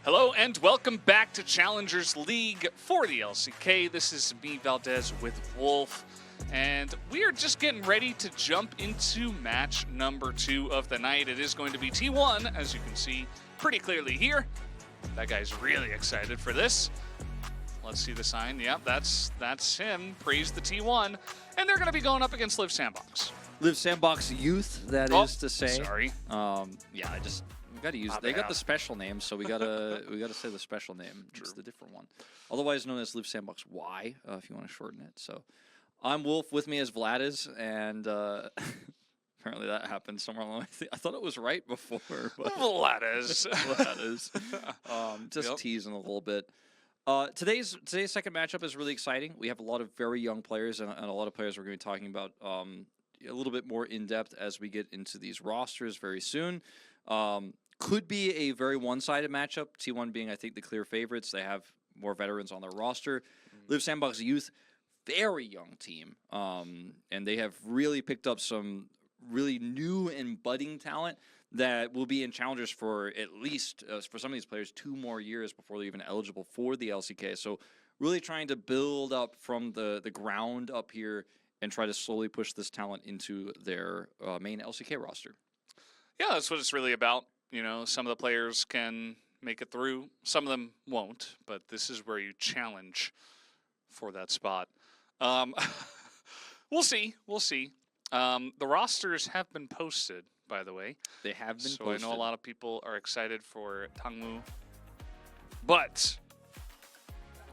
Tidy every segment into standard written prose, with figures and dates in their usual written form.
Hello and welcome back to Challengers League for the LCK. This is me, Valdez, with Wolf, and we are just getting ready to jump into match number 2 of the night. It is going to be T1, as you can see pretty clearly here. That guy's really excited for this. Let's see the sign. Yep, that's him. Praise the T1. And they're going to be going up against Live Sandbox. Live Sandbox Youth, that is to say. Sorry. Yeah, we gotta use. They got the special name, so we gotta say the special name. True. It's the different one, otherwise known as Live Sandbox Y, if you want to shorten it. So, I'm Wolf. With me is Vlad is, and apparently that happened somewhere along. I thought it was right before. But Vlad just teasing a little bit. Today's second matchup is really exciting. We have a lot of very young players and a lot of players we're going to be talking about a little bit more in depth as we get into these rosters very soon. Could be a very one-sided matchup, T1 being, I think, the clear favorites. They have more veterans on their roster. Live Sandbox Youth, very young team, and they have really picked up some really new and budding talent that will be in challengers for at least, for some of these players, 2 more years before they're even eligible for the LCK. So really trying to build up from the ground up here and try to slowly push this talent into their main LCK roster. Yeah, that's what it's really about. You know, some of the players can make it through. Some of them won't, but this is where you challenge for that spot. We'll see. We'll see. The rosters have been posted, by the way. They have been posted. posted. I know a lot of people are excited for Tangmu, but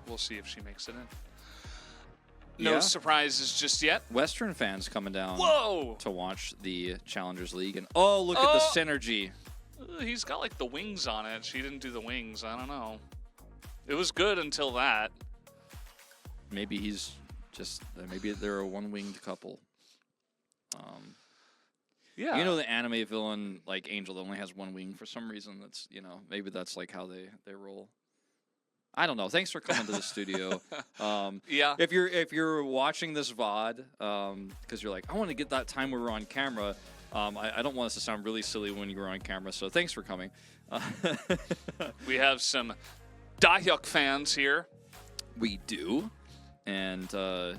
we'll see if she makes it in. No surprises just yet. Western fans coming down to watch the Challengers League. And oh, look at the synergy. He's got like the wings on it. She didn't do the wings. I don't know. It was good until that. Maybe he's just, maybe they're a one-winged couple. Yeah. You know the anime villain, like Angel, that only has 1 wing for some reason. That's, you know, maybe that's like how they roll. I don't know. Thanks for coming to the studio. Yeah. If you're watching this VOD, because you're like, I want to get that time we were on camera. I don't want us to sound really silly when you were on camera. So thanks for coming. We have some Dahyuk fans here. We do, and I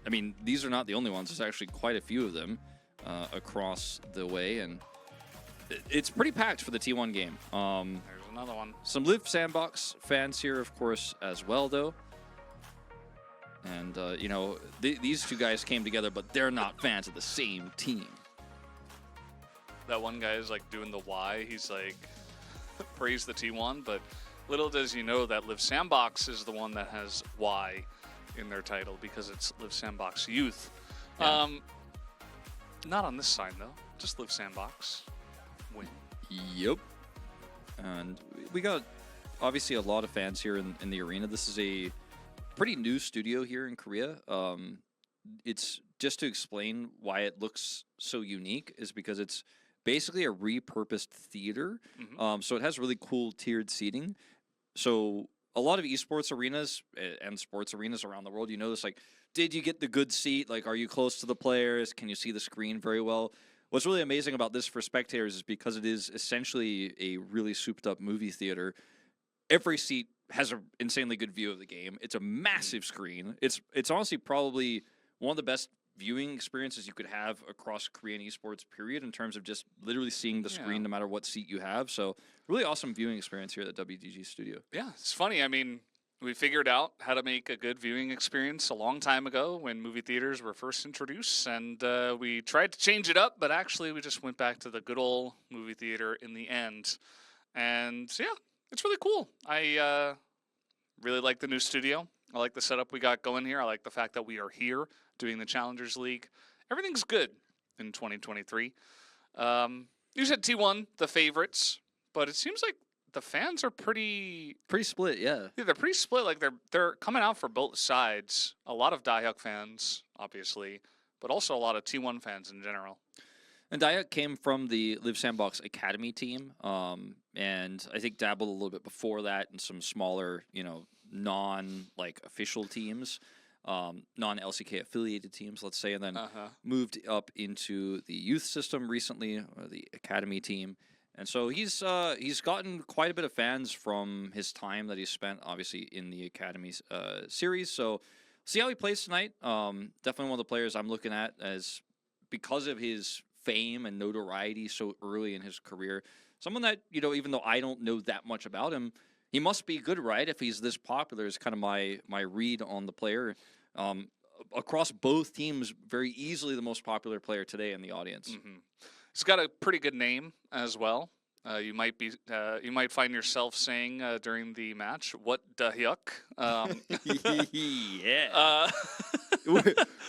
mean these are not the only ones. There's actually quite a few of them across the way, and it's pretty packed for the T1 game. There's another one. Some Live Sandbox fans here, of course, as well, though. And, you know, these 2 guys came together, but they're not fans of the same team. That one guy is like doing the Y. He's like, praise the T1, but little does you know that Live Sandbox is the one that has Y in their title because it's Live Sandbox Youth. Yeah. Not on this side, though. Just Live Sandbox. Win. Yep. And we got, obviously, a lot of fans here in the arena. This is a pretty new studio here in Korea. It's just to explain why it looks so unique is because it's basically a repurposed theater. So it has really cool tiered seating. So a lot of esports arenas and sports arenas around the world, you notice, like, did you get the good seat? Like, are you close to the players? Can you see the screen very well? What's really amazing about this for spectators is because it is essentially a really souped-up movie theater. Every seat has an insanely good view of the game. It's a massive screen. It's honestly probably one of the best viewing experiences you could have across Korean esports, period, in terms of just literally seeing the screen no matter what seat you have. So really awesome viewing experience here at the WDG studio. Yeah, it's funny. I mean, we figured out how to make a good viewing experience a long time ago when movie theaters were first introduced, and we tried to change it up, but actually we just went back to the good old movie theater in the end. And yeah, it's really cool. I really like the new studio. I like the setup we got going here. I like the fact that we are here doing the Challengers League. Everything's good in 2023. You said T1, the favorites, but it seems like the fans are pretty split, yeah. Yeah, they're pretty split. Like they're coming out for both sides. A lot of Dahyuk fans, obviously, but also a lot of T1 fans in general. And Dahyuk came from the Live Sandbox Academy team, and I think dabbled a little bit before that in some smaller, you know, non-official teams, non-LCK affiliated teams, let's say, and then moved up into the youth system recently, the academy team. And so he's gotten quite a bit of fans from his time that he spent, obviously, in the Academy series. So see how he plays tonight. Definitely one of the players I'm looking at as, because of his fame and notoriety so early in his career, someone that, you know, even though I don't know that much about him, he must be good, right? If he's this popular, is kind of my read on the player. Across both teams, very easily the most popular player today in the audience. Mm-hmm. He's got a pretty good name as well. You might find yourself saying during the match, "What the yuck?" Yeah.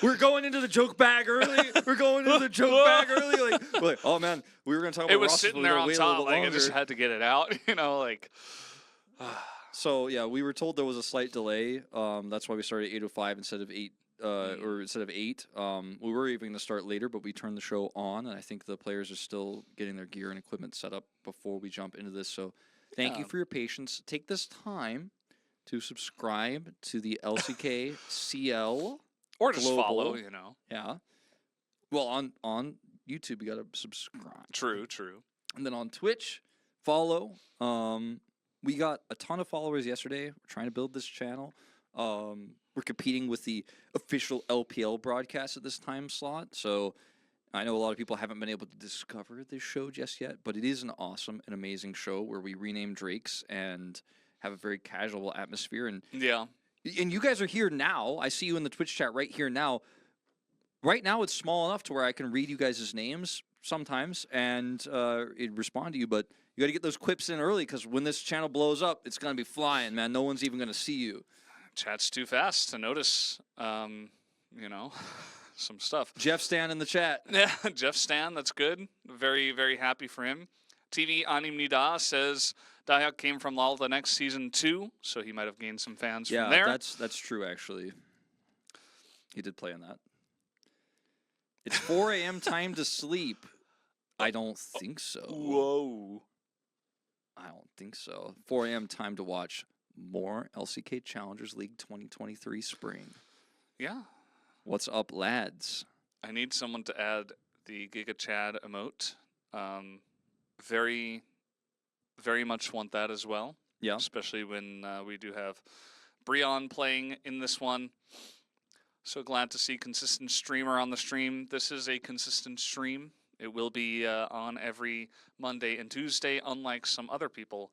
We're going into the joke bag early. We're going into the joke bag early. Like, oh man, we were gonna talk about it was rosters, sitting but there we're on wait a top. little bit Like I longer. just had to get it out. You know, like. So yeah, we were told there was a slight delay. That's why we started at 8:05 instead of 8. Or instead of 8. We were even going to start later, but we turned the show on, and I think the players are still getting their gear and equipment set up before we jump into this. So thank you for your patience. Take this time to subscribe to the LCK CL. Or just Global. follow, you know. Yeah. Well, on YouTube, you got to subscribe. True. And then on Twitch, follow. We got a ton of followers yesterday. We're trying to build this channel. We're competing with the official LPL broadcast at this time slot. So I know a lot of people haven't been able to discover this show just yet, but it is an awesome and amazing show where we rename drakes and have a very casual atmosphere. And yeah. And you guys are here now. I see you in the Twitch chat right here now. Right now, it's small enough to where I can read you guys' names sometimes and respond to you, but you got to get those quips in early because when this channel blows up, it's going to be flying, man. No one's even going to see you. Chat's too fast to notice, you know, some stuff. Jeff Stan in the chat. Yeah, Jeff Stan, that's good. Very, very happy for him. TV Animnida says Dayak came from LoL the next season too, so he might have gained some fans from there. Yeah, that's true, actually. He did play in that. It's 4 a.m. time to sleep. I don't think so. Whoa. I don't think so. 4 a.m. time to watch more LCK Challengers League 2023 spring. Yeah. What's up, lads? I need someone to add the Giga Chad emote. Very, very much want that as well. Yeah. Especially when we do have Breon playing in this one. So glad to see consistent streamer on the stream. This is a consistent stream. It will be on every Monday and Tuesday, unlike some other people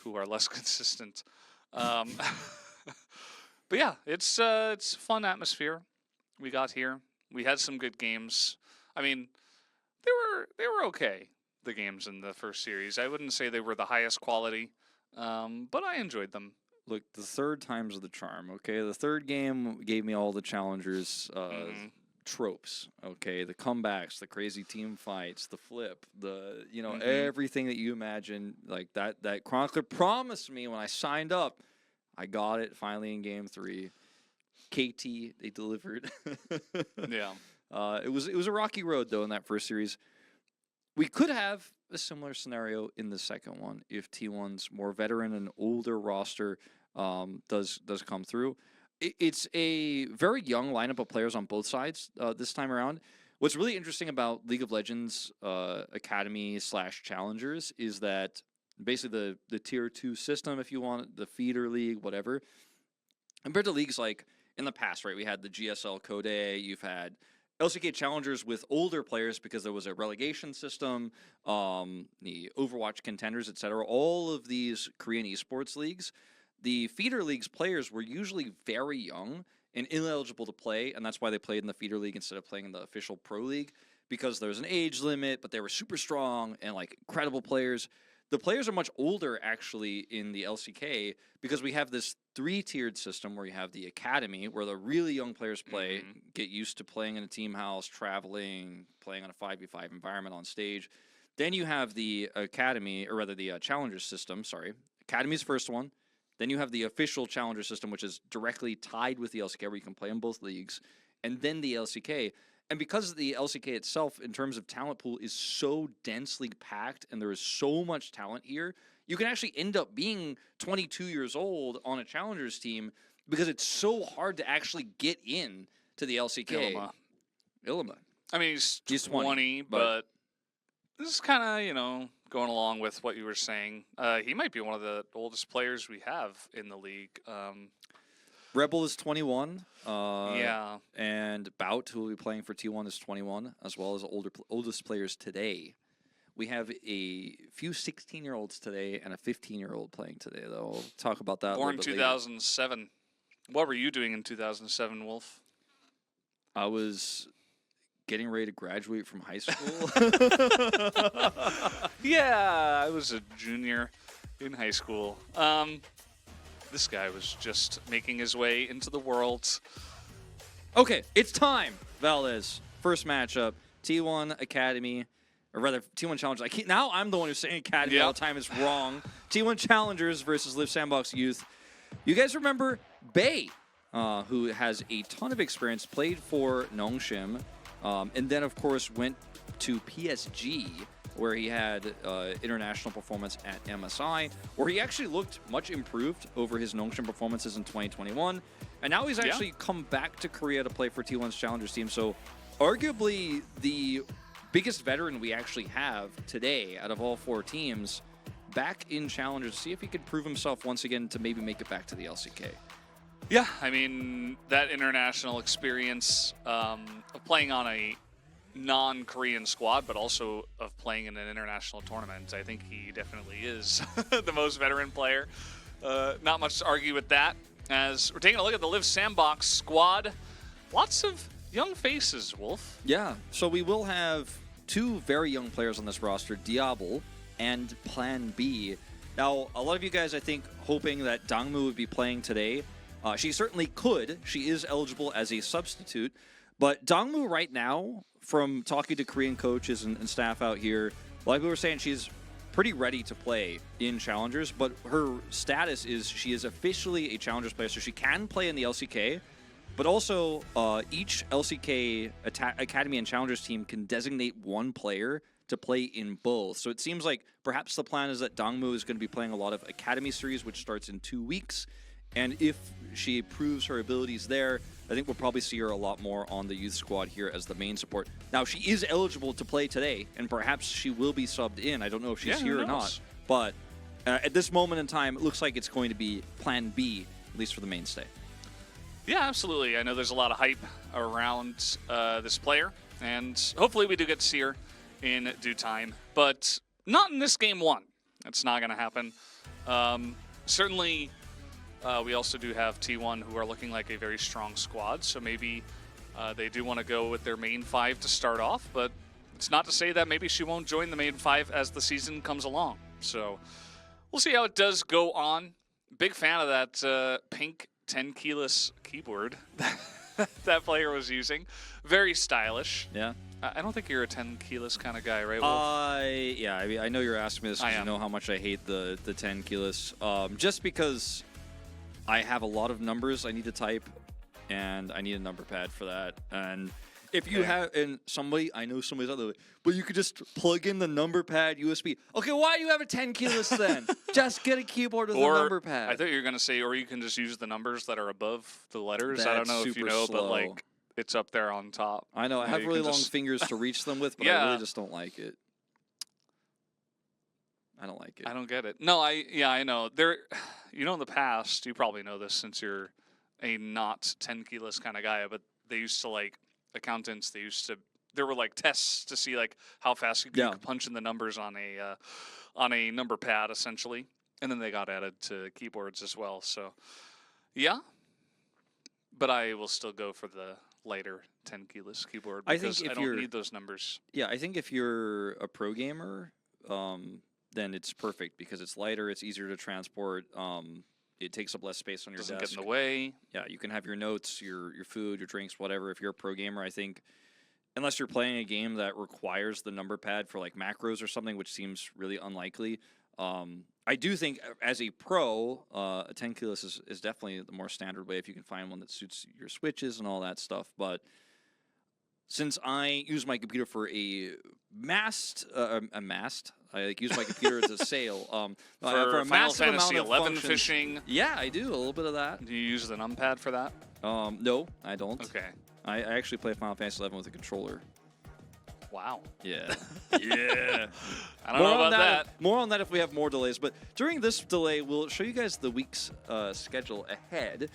who are less consistent. But yeah, it's a fun atmosphere we got here. We had some good games. I mean, they were okay, the games in the first series. I wouldn't say they were the highest quality, but I enjoyed them. Look, the third time's the charm, okay? The third game gave me all the challengers tropes, okay? The comebacks, the crazy team fights, the flip, the, you know, everything that you imagine. Like that Chronicler promised me when I signed up. I got it finally in game 3. KT, they delivered. Yeah. It was a rocky road though in that first series. We could have a similar scenario in the second one if T1's more veteran and older roster does come through. It's a very young lineup of players on both sides this time around. What's really interesting about League of Legends Academy / Challengers is that basically the tier 2 system, if you want, the feeder league, whatever, compared to leagues like in the past, right? We had the GSL Code, you've had LCK Challengers with older players because there was a relegation system, the Overwatch contenders, etc. All of these Korean esports leagues, the feeder leagues players were usually very young and ineligible to play, and that's why they played in the feeder league instead of playing in the official pro league, because there was an age limit, but they were super strong and like incredible players. The players are much older actually in the LCK because we have this 3-tiered system where you have the academy where the really young players play, get used to playing in a team house, traveling, playing on a 5v5 environment on stage. Then you have the academy, or rather the challenger system, sorry. Academy's first one. Then you have the official challenger system, which is directly tied with the LCK where you can play in both leagues. And then the LCK. And because the LCK itself, in terms of talent pool, is so densely packed and there is so much talent here, you can actually end up being 22 years old on a Challengers team because it's so hard to actually get in to the LCK. Illima. Illima. I mean, he's 20,20, but this is kind of, going along with what you were saying. He might be one of the oldest players we have in the league. Rebel is 21. Yeah. And Bout, who will be playing for T1, is 21, as well as oldest players today. We have a few 16-year-olds today and a 15-year-old playing today, though. We'll talk about that Born a little bit 2007. Later. What were you doing in 2007, Wolf? I was getting ready to graduate from high school. Yeah, I was a junior in high school. This guy was just making his way into the world. Okay, it's time, Valdez. First matchup, T1 Academy, or rather, T1 Challengers. Now I'm the one who's saying Academy all the time. It's wrong. T1 Challengers versus Live Sandbox Youth. You guys remember Bay, who has a ton of experience, played for Nongshim, and then, of course, went to PSG, where he had international performance at MSI, where he actually looked much improved over his Nongshim performances in 2021. And now he's actually come back to Korea to play for T1's Challengers team. So arguably the biggest veteran we actually have today out of all 4 teams back in Challengers to see if he could prove himself once again to maybe make it back to the LCK. Yeah, I mean, that international experience of playing on a non-Korean squad, but also of playing in an international tournament, I think he definitely is the most veteran player. Not much to argue with that. As we're taking a look at the Live Sandbox squad, lots of young faces, Wolf. Yeah, so we will have 2 very young players on this roster, Diablo and Plan B. Now, a lot of you guys, I think, hoping that Dangmu would be playing today. She certainly could. She is eligible as a substitute. But Dangmu right now, from talking to Korean coaches and staff out here, a lot of people are saying she's pretty ready to play in Challengers, but her status is she is officially a Challengers player, so she can play in the LCK, but also each LCK Academy and Challengers team can designate 1 player to play in both. So it seems like perhaps the plan is that Dangmu is going to be playing a lot of Academy Series, which starts in 2 weeks, and if she proves her abilities there, I think we'll probably see her a lot more on the youth squad here as the main support. Now, she is eligible to play today, and perhaps she will be subbed in. I don't know if she's here or not. But at this moment in time, it looks like it's going to be Plan B, at least for the mainstay. Yeah, absolutely. I know there's a lot of hype around this player, and hopefully we do get to see her in due time. But not in this game 1. That's not going to happen. Certainly... we also do have T1 who are looking like a very strong squad, so maybe they do want to go with their main 5 to start off, but it's not to say that maybe she won't join the main 5 as the season comes along. So we'll see how it does go on. Big fan of that pink 10-keyless keyboard that player was using. Very stylish. Yeah. I don't think you're a 10-keyless kind of guy, right, Wolf? Yeah, I mean, I know you're asking me this because you know how much I hate the 10-keyless. Just because I have a lot of numbers I need to type, and I need a number pad for that. And if you have, and I know somebody's out there, but you could just plug in the number pad USB. Okay, why do you have a 10-keyless then? Just get a keyboard with a number pad. I thought you were going to say, or you can just use the numbers that are above the letters. That's I don't know if you know, slow. but like it's up there on top. I know, I have really long fingers to reach them with, but I really just don't like it. I don't like it. I don't get it. No, I know. There, in the past, you probably know this since you're a not 10-keyless kind of guy, but they used to accountants. There were tests to see how fast you could punch in the numbers on a number pad essentially, and then they got added to keyboards as well. So, yeah, but I will still go for the lighter 10-keyless keyboard because I don't need those numbers. Yeah, I think if you're a pro gamer, then it's perfect because it's lighter, it's easier to transport, it takes up less space on your desk. Doesn't get in the way. Yeah, you can have your notes, your food, your drinks, whatever. If you're a pro gamer, I think, unless you're playing a game that requires the number pad for macros or something, which seems really unlikely, I do think as a pro, a 10-keyless is definitely the more standard way if you can find one that suits your switches and all that stuff. But since I use my computer for I use my computer as a sail. For a Final massive Fantasy amount of 11 functions. fishing. Yeah, I do a little bit of that. Do you use the numpad for that? No, I don't. Okay. I actually play Final Fantasy 11 with a controller. Wow. Yeah. Yeah. I don't know about that. More on that if we have more delays. But during this delay, we'll show you guys the week's schedule ahead.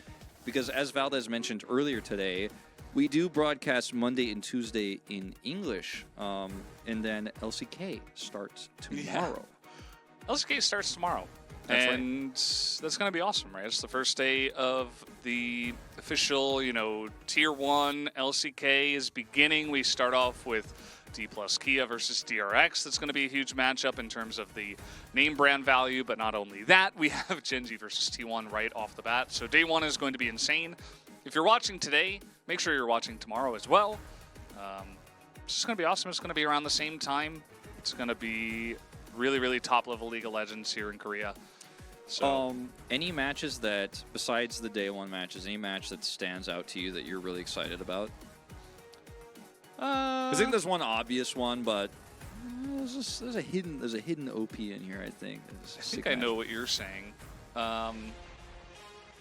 Because as Valdez mentioned earlier today, we do broadcast Monday and Tuesday in English. And then LCK starts tomorrow. Yeah. LCK starts tomorrow. That's that's going to be awesome, right? It's the first day of the official, Tier 1 LCK is beginning. We start off with D plus Kia versus DRX. That's going to be a huge matchup in terms of the name brand value, but not only that, we have Gen.G versus T1 right off the bat. So day 1 is going to be insane. If you're watching today, make sure you're watching tomorrow as well. It's just going to be awesome. It's going to be around the same time. It's going to be really, really top-level League of Legends here in Korea. So, any matches that, besides the day 1 matches, any match that stands out to you that you're really excited about? I think there's one obvious one, but there's a hidden OP in here. I think. I think I know what you're saying. I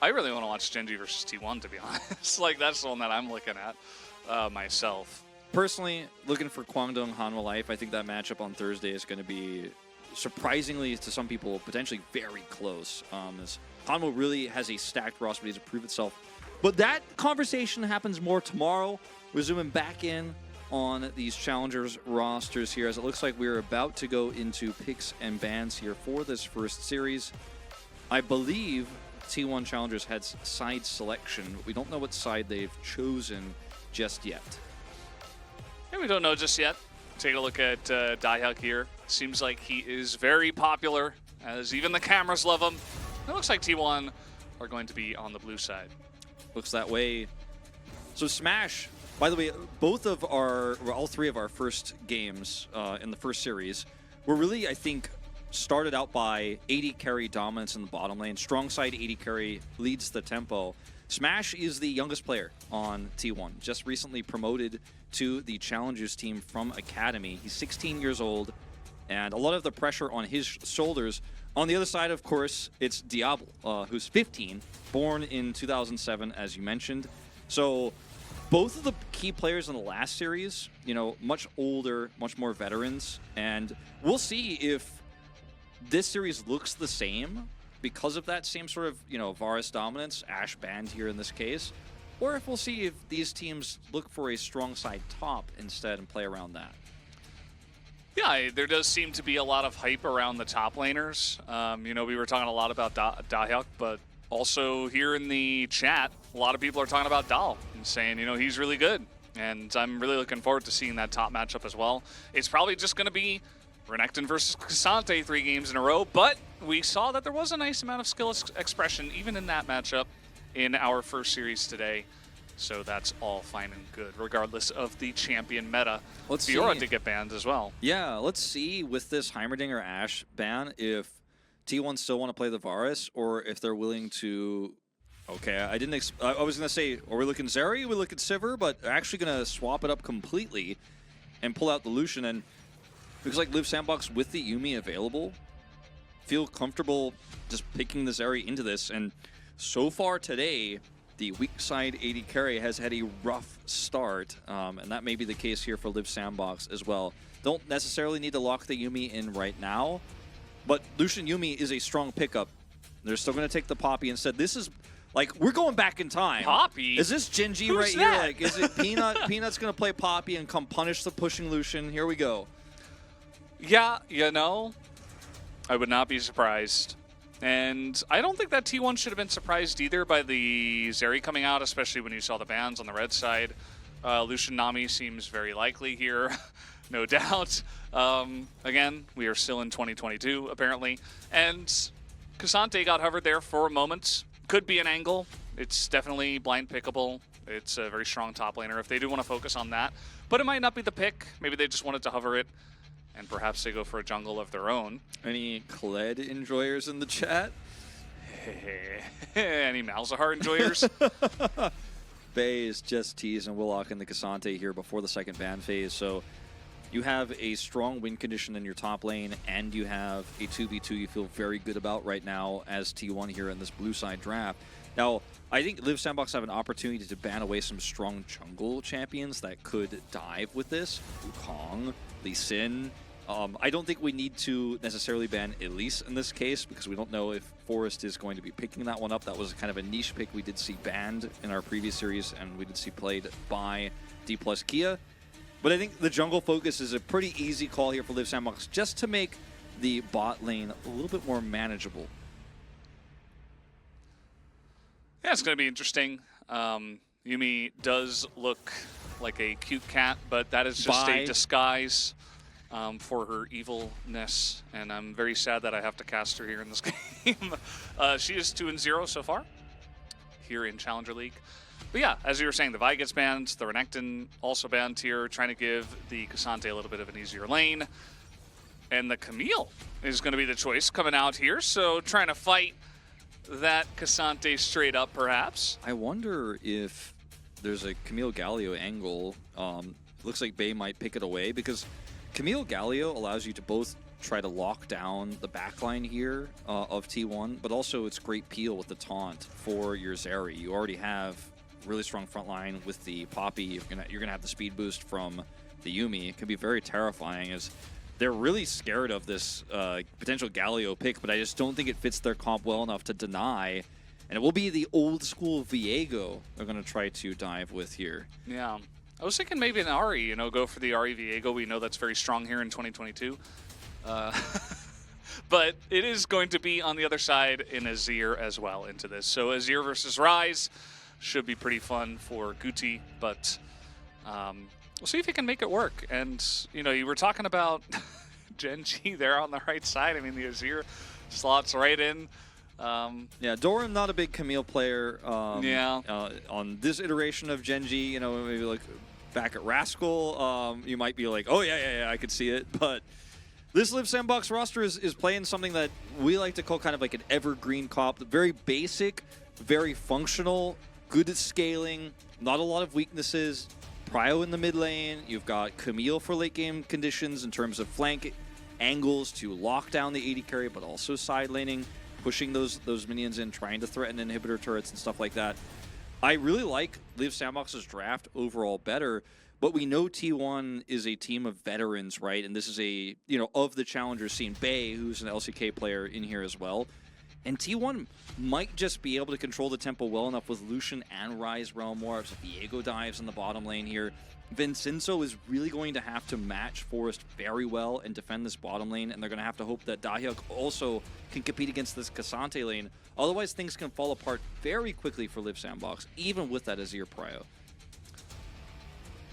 really want to watch Gen.G versus T1, to be honest. Like that's the one that I'm looking at myself. Personally, looking for Kwangdong Hanwha Life. I think that matchup on Thursday is going to be, surprisingly to some people, potentially very close. As Hanwha really has a stacked roster, but needs to prove itself. But that conversation happens more tomorrow. We're zooming back in on these challengers rosters here, as it looks like we're about to go into picks and bans here for this first series. I believe T1 Challengers had side selection, but we don't know what side they've chosen just yet. Yeah, we don't know just yet. Take a look at Dahyuk here. Seems like he is very popular, as even the cameras love him. It looks like T1 are going to be on the blue side. Looks that way. So Smash, by the way, all 3 of our first games in the first series were really, I think, started out by AD carry dominance in the bottom lane. Strong side AD carry leads the tempo. Smash is the youngest player on T1, just recently promoted to the Challengers team from Academy. He's 16 years old, and a lot of the pressure on his shoulders. On the other side, of course, it's Diablo, who's 15, born in 2007, as you mentioned. So both of the key players in the last series, much older, much more veterans, and we'll see if this series looks the same because of that same sort of, Varus dominance, Ashe banned here in this case, or if we'll see if these teams look for a strong side top instead and play around that. Yeah, there does seem to be a lot of hype around the top laners. We were talking a lot about Dahyuk, but also here in the chat, a lot of people are talking about Dal and saying, he's really good. And I'm really looking forward to seeing that top matchup as well. It's probably just going to be Renekton versus K'Sante 3 games in a row, but we saw that there was a nice amount of skill expression even in that matchup in our first series today. So that's all fine and good, regardless of the champion meta. Fiora did get banned as well. Yeah, let's see with this Heimerdinger Ashe ban if T1 still want to play the Varus or if they're willing to... Okay, I was going to say, are we looking Zeri? We look at Sivir, but they're actually going to swap it up completely and pull out the Lucian. And looks like Live Sandbox with the Yuumi available, feel comfortable just picking the Zeri into this. And so far today, the weak side AD carry has had a rough start, and that may be the case here for Live Sandbox as well. Don't necessarily need to lock the Yuumi in right now, but Lucian Yuumi is a strong pickup. They're still going to take the Poppy instead. This is like, we're going back in time. Poppy? Is this Gen.G right here? Like, is it Peanut? Peanut's going to play Poppy and come punish the pushing Lucian. Here we go. Yeah, I would not be surprised. And I don't think that T1 should have been surprised either by the Zeri coming out, especially when you saw the bans on the red side. Lucian Nami seems very likely here, no doubt. Again, we are still in 2022, apparently. And K'Sante got hovered there for a moment. Could be an angle. It's definitely blind pickable. It's a very strong top laner if they do want to focus on that. But it might not be the pick. Maybe they just wanted to hover it, and perhaps they go for a jungle of their own. Any Kled enjoyers in the chat? Any Malzahar enjoyers? Bay is just teasing. We'll lock in the K'Sante here before the second ban phase. So you have a strong win condition in your top lane, and you have a 2v2 you feel very good about right now as T1 here in this blue side draft. Now, I think Live Sandbox have an opportunity to ban away some strong jungle champions that could dive with this. Wukong, Lee Sin. I don't think we need to necessarily ban Elise in this case because we don't know if Forest is going to be picking that one up. That was kind of a niche pick we did see banned in our previous series, and we did see played by D+ Kia. But I think the jungle focus is a pretty easy call here for Live Sandbox just to make the bot lane a little bit more manageable. Yeah, it's going to be interesting. Yuumi does look like a cute cat, but that is just a disguise for her evilness, and I'm very sad that I have to cast her here in this game. She is 2-0 so far here in Challenger League. But yeah, as you were saying, the Vi gets banned, the Renekton also banned here, trying to give the Cassante a little bit of an easier lane. And the Camille is going to be the choice coming out here, so trying to fight that Cassante straight up, perhaps. I wonder if there's a Camille Galio angle. Looks like Bay might pick it away because Camille Galio allows you to both try to lock down the backline here of T1, but also it's great peel with the taunt for your Zeri. You already have really strong front line with the Poppy. You're gonna have the speed boost from the Yuumi. It can be very terrifying as they're really scared of this potential Galio pick, but I just don't think it fits their comp well enough to deny. And it will be the old school Viego they're going to try to dive with here. Yeah. I was thinking maybe an Ahri, you know, go for the Ahri Viego. We know that's very strong here in 2022. But it is going to be on the other side in Azir as well into this. So Azir versus Ryze should be pretty fun for Guti, but we'll see if he can make it work. And, you know, you were talking about Gen.G there on the right side. I mean, the Azir slots right in. Yeah, Doran, not a big Camille player. Yeah. On this iteration of Gen.G, you know, maybe like back at Rascal, you might be like, oh, yeah, I could see it. But this Live Sandbox roster is playing something that we like to call kind of like an evergreen comp. Very basic, very functional, good at scaling, not a lot of weaknesses. Prio in the mid lane. You've got Camille for late game conditions in terms of flank angles to lock down the AD carry, but also side laning, pushing those minions in, trying to threaten inhibitor turrets and stuff like that. I really like Live Sandbox's draft overall better, but we know T1 is a team of veterans, right? And this is a, you know, of the challengers scene, Bay, who's an LCK player in here as well. And T1 might just be able to control the tempo well enough with Lucian and Ryze Realm War. So Viego dives in the bottom lane here. Vincenzo is really going to have to match Forest very well and defend this bottom lane, and they're going to have to hope that Dahyuk also can compete against this Cassante lane. Otherwise, things can fall apart very quickly for Live Sandbox, even with that Azir Prio.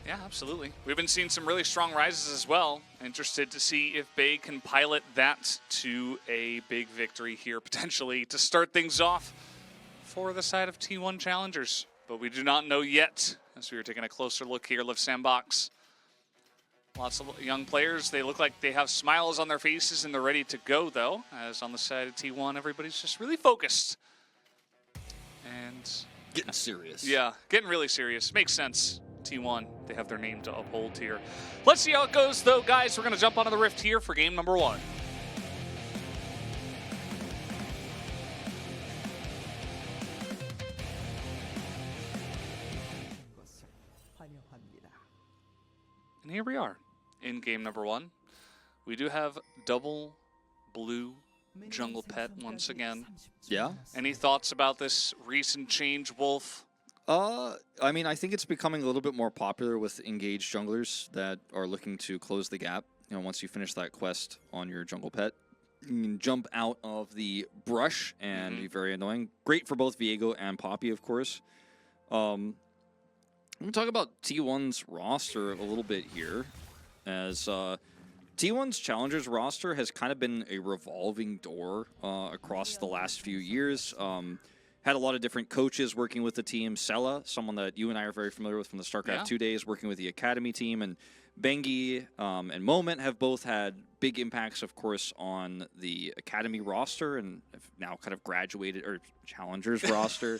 Yeah, absolutely. We've been seeing some really strong rises as well. Interested to see if Bay can pilot that to a big victory here, potentially, to start things off for the side of T1 challengers. But we do not know yet, as we are taking a closer look here. Live Sandbox. Lots of young players. They look like they have smiles on their faces and they're ready to go, though. As on the side of T1, everybody's just really focused. And getting serious. Yeah, getting really serious. Makes sense. T1, they have their name to uphold here. Let's see how it goes, though, guys. We're going to jump onto the Rift here for game number 1. And here we are in game number 1. We do have double blue jungle pet once again. Yeah. Any thoughts about this recent change, Wolf? I mean, I think it's becoming a little bit more popular with engaged junglers that are looking to close the gap. You know, once you finish that quest on your jungle pet, you can jump out of the brush and be very annoying. Great for both Viego and Poppy, of course. I'm going to talk about T1's roster a little bit here, as T1's Challengers roster has kind of been a revolving door across the last few years. Had a lot of different coaches working with the team. Sella, someone that you and I are very familiar with from the StarCraft 2 days, working with the Academy team. And Gen.G and Moment have both had big impacts, of course, on the Academy roster and have now kind of graduated, or Challengers roster.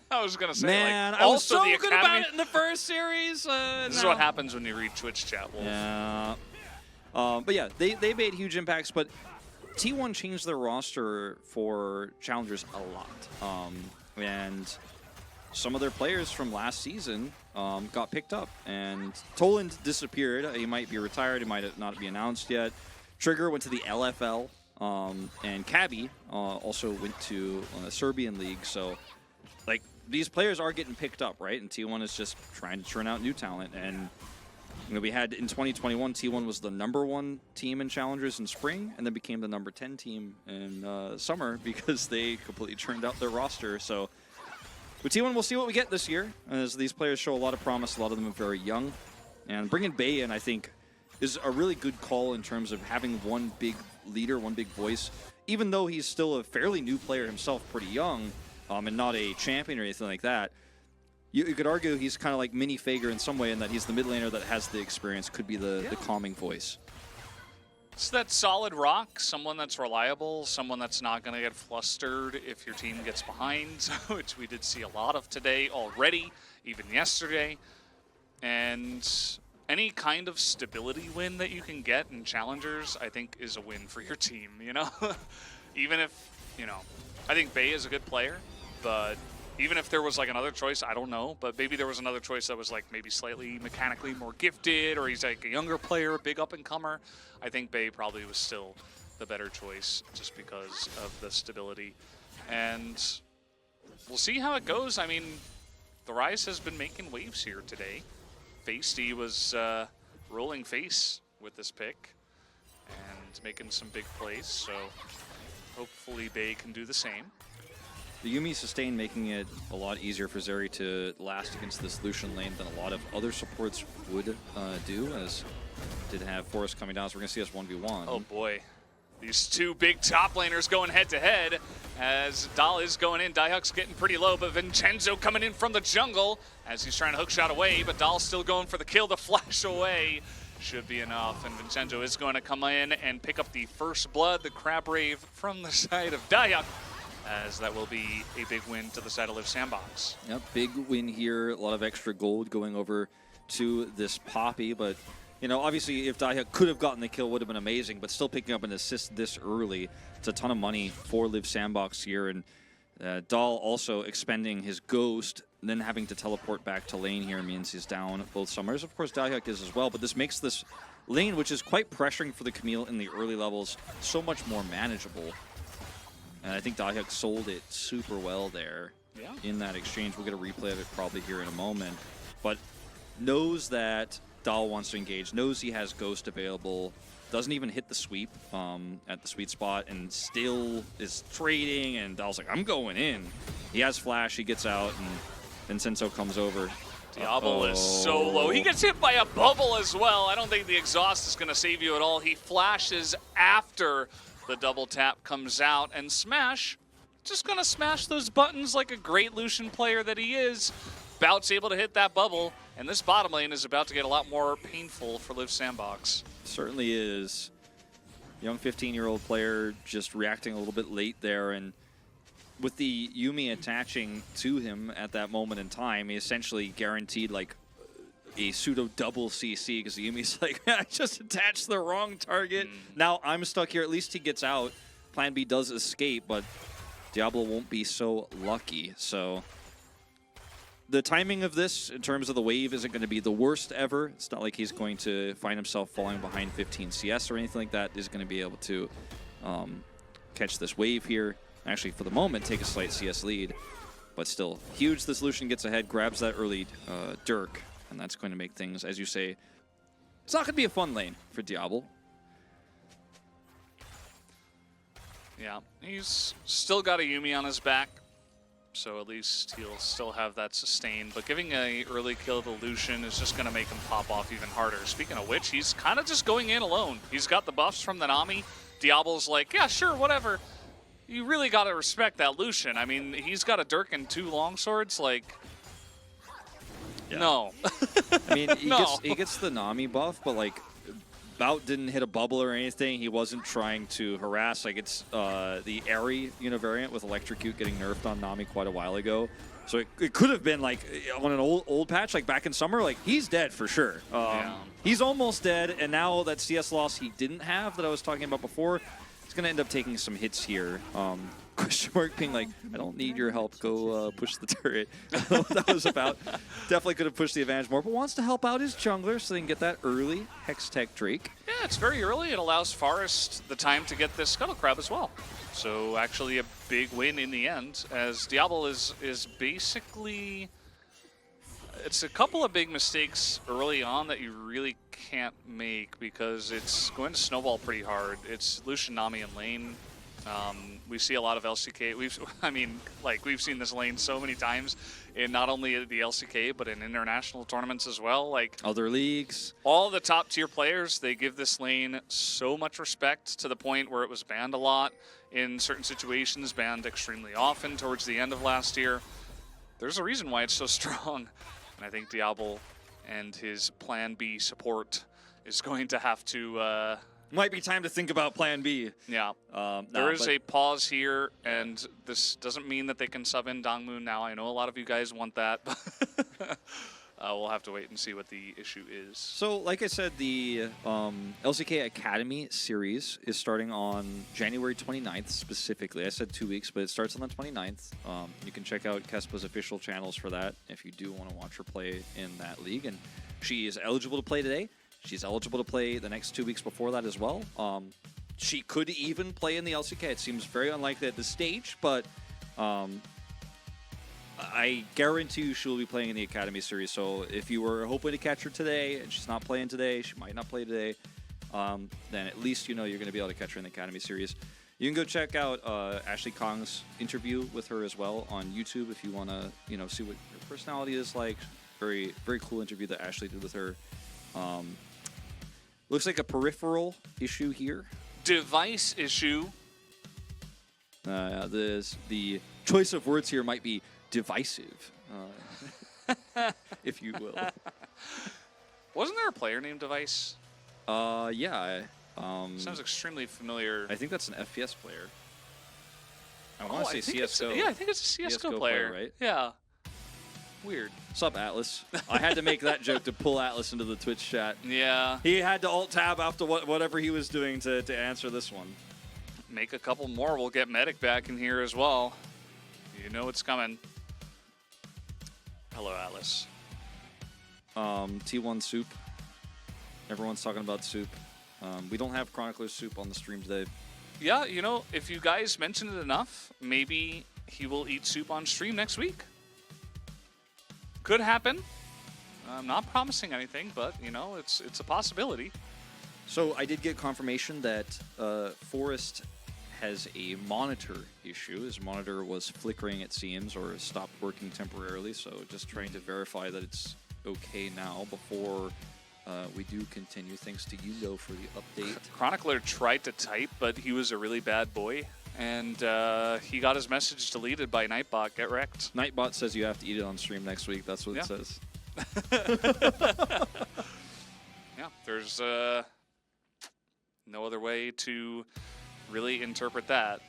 I was going to say, man, like, I was so the good about it in the first series. This is what happens when you read Twitch chat, Wolf. Yeah. But yeah, they made huge impacts, but T1 changed their roster for challengers a lot, and some of their players from last season got picked up, and Toland disappeared. He might be retired. He might not be announced yet. Trigger went to the LFL, and Cabby also went to the Serbian league. So, like, these players are getting picked up, right? And T1 is just trying to churn out new talent. And you know, we had in 2021, T1 was the #1 team in challengers in spring, and then became the number 10 team in summer because they completely churned out their roster. So. With T1, we'll see what we get this year, as these players show a lot of promise. A lot of them are very young. And bringing Bay in, I think, is a really good call in terms of having one big leader, one big voice. Even though he's still a fairly new player himself, pretty young, and not a champion or anything like that, you could argue he's kind of like mini Fager in some way, in that he's the mid laner that has the experience, could be the calming voice. It's that solid rock, someone that's reliable, someone that's not going to get flustered if your team gets behind, which we did see a lot of today already, even yesterday. And any kind of stability win that you can get in challengers, I think, is a win for your team, you know? Even if, you know, I think Bay is a good player, but even if there was like another choice, I don't know, but maybe there was another choice that was like maybe slightly mechanically more gifted, or he's like a younger player, a big up-and-comer, I think Bay probably was still the better choice just because of the stability. And we'll see how it goes. I mean, the Rise has been making waves here today. Feisty was rolling face with this pick and making some big plays, so hopefully Bay can do the same. The Yuumi sustain making it a lot easier for Zeri to last against this Lucian lane than a lot of other supports would do, as did have Forest coming down, so we're going to see us 1v1. Oh boy. These two big top laners going head-to-head as Dahl is going in. Diehuck's getting pretty low, but Vincenzo coming in from the jungle as he's trying to hookshot away, but Dahl's still going for the kill. The flash away should be enough, and Vincenzo is going to come in and pick up the first blood, the Crab Rave from the side of Diehuck, as that will be a big win to the side of Live Sandbox. Yep, big win here. A lot of extra gold going over to this Poppy, but you know, obviously if Diehuck could have gotten the kill, would have been amazing, but still picking up an assist this early, it's a ton of money for Live Sandbox here. And Dahl also expending his Ghost, then having to teleport back to lane here means he's down both Summers. Of course, Diehuck is as well, but this makes this lane, which is quite pressuring for the Camille in the early levels, so much more manageable. And I think Diehuck sold it super well there in that exchange. We'll get a replay of it probably here in a moment. But knows that Dahl wants to engage, knows he has Ghost available, doesn't even hit the sweep at the sweet spot, and still is trading, and Dahl's like, I'm going in. He has flash, he gets out, and Vincenzo comes over. Diablo is so low. He gets hit by a bubble as well. I don't think the exhaust is going to save you at all. He flashes after the double tap comes out, and Smash just going to smash those buttons like a great Lucian player that he is. Bout's able to hit that bubble, and this bottom lane is about to get a lot more painful for Live Sandbox. Certainly is. Young 15-year-old player just reacting a little bit late there, and with the Yuumi attaching to him at that moment in time, he essentially guaranteed like a pseudo double CC, because the Yumi's like, I just attached the wrong target. Now I'm stuck here. At least he gets out. Plan B does escape, but Diablo won't be so lucky. So the timing of this in terms of the wave isn't going to be the worst ever. It's not like he's going to find himself falling behind 15 CS or anything like that. He's going to be able to catch this wave here. Actually, for the moment, take a slight CS lead. But still, huge. This Lucian gets ahead, grabs that early Dirk, and that's going to make things, as you say, it's not going to be a fun lane for Diablo. Yeah, he's still got a Yuumi on his back, so at least he'll still have that sustain. But giving a early kill to Lucian is just going to make him pop off even harder. Speaking of which, he's kind of just going in alone. He's got the buffs from the Nami. Diablo's like, yeah, sure, whatever. You really got to respect that Lucian. I mean, he's got a Dirk and 2 longswords, like, yeah. No. I mean, he gets the Nami buff, but like, Bout didn't hit a bubble or anything. He wasn't trying to harass. Like, it's the Airy univariant with Electrocute getting nerfed on Nami quite a while ago. So it could have been like on an old patch, like back in summer, like he's dead for sure. Yeah. He's almost dead, and now that CS loss he didn't have that I was talking about before, He's going to end up taking some hits here. Question mark being like, I don't need your help. Go push the turret. I don't know what that was about. Definitely could have pushed the advantage more, but wants to help out his jungler so they can get that early Hextech Drake. Yeah, it's very early. It allows Forest the time to get this Scuttle Crab as well. So actually a big win in the end, as Diablo is basically... It's a couple of big mistakes early on that you really can't make because it's going to snowball pretty hard. It's Lucian, Nami, and lane. We see a lot of LCK. We've seen this lane so many times in not only the LCK but in international tournaments as well. Like other leagues, all the top tier players, they give this lane so much respect to the point where it was banned a lot in certain situations, banned extremely often towards the end of last year. There's a reason why it's so strong. And I think Diablo and his Plan B support is going to have to... Might be time to think about Plan B. Yeah. There is a pause here, and this doesn't mean that they can sub in Dongmoon now. I know a lot of you guys want that, but we'll have to wait and see what the issue is. So, like I said, the LCK Academy series is starting on January 29th specifically. I said 2 weeks, but it starts on the 29th. You can check out Kespa's official channels for that if you do want to watch her play in that league. And she is eligible to play today. She's eligible to play the next 2 weeks before that as well. She could even play in the LCK. It seems very unlikely at this stage, but I guarantee you she'll be playing in the Academy series. So if you were hoping to catch her today and she's not playing today, she might not play today, then at least you know you're going to be able to catch her in the Academy series. You can go check out Ashley Kong's interview with her as well on YouTube if you want to, see what her personality is like. Very, very cool interview that Ashley did with her. Looks like a peripheral issue here. Device issue. The choice of words here might be divisive, if you will. Wasn't there a player named Device? Yeah. Sounds extremely familiar. I think that's an FPS player. I want to say CSGO. Yeah, I think it's a CSGO player, right? Yeah. Weird. What's up, Atlas? I had to make that joke to pull Atlas into the Twitch chat. Yeah. He had to alt-tab after whatever he was doing to answer this one. Make a couple more. We'll get Medic back in here as well. You know it's coming. Hello, Atlas. T1 Soup. Everyone's talking about Soup. We don't have Chronicler Soup on the stream today. Yeah, if you guys mention it enough, maybe he will eat Soup on stream next week. Could happen. I'm not promising anything, but, it's a possibility. So I did get confirmation that Forrest has a monitor issue. His monitor was flickering, it seems, or stopped working temporarily. So just trying to verify that it's okay now before we do continue. Thanks to Yugo for the update. Chronicler tried to type, but he was a really bad boy. And he got his message deleted by Nightbot. Get wrecked. Nightbot says you have to eat it on stream next week. That's what it says. Yeah, there's no other way to really interpret that.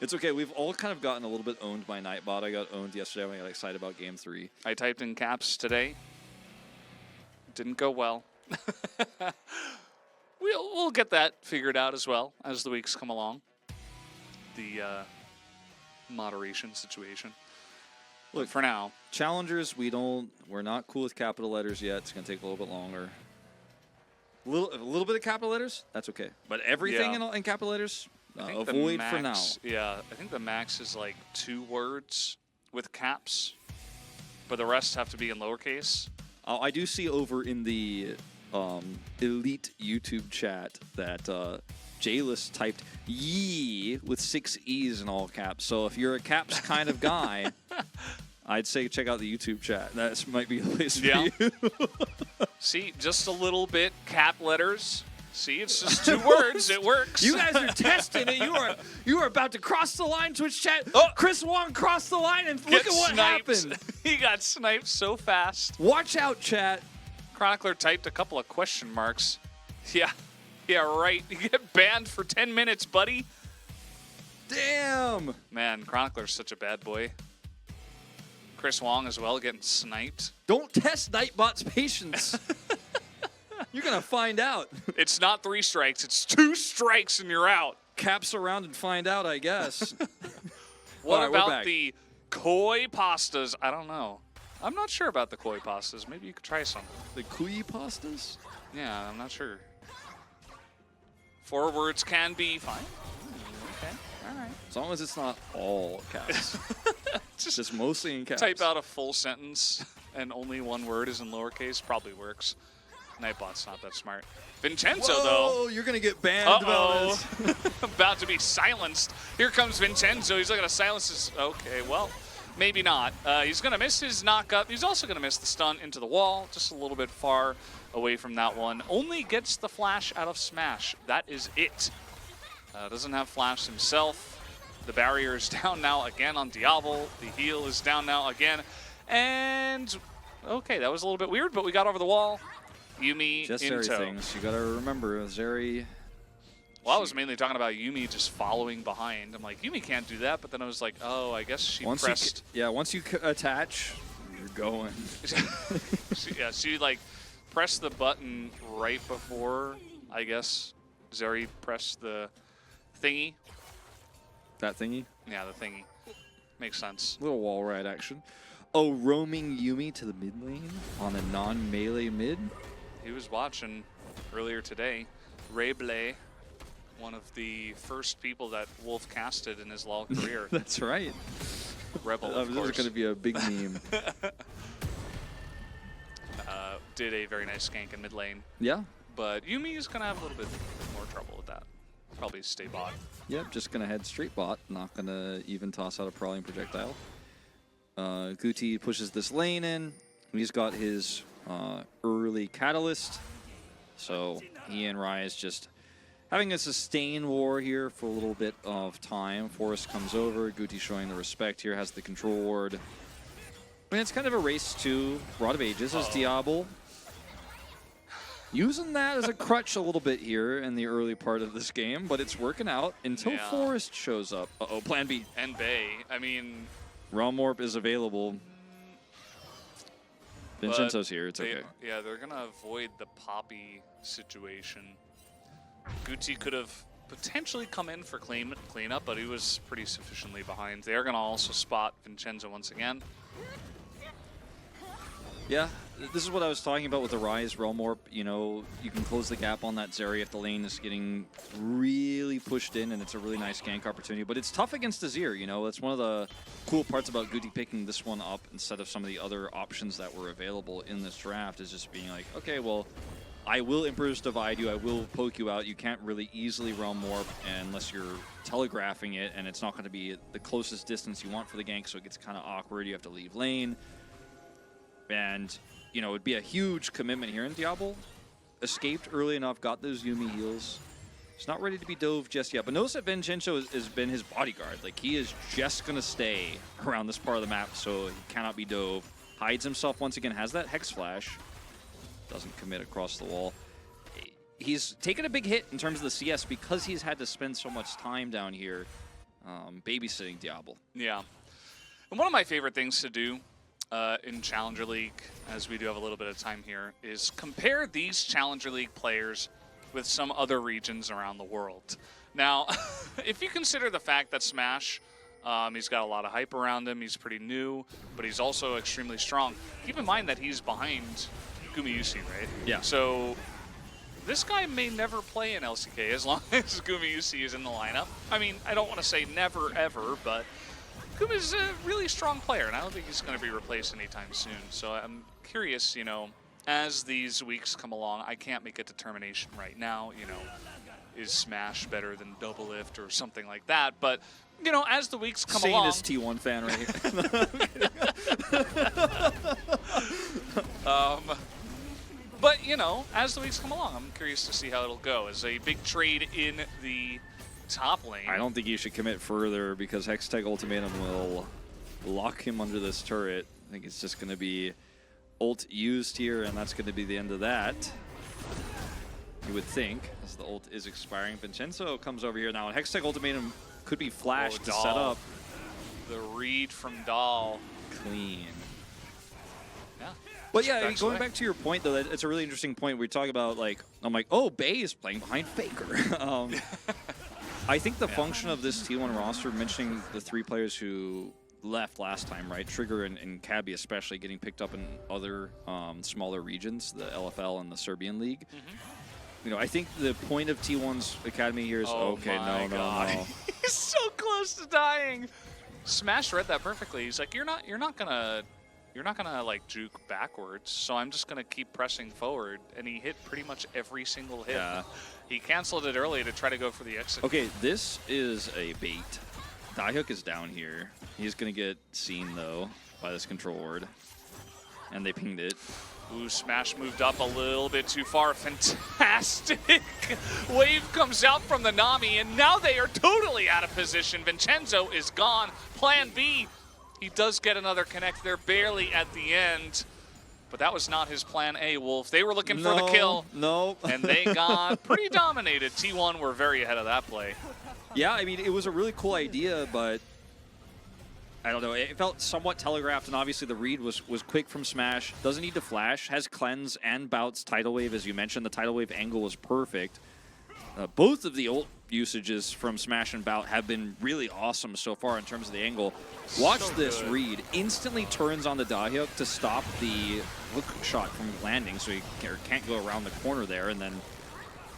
It's okay. We've all kind of gotten a little bit owned by Nightbot. I got owned yesterday when I got excited about Game 3. I typed in caps today. Didn't go well. We'll get that figured out as well as the weeks come along. The moderation situation. Look, for now, challengers, we're not cool with capital letters yet. It's gonna take a little bit longer. A little bit of capital letters, that's okay. But everything in capital letters, avoid for now. Yeah, I think the max is like 2 words with caps, but the rest have to be in lowercase. I do see over in the elite YouTube chat that Jayless typed "yee" with 6 E's in all caps. So if you're a caps kind of guy, I'd say check out the YouTube chat. That might be a place for you. See, just a little bit cap letters. See, it's just 2 words. It works. You guys are testing it. You are about to cross the line, Twitch chat. Oh, Chris Wong crossed the line, and look at what happened. He got sniped so fast. Watch out, chat. Chronicler typed a couple of question marks. Yeah, right. You get banned for 10 minutes, buddy. Damn. Man, Chronicler's such a bad boy. Chris Wong as well, getting sniped. Don't test Nightbot's patience. You're going to find out. It's not 3 strikes. It's 2 strikes and you're out. caps around and find out, I guess. What Alright, we're about back. the koi pastas? I don't know. I'm not sure about the koi pastas. Maybe you could try some. The kui pastas? Yeah, I'm not sure. Forwards can be fine. Okay, all right. As long as it's not all caps. Just mostly in caps. Type out a full sentence and only one word is in lowercase. Probably works. Nightbot's not that smart. Vincenzo, though. Oh, you're going to get banned about this. About to be silenced. Here comes Vincenzo. He's looking to silence his... Okay, well, maybe not. He's going to miss his knock-up. He's also going to miss the stun into the wall. Just a little bit far away from that one. Only gets the flash out of Smash. That is it. Doesn't have flash himself. The barrier is down now again on Diablo. The heal is down now again. And... Okay, that was a little bit weird, but we got over the wall. Yumi Just in Zeri tow. things. You got to remember, Zeri... Well, I was mainly talking about Yumi just following behind. I'm like, Yumi can't do that, but then I was like, oh, I guess she pressed. Once you attach, you're going. she like pressed the button right before, I guess, Zeri pressed the thingy. That thingy? Yeah, the thingy. Makes sense. Little wall ride action. Oh, roaming Yumi to the mid lane on a non-melee mid? He was watching earlier today. Rayblay, one of the first people that Wolf casted in his LoL career. That's right. Rebel, of This course. is going to be a big meme. Did a very nice gank in mid lane. Yeah. But Yumi is going to have a little bit more trouble with that. Probably stay bot. Yep, just going to head straight bot. Not going to even toss out a prowling projectile. Guti pushes this lane in. He's got his early catalyst. So he and Rise just having a sustained war here for a little bit of time. Forrest comes over. Guti showing the respect here. Has the control ward. I mean, it's kind of a race to Rod of Ages as Diablo. Using that as a crutch a little bit here in the early part of this game, but it's working out until Forrest shows up. Uh-oh, plan B. And Bay. I mean... Realm Warp is available. Vincenzo's here. It's okay. Yeah, they're going to avoid the Poppy situation. Guti could have potentially come in for cleanup, but he was pretty sufficiently behind. They're going to also spot Vincenzo once again. Yeah, this is what I was talking about with the Rise Realm Warp. You know, you can close the gap on that Zeri if the lane is getting really pushed in, and it's a really nice gank opportunity. But it's tough against Azir, you know. That's one of the cool parts about Guti picking this one up instead of some of the other options that were available in this draft, is just being like, okay, well, I will Emperor's Divide you, I will poke you out. You can't really easily Realm Warp unless you're telegraphing it, and it's not going to be the closest distance you want for the gank, so it gets kind of awkward. You have to leave lane. And, you know, it'd be a huge commitment here. And Diablo escaped early enough, got those Yumi heals. He's not ready to be dove just yet. But notice that Vincenzo has been his bodyguard. Like, he is just going to stay around this part of the map, so he cannot be dove. Hides himself once again, has that Hex Flash. Doesn't commit across the wall. He's taken a big hit in terms of the CS because he's had to spend so much time down here babysitting Diablo. Yeah. And one of my favorite things to do in Challenger League, as we do have a little bit of time here, is compare these Challenger League players with some other regions around the world. Now, if you consider the fact that Smash, he's got a lot of hype around him, he's pretty new, but he's also extremely strong. Keep in mind that he's behind Gumayusi, right? Yeah. So this guy may never play in LCK as long as Gumayusi is in the lineup. I mean, I don't want to say never, ever, but Guma's a really strong player, and I don't think he's going to be replaced anytime soon. So I'm curious, you know, as these weeks come along, I can't make a determination right now, you know, is Smash better than Double Lift or something like that. But, you know, as the weeks come along... This T1 fan right here. But, you know, as the weeks come along, I'm curious to see how it'll go. As a big trade in the top lane. I don't think you should commit further because Hextech Ultimatum will lock him under this turret. I think it's just going to be ult used here, and that's going to be the end of that. You would think, as the ult is expiring. Vincenzo comes over here now, and Hextech Ultimatum could be flashed to set up. The read from Dahl. Clean. Yeah. But yeah, going back to your point, though, it's a really interesting point. We talk about, like, I'm like, oh, Bay is playing behind Faker. I think the function of this T1 roster, mentioning the 3 players who left last time, right? Trigger and Cabby especially getting picked up in other smaller regions, the LFL and the Serbian League. You know, I think the point of T1's academy here is, okay, no. He's so close to dying. Smash read that perfectly. He's like, you're not gonna like juke backwards, so I'm just gonna keep pressing forward. And he hit pretty much every single hit. Yeah. He canceled it early to try to go for the exit. Okay, this is a bait. Diehook is down here. He's gonna get seen though by this control ward. And they pinged it. Ooh, Smash moved up a little bit too far. Fantastic wave comes out from the Nami, and now they are totally out of position. Vincenzo is gone. Plan B. He does get another connect. They're barely at the end. But that was not his plan A, Wolf. They were looking for the kill. No. And they got pretty dominated. T1 were very ahead of that play. Yeah, I mean, it was a really cool idea, but I don't know. It felt somewhat telegraphed, and obviously the read was quick from Smash. Doesn't need to flash. Has cleanse and bounce tidal wave, as you mentioned. The tidal wave angle was perfect. Both of the ult usages from Smash and Bout have been really awesome so far in terms of the angle. Watch this read. Instantly turns on the Diehook to stop the hook shot from landing, so he can't go around the corner there, and then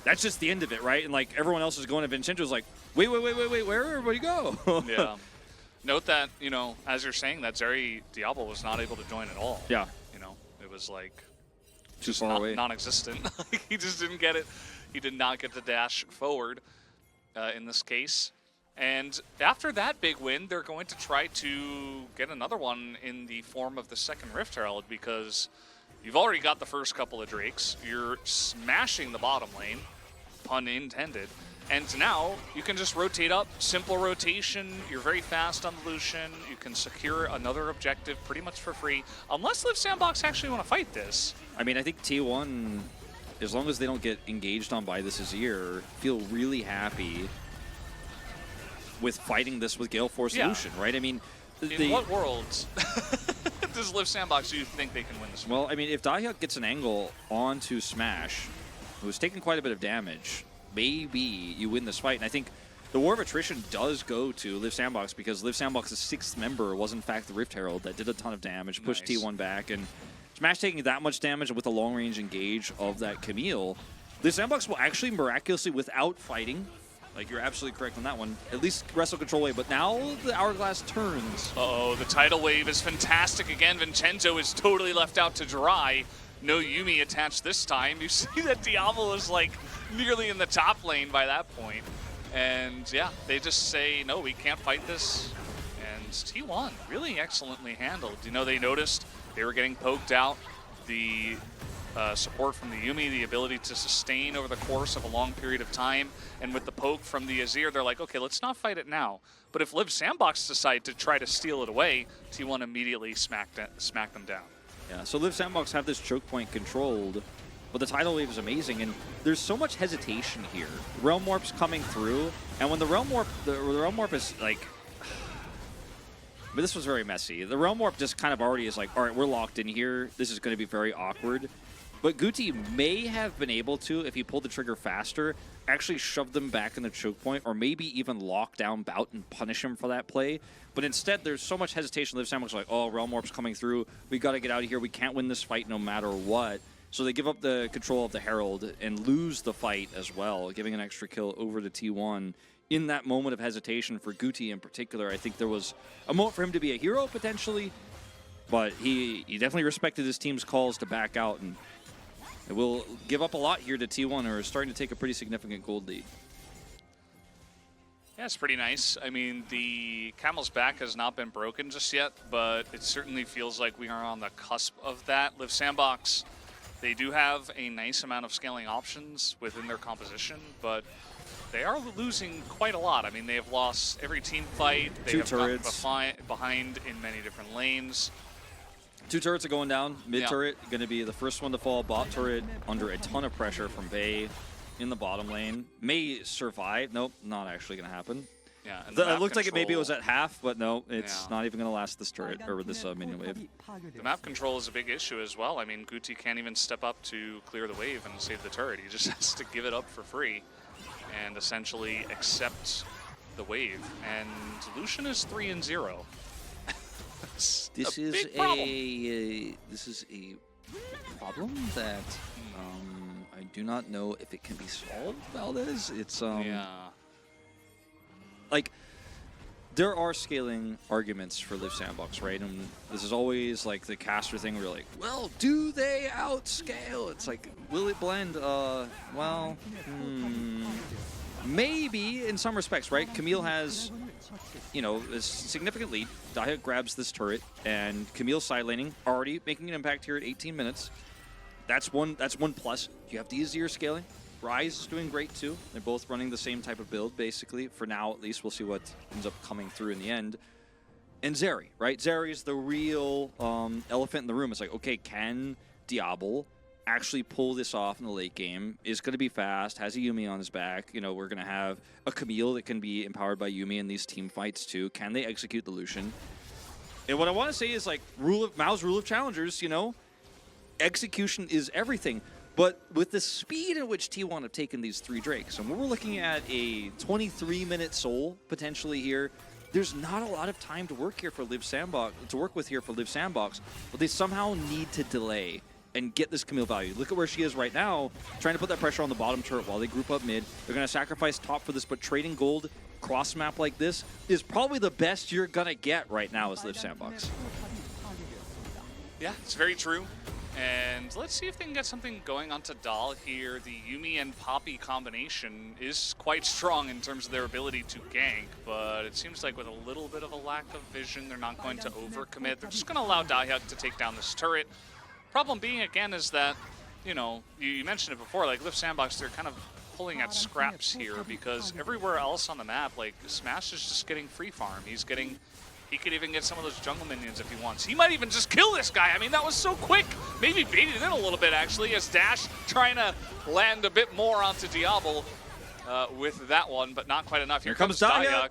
that's just the end of it, right? And like everyone else is going to Vincenzo's like, wait, where'd everybody go? Yeah. Note that, you know, as you're saying that, Zeri Diablo was not able to join at all. Yeah. You know, it was like too far away. Non-existent. He just didn't get it. He did not get the dash forward in this case. And after that big win, they're going to try to get another one in the form of the second Rift Herald, because you've already got the first couple of Drakes. You're smashing the bottom lane, pun intended. And now you can just rotate up, simple rotation. You're very fast on the Lucian. You can secure another objective pretty much for free, unless Live Sandbox actually want to fight this. I mean, I think T1, as long as they don't get engaged on by this Azir, feel really happy with fighting this with Gale Force Lucian, right? I mean, in what worlds does Live Sandbox do you think they can win this one? Well, I mean, if Diehook gets an angle onto Smash, who's taking quite a bit of damage, maybe you win this fight. And I think the War of Attrition does go to Live Sandbox, because Live Sandbox's 6th member was in fact the Rift Herald that did a ton of damage, pushed T1 back, and Smash taking that much damage with a long-range engage of that Camille. Live Sandbox will actually miraculously, without fighting, like you're absolutely correct on that one, at least wrestle control wave, but now the Hourglass turns. Uh-oh, the tidal wave is fantastic again. Vincenzo is totally left out to dry. No Yuumi attached this time. You see that Diablo is like nearly in the top lane by that point. And yeah, they just say, no, we can't fight this. And T1 really excellently handled. You know, they noticed they were getting poked out. The support from the Yuumi, the ability to sustain over the course of a long period of time. And with the poke from the Azir, they're like, okay, let's not fight it now. But if Live Sandbox decide to try to steal it away, T1 immediately smack them down. Yeah, so Live Sandbox have this choke point controlled, but the tidal wave is amazing, and there's so much hesitation here. Realm Warp's coming through, and when the Realm Warp is like, but this was very messy. The Realm Warp just kind of already is like, all right, we're locked in here. This is going to be very awkward. But Guti may have been able to, if he pulled the trigger faster, actually shove them back in the choke point, or maybe even lock down Bout and punish him for that play. But instead, there's so much hesitation. Live Sandbox like, oh, Realm Warp's coming through. We got to get out of here. We can't win this fight no matter what. So they give up the control of the Herald and lose the fight as well, giving an extra kill over to T1. In that moment of hesitation for Guti in particular, I think there was a moment for him to be a hero potentially, but he definitely respected his team's calls to back out, and it will give up a lot here to T1, who are starting to take a pretty significant gold lead. Yeah, it's pretty nice. I mean, the Camel's back has not been broken just yet, but it certainly feels like we are on the cusp of that. Live Sandbox, they do have a nice amount of scaling options within their composition, but they are losing quite a lot. I mean, they have lost every team fight. They Two have turrets. gotten behind in many different lanes. 2 turrets are going down. Mid turret going to be the first one to fall. Bot turret under a ton of pressure from Bay in the bottom lane. May survive. Nope, not actually going to happen. Yeah, and It looked like maybe it was at half, but no, it's not even going to last this turret or this minion wave. The map control is a big issue as well. I mean, Guti can't even step up to clear the wave and save the turret. He just has to give it up for free. and essentially accept the wave. And Lucian is 3-0. This is a problem that I do not know if it can be solved, Valdez. It's yeah. Like, there are scaling arguments for Live Sandbox, right? And this is always like the caster thing where you're like, well, do they outscale? It's like, will it blend? Well, maybe in some respects, right? Camille has, you know, a significant lead. Daya grabs this turret, and Camille side laning, already making an impact here at 18 minutes. That's one plus. You have the easier scaling. Ryze is doing great too. They're both running the same type of build, basically. For now, at least, we'll see what ends up coming through in the end. And Zeri, right? Zeri is the real elephant in the room. It's like, okay, can Diablo actually pull this off in the late game? Is going to be fast, has a Yuumi on his back. You know, we're going to have a Camille that can be empowered by Yuumi in these team fights too. Can they execute the Lucian? And what I want to say is, like, Mao's rule of challengers, you know, execution is everything. But with the speed at which T1 have taken these 3 Drakes, and we're looking at a 23-minute soul potentially here, there's not a lot of time to work here for Live Sandbox, but they somehow need to delay and get this Camille value. Look at where she is right now, trying to put that pressure on the bottom turret while they group up mid. They're going to sacrifice top for this, but trading gold cross map like this is probably the best you're going to get right now as Live Sandbox. Yeah, it's very true. And let's see if they can get something going onto Dahl here. The Yuumi and Poppy combination is quite strong in terms of their ability to gank, but it seems like with a little bit of a lack of vision, they're not going to overcommit. They're just going to allow Dahyuk to take down this turret. Problem being, again, is that, you know, you mentioned it before, like Live Sandbox, they're kind of pulling at scraps here because everywhere else on the map, like Smash is just getting free farm. He could even get some of those jungle minions if he wants. He might even just kill this guy. I mean, that was so quick. Maybe baited in a little bit, actually, as Dash trying to land a bit more onto Diablo with that one, but not quite enough. Here comes Dahyuk.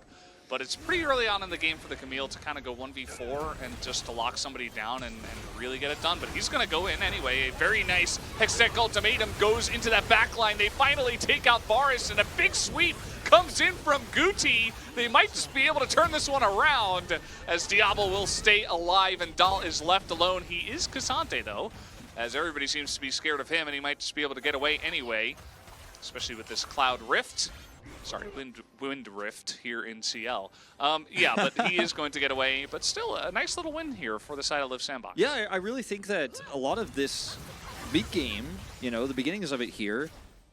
But it's pretty early on in the game for the Camille to kind of go 1v4 and just to lock somebody down and really get it done. But he's going to go in anyway. A very nice Hextech ultimatum goes into that backline. They finally take out Varus, and a big sweep comes in from Guti. They might just be able to turn this one around as Diablo will stay alive and Dahl is left alone. He is Cassante, though, as everybody seems to be scared of him, and he might just be able to get away anyway, especially with this Cloud Rift. Sorry, wind Rift here in CL. Yeah, but he is going to get away, but still a nice little win here for the side of Live Sandbox. Yeah, I really think that a lot of this mid-game, you know, the beginnings of it here,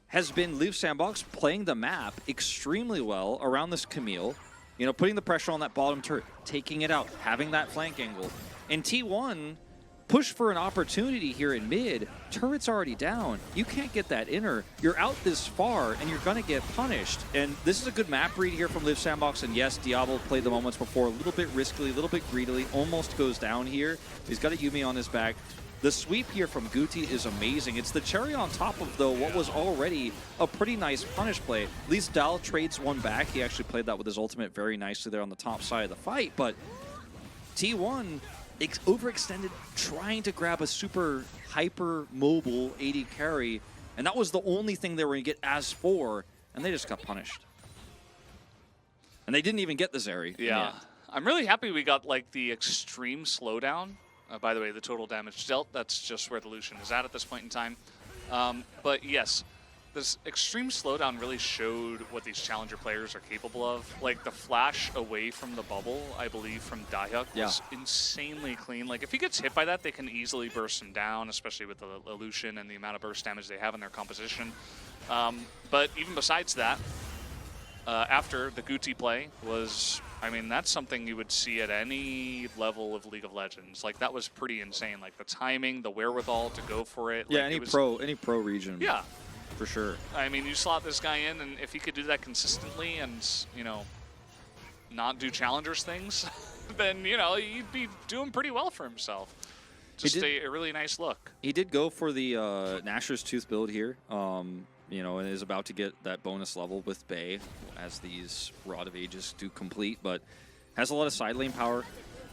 has been Live Sandbox playing the map extremely well around this Camille, you know, putting the pressure on that bottom turret, taking it out, having that flank angle. And T1 push for an opportunity here in mid. Turret's already down. You can't get that inner. You're out this far, and you're going to get punished. And this is a good map read here from Live Sandbox. And yes, Diablo played the moments before a little bit riskily, a little bit greedily, almost goes down here. He's got a Yuumi on his back. The sweep here from Guti is amazing. It's the cherry on top of, though, what was already a pretty nice punish play. At least Dahl trades one back. He actually played that with his ultimate very nicely there on the top side of the fight. But T1 overextended, trying to grab a super hyper mobile AD carry, and that was the only thing they were going to get as for, and they just got punished. And they didn't even get the Zeri. Yeah. I'm really happy we got like the extreme slowdown. By the way, the total damage dealt, that's just where the Lucian is at this point in time. But yes, this extreme slowdown really showed what these challenger players are capable of. Like the flash away from the bubble, I believe, from Dahyuk was insanely clean. Like if he gets hit by that, they can easily burst him down, especially with the Lucian and the amount of burst damage they have in their composition. But even besides that, after the Guti play was, I mean, that's something you would see at any level of League of Legends. Like that was pretty insane. Like the timing, the wherewithal to go for it. Yeah, like, any pro region. Yeah. For sure. I mean, you slot this guy in, and if he could do that consistently and, you know, not do challengers things, then, you know, he'd be doing pretty well for himself. Just a really nice look. He did go for the Nashor's Tooth build here, you know, and is about to get that bonus level with Bay as these Rod of Ages do complete, but has a lot of side lane power.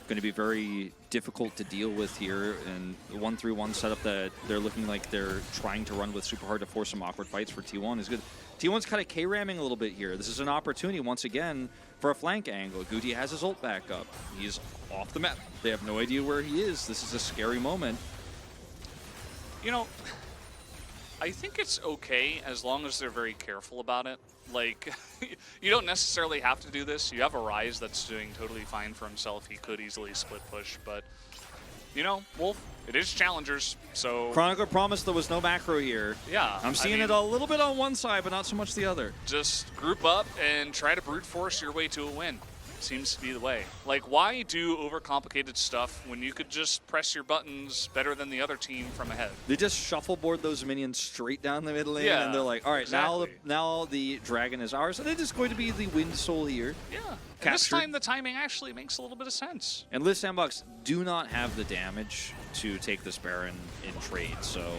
going to be very difficult to deal with here. And the 1-3-1 setup that they're looking like they're trying to run with super hard to force some awkward fights for T1 is good. T1's kind of K-ramming a little bit here. This is an opportunity, once again, for a flank angle. Guti has his ult back up. He's off the map. They have no idea where he is. This is a scary moment. You know, I think it's okay as long as they're very careful about it. Like, you don't necessarily have to do this. You have a Ryze that's doing totally fine for himself. He could easily split push, but, you know, Wolf, it is challengers, so... Chronicler promised there was no macro here. Yeah. I'm seeing it a little bit on one side, but not so much the other. Just group up and try to brute force your way to a win. Seems to be the way. Like, why do overcomplicated stuff when you could just press your buttons better than the other team from ahead? They just shuffleboard those minions straight down the mid lane, and they're like, all right, exactly. now the dragon is ours, and it is going to be the Wind Soul here. Yeah, and this time the timing actually makes a little bit of sense. And Liv Sandbox do not have the damage to take this Baron in trade, so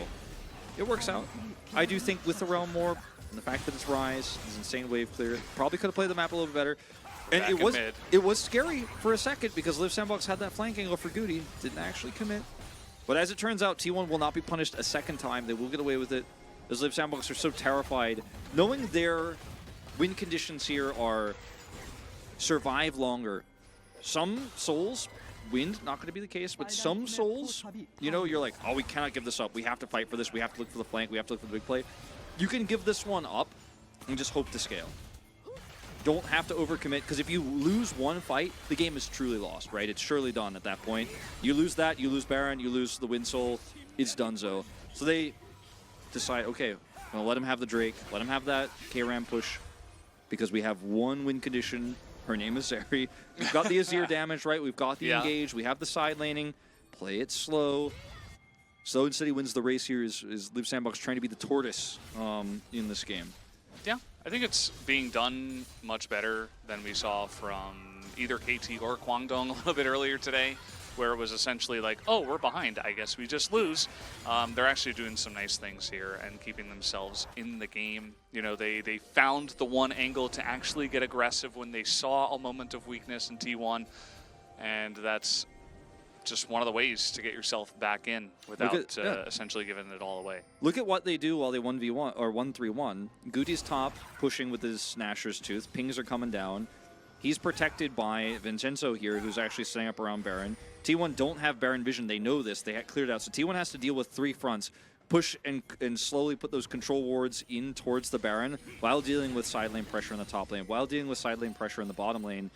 it works out. I do think with the Realm Warp, and the fact that it's Ryze, his insane wave clear, probably could have played the map a little bit better. And it was scary for a second because Liv Sandbox had that flank angle for Guti, didn't actually commit. But as it turns out, T1 will not be punished a second time. They will get away with it as Liv Sandbox are so terrified, knowing their win conditions here are survive longer. Some souls, wind, not going to be the case, but some souls, you know, you're like, oh, we cannot give this up. We have to fight for this. We have to look for the flank. We have to look for the big play. You can give this one up and just hope to scale. Don't have to overcommit, because if you lose one fight, the game is truly lost, right? It's surely done at that point. You lose that, you lose Baron, you lose the Wind Soul, it's donezo. So they decide, okay, I'm going to let him have the Drake, let him have that K-Ram push, because we have one win condition. Her name is Zeri. We've got the Azir damage, right? We've got the engage, we have the side laning. Play it slow. Slow and steady wins the race here is Liv Sandbox trying to be the tortoise in this game. Yeah, I think it's being done much better than we saw from either KT or Kwangdong a little bit earlier today, where it was essentially like, oh, we're behind, I guess we just lose. They're actually doing some nice things here and keeping themselves in the game. You know, they found the one angle to actually get aggressive when they saw a moment of weakness in T1, and that's just one of the ways to get yourself back in without essentially giving it all away. Look at what they do while they 1v1 or 1-3-1. Guti's top, pushing with his Snatcher's Tooth. Pings are coming down. He's protected by Vincenzo here, who's actually setting up around Baron. T1 don't have Baron vision. They know this. They had cleared out. So T1 has to deal with three fronts. Push and slowly put those control wards in towards the Baron while dealing with side lane pressure in the top lane, while dealing with side lane pressure in the bottom lane.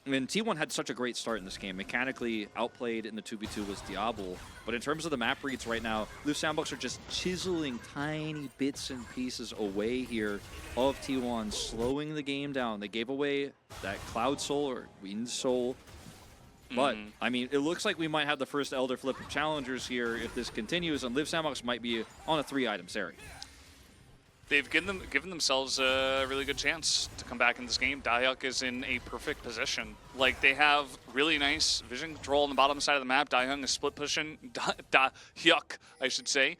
And T1 had such a great start in this game. Mechanically outplayed in the 2v2 was Diablo. But in terms of the map reads right now, Liv Sandbox are just chiseling tiny bits and pieces away here of T1, slowing the game down. They gave away that Cloud Soul or Wind Soul. But, I mean, it looks like we might have the first Elder Flip of challengers here if this continues, and Liv Sandbox might be on a 3-item series. They've given themselves a really good chance to come back in this game. Dahyuk is in a perfect position. Like, they have really nice vision control on the bottom side of the map. Dahyuk is split pushing. Dahyuk, I should say,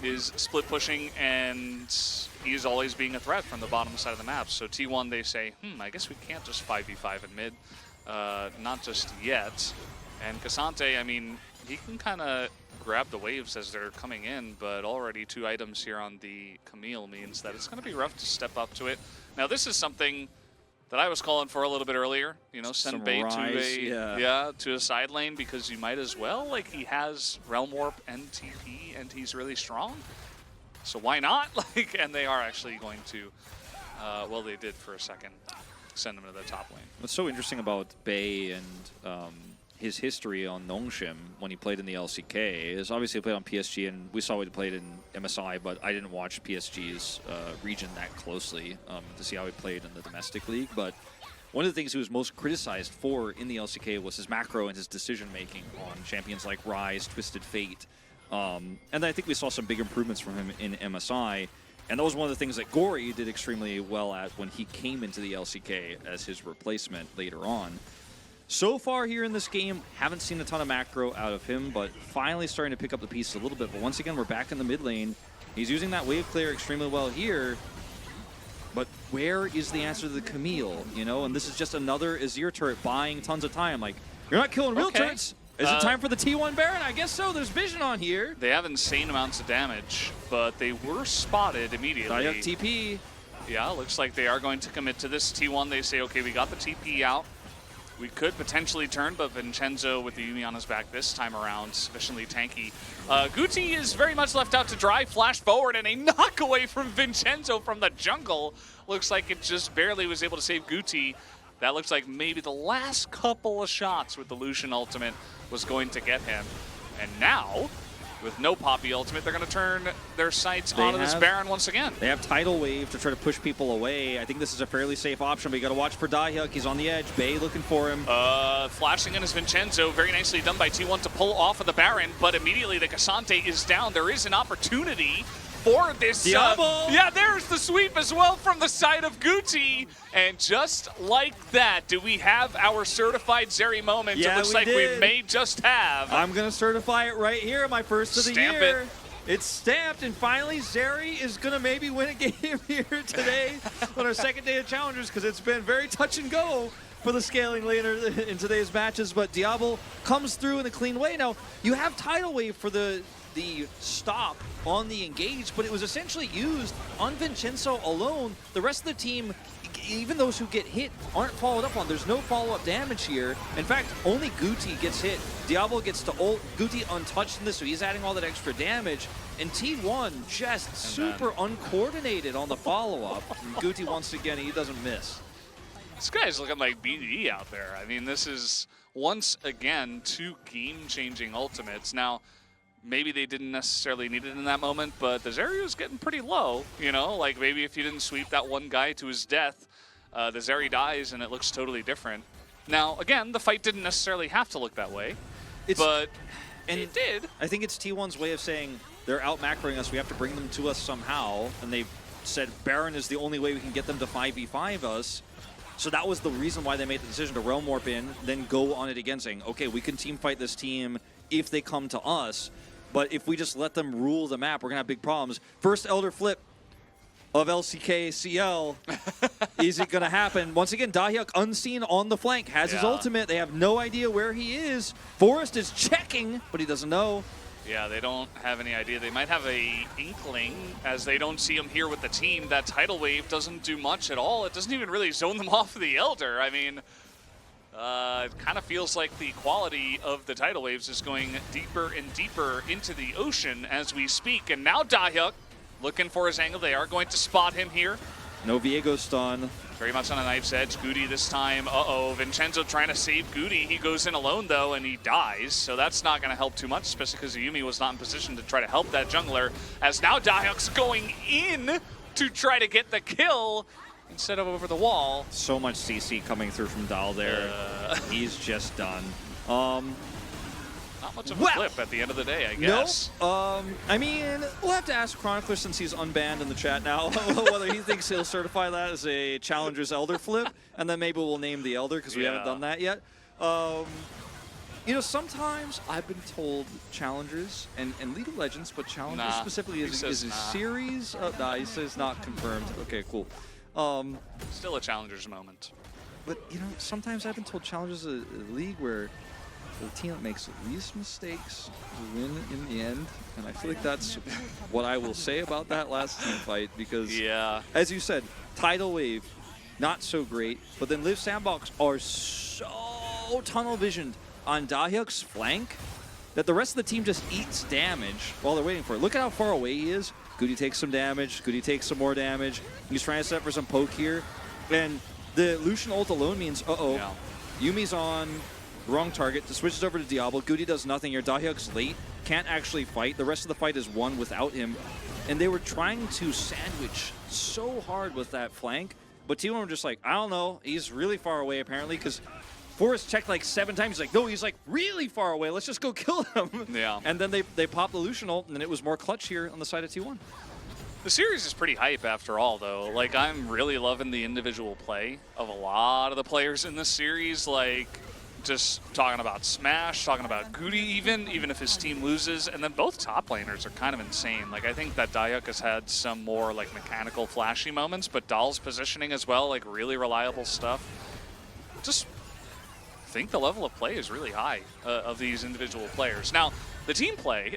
is split pushing, and he is always being a threat from the bottom side of the map. So T1, they say, I guess we can't just 5v5 in mid. Not just yet. And Cassante, I mean, he can kind of grab the waves as they're coming in, but already 2 items here on the Camille means that it's going to be rough to step up to it. Now, this is something that I was calling for a little bit earlier. You know, send Bey to a side lane, because you might as well. Like, he has Realm Warp and TP, and he's really strong. So why not? Like, and they are actually going to, well, they did for a second, send him to the top lane. What's so interesting about Bey and his history on Nongshim when he played in the LCK is obviously he played on PSG, and we saw he played in MSI, but I didn't watch PSG's region that closely to see how he played in the domestic league. But one of the things he was most criticized for in the LCK was his macro and his decision-making on champions like Ryze, Twisted Fate. And I think we saw some big improvements from him in MSI. And that was one of the things that Gory did extremely well at when he came into the LCK as his replacement later on. So far here in this game, haven't seen a ton of macro out of him, but finally starting to pick up the pieces a little bit. But once again, we're back in the mid lane. He's using that wave clear extremely well here. But where is the answer to the Camille, you know? And this is just another Azir turret buying tons of time. Like, You're not killing real Okay. turrets. Is it time for the T1 Baron? I guess so. There's vision on here. They have insane amounts of damage, but they were spotted immediately. Dive TP. Yeah, looks like they are going to commit to this T1. They say, okay, we got the TP out. We could potentially turn, but Vincenzo with the Yuumi on his back this time around, sufficiently tanky. Guti is very much left out to dry. Flash forward and a knock away from Vincenzo from the jungle. Looks like it just barely was able to save Guti. That looks like maybe the last couple of shots with the Lucian ultimate was going to get him. And now, with no Poppy ultimate, they're going to turn their sights onto this Baron once again. They have Tidal Wave to try to push people away. I think this is a fairly safe option, but you got to watch for Dahyuk. He's on the edge. Bay looking for him. Flashing in is Vincenzo. Very nicely done by T1 to pull off of the Baron, but immediately the Cassante is down. There is an opportunity for this. Diablo! Yeah, there's the sweep as well from the side of Guti. And just like that, do we have our certified Zeri moment? Yeah, it looks like we may just have. I'm going to certify it right here, my first of the Stamp year. it. It's stamped, and finally Zeri is going to maybe win a game here today on our second day of Challengers, because it's been very touch and go for the scaling later in today's matches, but Diablo comes through in a clean way. Now, you have Tidal Wave for the stop on the engage, but it was essentially used on Vincenzo alone. The rest of the team, even those who get hit, aren't followed up on. There's no follow-up damage here. In fact, only Guti gets hit. Diablo gets to ult. Guti untouched in this, so he's adding all that extra damage. And T1 just super uncoordinated on the follow-up. Guti, once again, he doesn't miss. This guy's looking like BDE out there. I mean, this is, once again, 2 game-changing ultimates. Now, maybe they didn't necessarily need it in that moment, but the Zeri was getting pretty low, you know? Like, maybe if you didn't sweep that one guy to his death, the Zeri dies and it looks totally different. Now, again, the fight didn't necessarily have to look that way, but it did. I think it's T1's way of saying, they're out-macroing us, we have to bring them to us somehow, and they said Baron is the only way we can get them to 5v5 us. So that was the reason why they made the decision to Realm Warp in, then go on it again, saying, okay, we can team fight this team if they come to us. But if we just let them rule the map, we're going to have big problems. First Elder flip of LCK CL. Is it going to happen? Once again, Dahyuk unseen on the flank, has his ultimate. They have no idea where he is. Forrest is checking, but he doesn't know. Yeah, they don't have any idea. They might have a inkling, as they don't see him here with the team. That Tidal Wave doesn't do much at all. It doesn't even really zone them off of the Elder. I mean, it kind of feels like the quality of the Tidal Waves is going deeper and deeper into the ocean as we speak. And now Dahyuk looking for his angle. They are going to spot him here. No Viego stun. Very much on a knife's edge. Guti this time. Uh-oh. Vincenzo trying to save Guti. He goes in alone, though, and he dies. So that's not going to help too much, especially because Yuumi was not in position to try to help that jungler. As now Dahyuk's going in to try to get the kill instead of over the wall. So much CC coming through from Dal there. He's just done. Not much of a flip at the end of the day, I guess. Nope. I mean, we'll have to ask Chronicler, since he's unbanned in the chat now, whether he thinks he'll certify that as a Challenger's Elder flip, and then maybe we'll name the Elder, because we haven't done that yet. You know, sometimes I've been told Challengers, and League of Legends, but Challengers specifically is a series of... Nah, he says not confirmed. Okay, cool. Still a Challenger's moment. But, you know, sometimes I've been told Challengers is a league where the team that makes the least mistakes will win in the end. And I feel like that's what I will say about that last team fight, because, as you said, Tidal Wave, not so great, but then Live Sandbox are so tunnel visioned on Dahyuk's flank that the rest of the team just eats damage while they're waiting for it. Look at how far away he is. Guti takes some damage. Guti takes some more damage. He's trying to set for some poke here. And the Lucian ult alone means, Yuumi's on wrong target. Switches over to Diablo. Guti does nothing here. Dahyuk's late. Can't actually fight. The rest of the fight is won without him. And they were trying to sandwich so hard with that flank. But T1 were just like, I don't know. He's really far away, apparently, because Forrest checked like 7 times. He's like, no, he's like really far away. Let's just go kill him. Yeah. And then they popped the Lucian ult, and it was more clutch here on the side of T1. The series is pretty hype after all, though. Like, I'm really loving the individual play of a lot of the players in this series. Like, just talking about Smash, talking about Guti even if his team loses. And then both top laners are kind of insane. Like, I think that Dahyuk has had some more, like, mechanical, flashy moments, but Dahl's positioning as well, like, really reliable stuff. Just think the level of play is really high of these individual players. Now, the team play,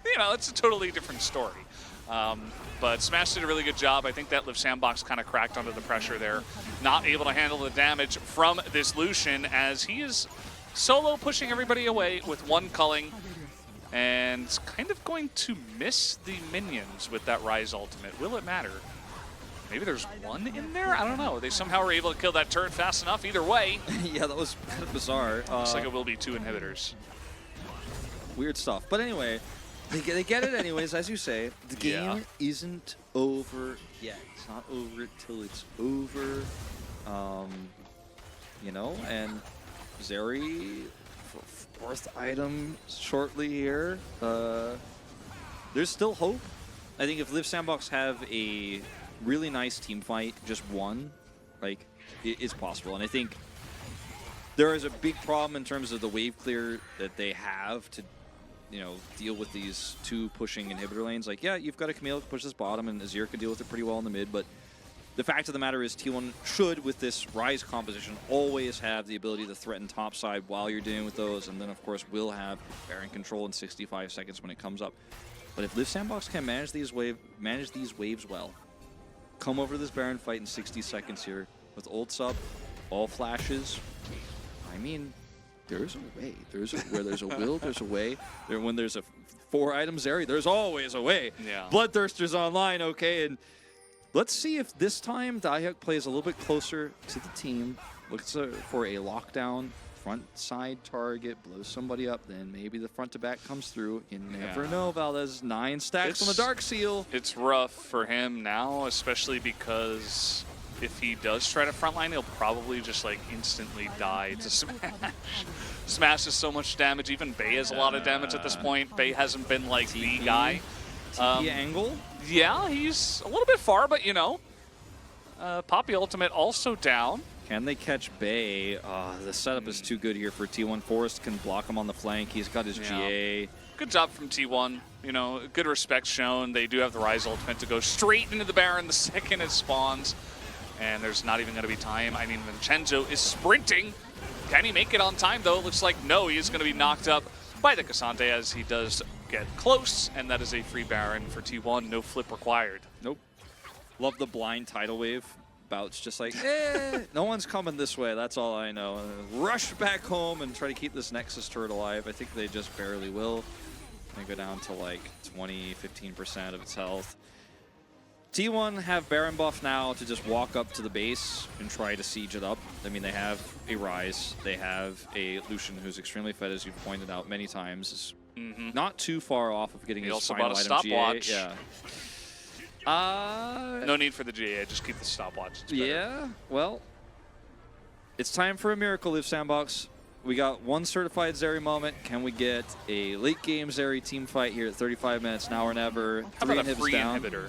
you know, it's a totally different story. But Smash did a really good job. I think that Liv Sandbox kind of cracked under the pressure there. Not able to handle the damage from this Lucian as he is solo pushing everybody away with one culling. And kind of going to miss the minions with that Rise ultimate. Will it matter? Maybe there's one in there? I don't know. They somehow were able to kill that turret fast enough. Either way. Yeah, that was kind of bizarre. Looks like it will be 2 inhibitors. Weird stuff. But anyway, they get it anyways, as you say. The game isn't over yet. It's not over till it's over. You know, and Zeri, fourth item shortly here. There's still hope. I think if Liv Sandbox have a really nice team fight, just one, like, it is possible. And I think there is a big problem in terms of the wave clear that they have to, you know, deal with these 2 pushing inhibitor lanes. Like, yeah, you've got a Camille to push this bottom, and Azir can deal with it pretty well in the mid, but the fact of the matter is T1 should, with this Rise composition, always have the ability to threaten topside while you're dealing with those, and then, of course, will have Baron control in 65 seconds when it comes up. But if Liv Sandbox can manage these waves well, come over to this Baron fight in 60 seconds here with ults up, all flashes. I mean, there's a way. Where there's a will, there's a way. When there's a 4 items area, there's always a way. Yeah. Bloodthirster's online, okay, and let's see if this time Dayuk plays a little bit closer to the team, looks for a lockdown front side target, blows somebody up, then maybe the front to back comes through. You never know, Valdez. 9 stacks on the Dark Seal. It's rough for him now, especially because if he does try to frontline, he'll probably just like instantly die to Smash. Smash is so much damage. Even Bay has a lot of damage at this point. Bay hasn't been like the guy. TP angle? Yeah, he's a little bit far, but you know. Poppy ultimate also down. Can they catch Bay? The setup is too good here for T1. Forrest can block him on the flank. He's got his GA. Good job from T1. You know, good respect shown. They do have the Rise ultimate to go straight into the Baron the second it spawns. And there's not even going to be time. I mean, Vincenzo is sprinting. Can he make it on time, though? Looks like no. He is going to be knocked up by the Cassante as he does get close. And that is a free Baron for T1. No flip required. Nope. Love the blind tidal wave. Bouts just like, no one's coming this way. That's all I know. Rush back home and try to keep this Nexus turret alive. I think they just barely will. They go down to like 20, 15% of its health. T1 have Baron buff now to just walk up to the base and try to siege it up. I mean, they have a Rise. They have a Lucian who's extremely fed, as you've pointed out many times. Is not too far off of getting his final item stopwatch. GA. Yeah. No need for the GA, just keep the stopwatch. Yeah, well, it's time for a miracle, Liv Sandbox. We got 1 certified Zeri moment. Can we get a late game Zeri team fight here at 35 minutes, now or never? How 3 about a free down. inhibitor?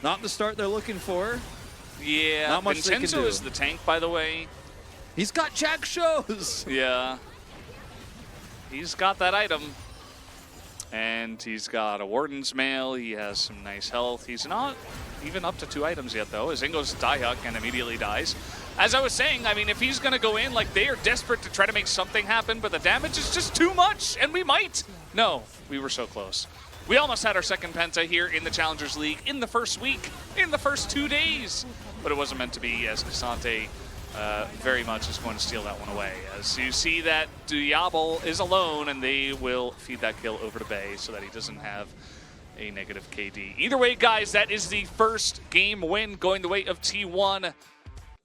Not the start they're looking for. Yeah, not much Vincenzo is the tank, by the way. He's got Jack shows. Yeah. He's got that item. And he's got a Warden's Mail. He has some nice health. He's not even up to 2 items yet, though, as in goes Dayuk and immediately dies. As I was saying, I mean, if he's going to go in, like, they are desperate to try to make something happen, but the damage is just too much, and we might. No, we were so close. We almost had our second Penta here in the Challengers League in the first week, in the first 2 days. But it wasn't meant to be, as Cassante very much is going to steal that one away. As you see that Diablo is alone, and they will feed that kill over to Bay so that he doesn't have a negative KD. Either way, guys, that is the first game win going the way of T1.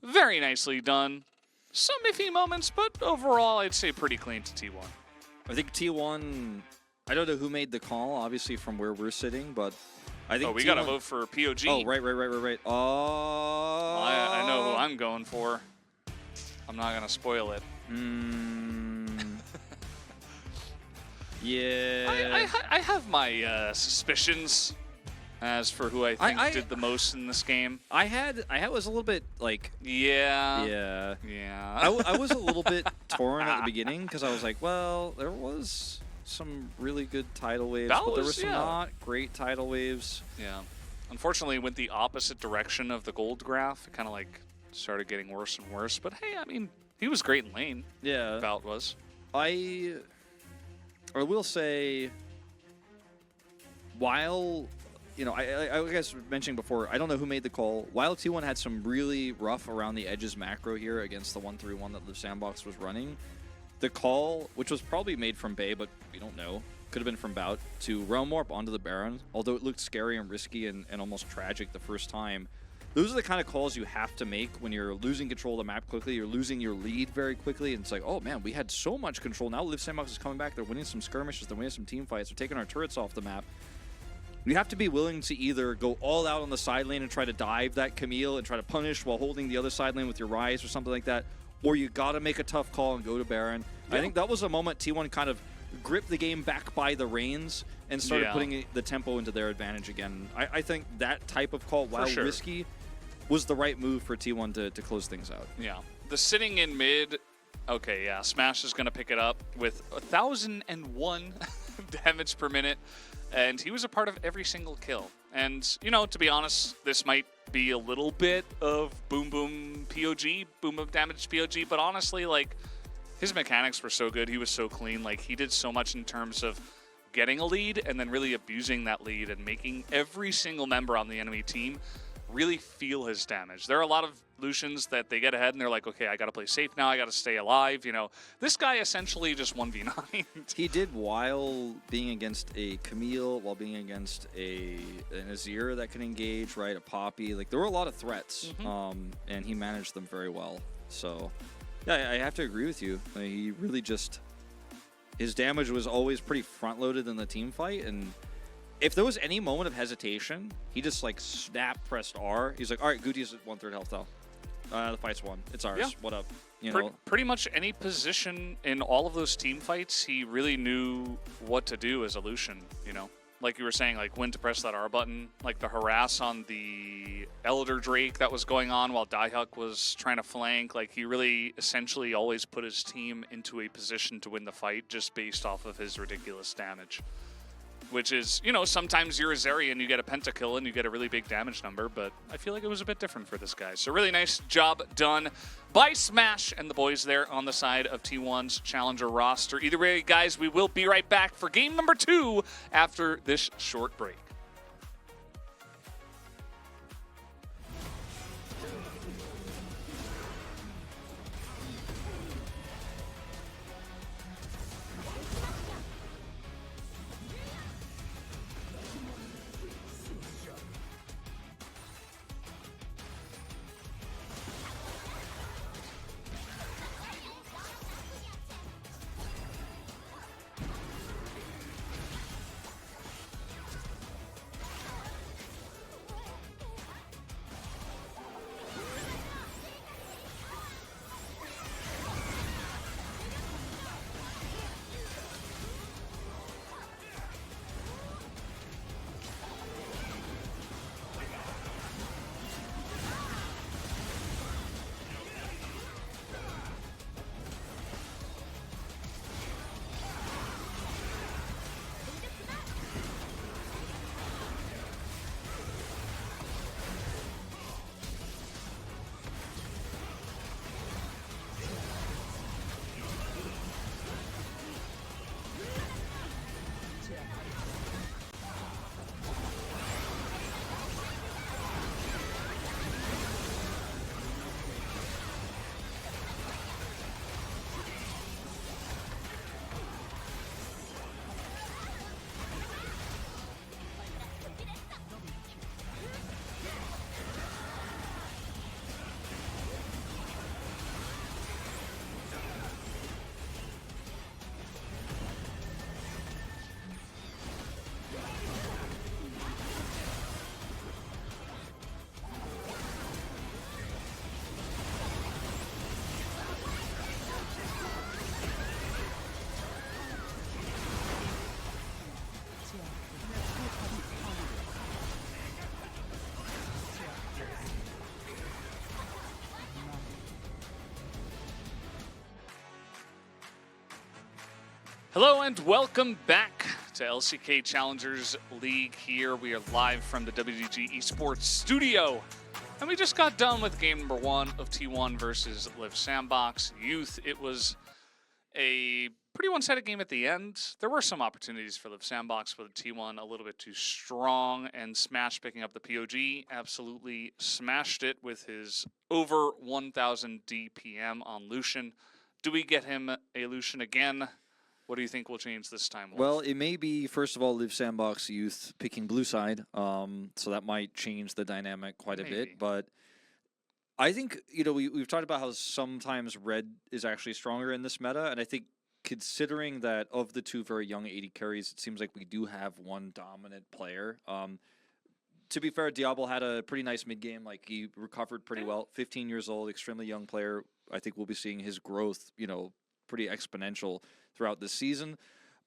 Very nicely done. Some iffy moments, but overall, I'd say pretty clean to T1. I think T1, I don't know who made the call, obviously, from where we're sitting, but I think we got to vote for POG. Oh, right. Oh. I know who I'm going for. I'm not going to spoil it. Yeah. I have my suspicions as for who I think did the most in this game. I was a little bit like... Yeah. I was a little bit torn at the beginning because I was like, well, there was some really good tidal waves, but there were some not great tidal waves. Yeah. Unfortunately, went the opposite direction of the gold graph. It kind of like started getting worse and worse. But hey, I mean, He was great in lane. Yeah. Bout was. I will say, while, you know, I guess mentioning before, I don't know who made the call. While T1 had some really rough around the edges macro here against the 1-3-1 that Live Sandbox was running, the call, which was probably made from Bay, but we don't know, could have been from Bout, to Realm Warp onto the Baron, although it looked scary and risky and almost tragic the first time. Those are the kind of calls you have to make when you're losing control of the map quickly, you're losing your lead very quickly, and it's like, oh man, we had so much control. Now Live Sandbox is coming back, they're winning some skirmishes, they're winning some team fights, they're taking our turrets off the map. You have to be willing to either go all out on the side lane and try to dive that Camille and try to punish while holding the other side lane with your Ryze or something like that, or you gotta make a tough call and go to Baron. Yeah. I think that was a moment T1 kind of gripped the game back by the reins and started putting the tempo into their advantage again. I think that type of call, while risky, was the right move for T1 to close things out. Yeah. The sitting in mid, okay, yeah, Smash is going to pick it up with 1,001 damage per minute, and he was a part of every single kill. And, you know, to be honest, this might be a little bit of boom boom POG, boom boom damage POG, but honestly, like, his mechanics were so good, he was so clean, like, he did so much in terms of getting a lead and then really abusing that lead and making every single member on the enemy team really feel his damage. There are a lot of Lucians that they get ahead and they're like, okay, I gotta play safe now, I gotta stay alive, you know. This guy essentially just 1v9. He did while being against a Camille, while being against an Azir that can engage, right, a Poppy. Like, there were a lot of threats, and he managed them very well. So, yeah, I have to agree with you. Like, he really just, his damage was always pretty front-loaded in the team fight, and if there was any moment of hesitation, he just, like, pressed R. He's like, all right, Goody's at 1/3 health now. The fight's won. It's ours. Yeah. What up? You know? Pretty much any position in all of those team fights, he really knew what to do as a Lucian, you know? Like you were saying, like, when to press that R button, like the harass on the Elder Drake that was going on while Daihyuk was trying to flank. Like, he really essentially always put his team into a position to win the fight just based off of his ridiculous damage. Which is, you know, sometimes you're a Zeri and you get a pentakill and you get a really big damage number, but I feel like it was a bit different for this guy. So really nice job done by Smash and the boys there on the side of T1's Challenger roster. Either way, guys, we will be right back for game number 2 after this short break. Hello and welcome back to LCK Challengers League here. We are live from the WDG Esports studio And we just got done with game number 1 of T1 versus Liv Sandbox Youth. It was a pretty one-sided game at the end. There were some opportunities for Liv Sandbox, but T1 a little bit too strong, and Smash picking up the POG absolutely smashed it with his over 1,000 DPM on Lucian. Do we get him a Lucian again? What do you think will change this time, Wolf? Well, it may be, first of all, Liv Sandbox Youth picking blue side, so that might change the dynamic quite a bit. But I think, we've talked about how sometimes red is actually stronger in this meta, and I think considering that of the two very young AD carries, it seems like we do have one dominant player. To be fair, Diablo had a pretty nice mid-game. Like, he recovered pretty well. 15 years old, extremely young player. I think we'll be seeing his growth, pretty exponential throughout this season.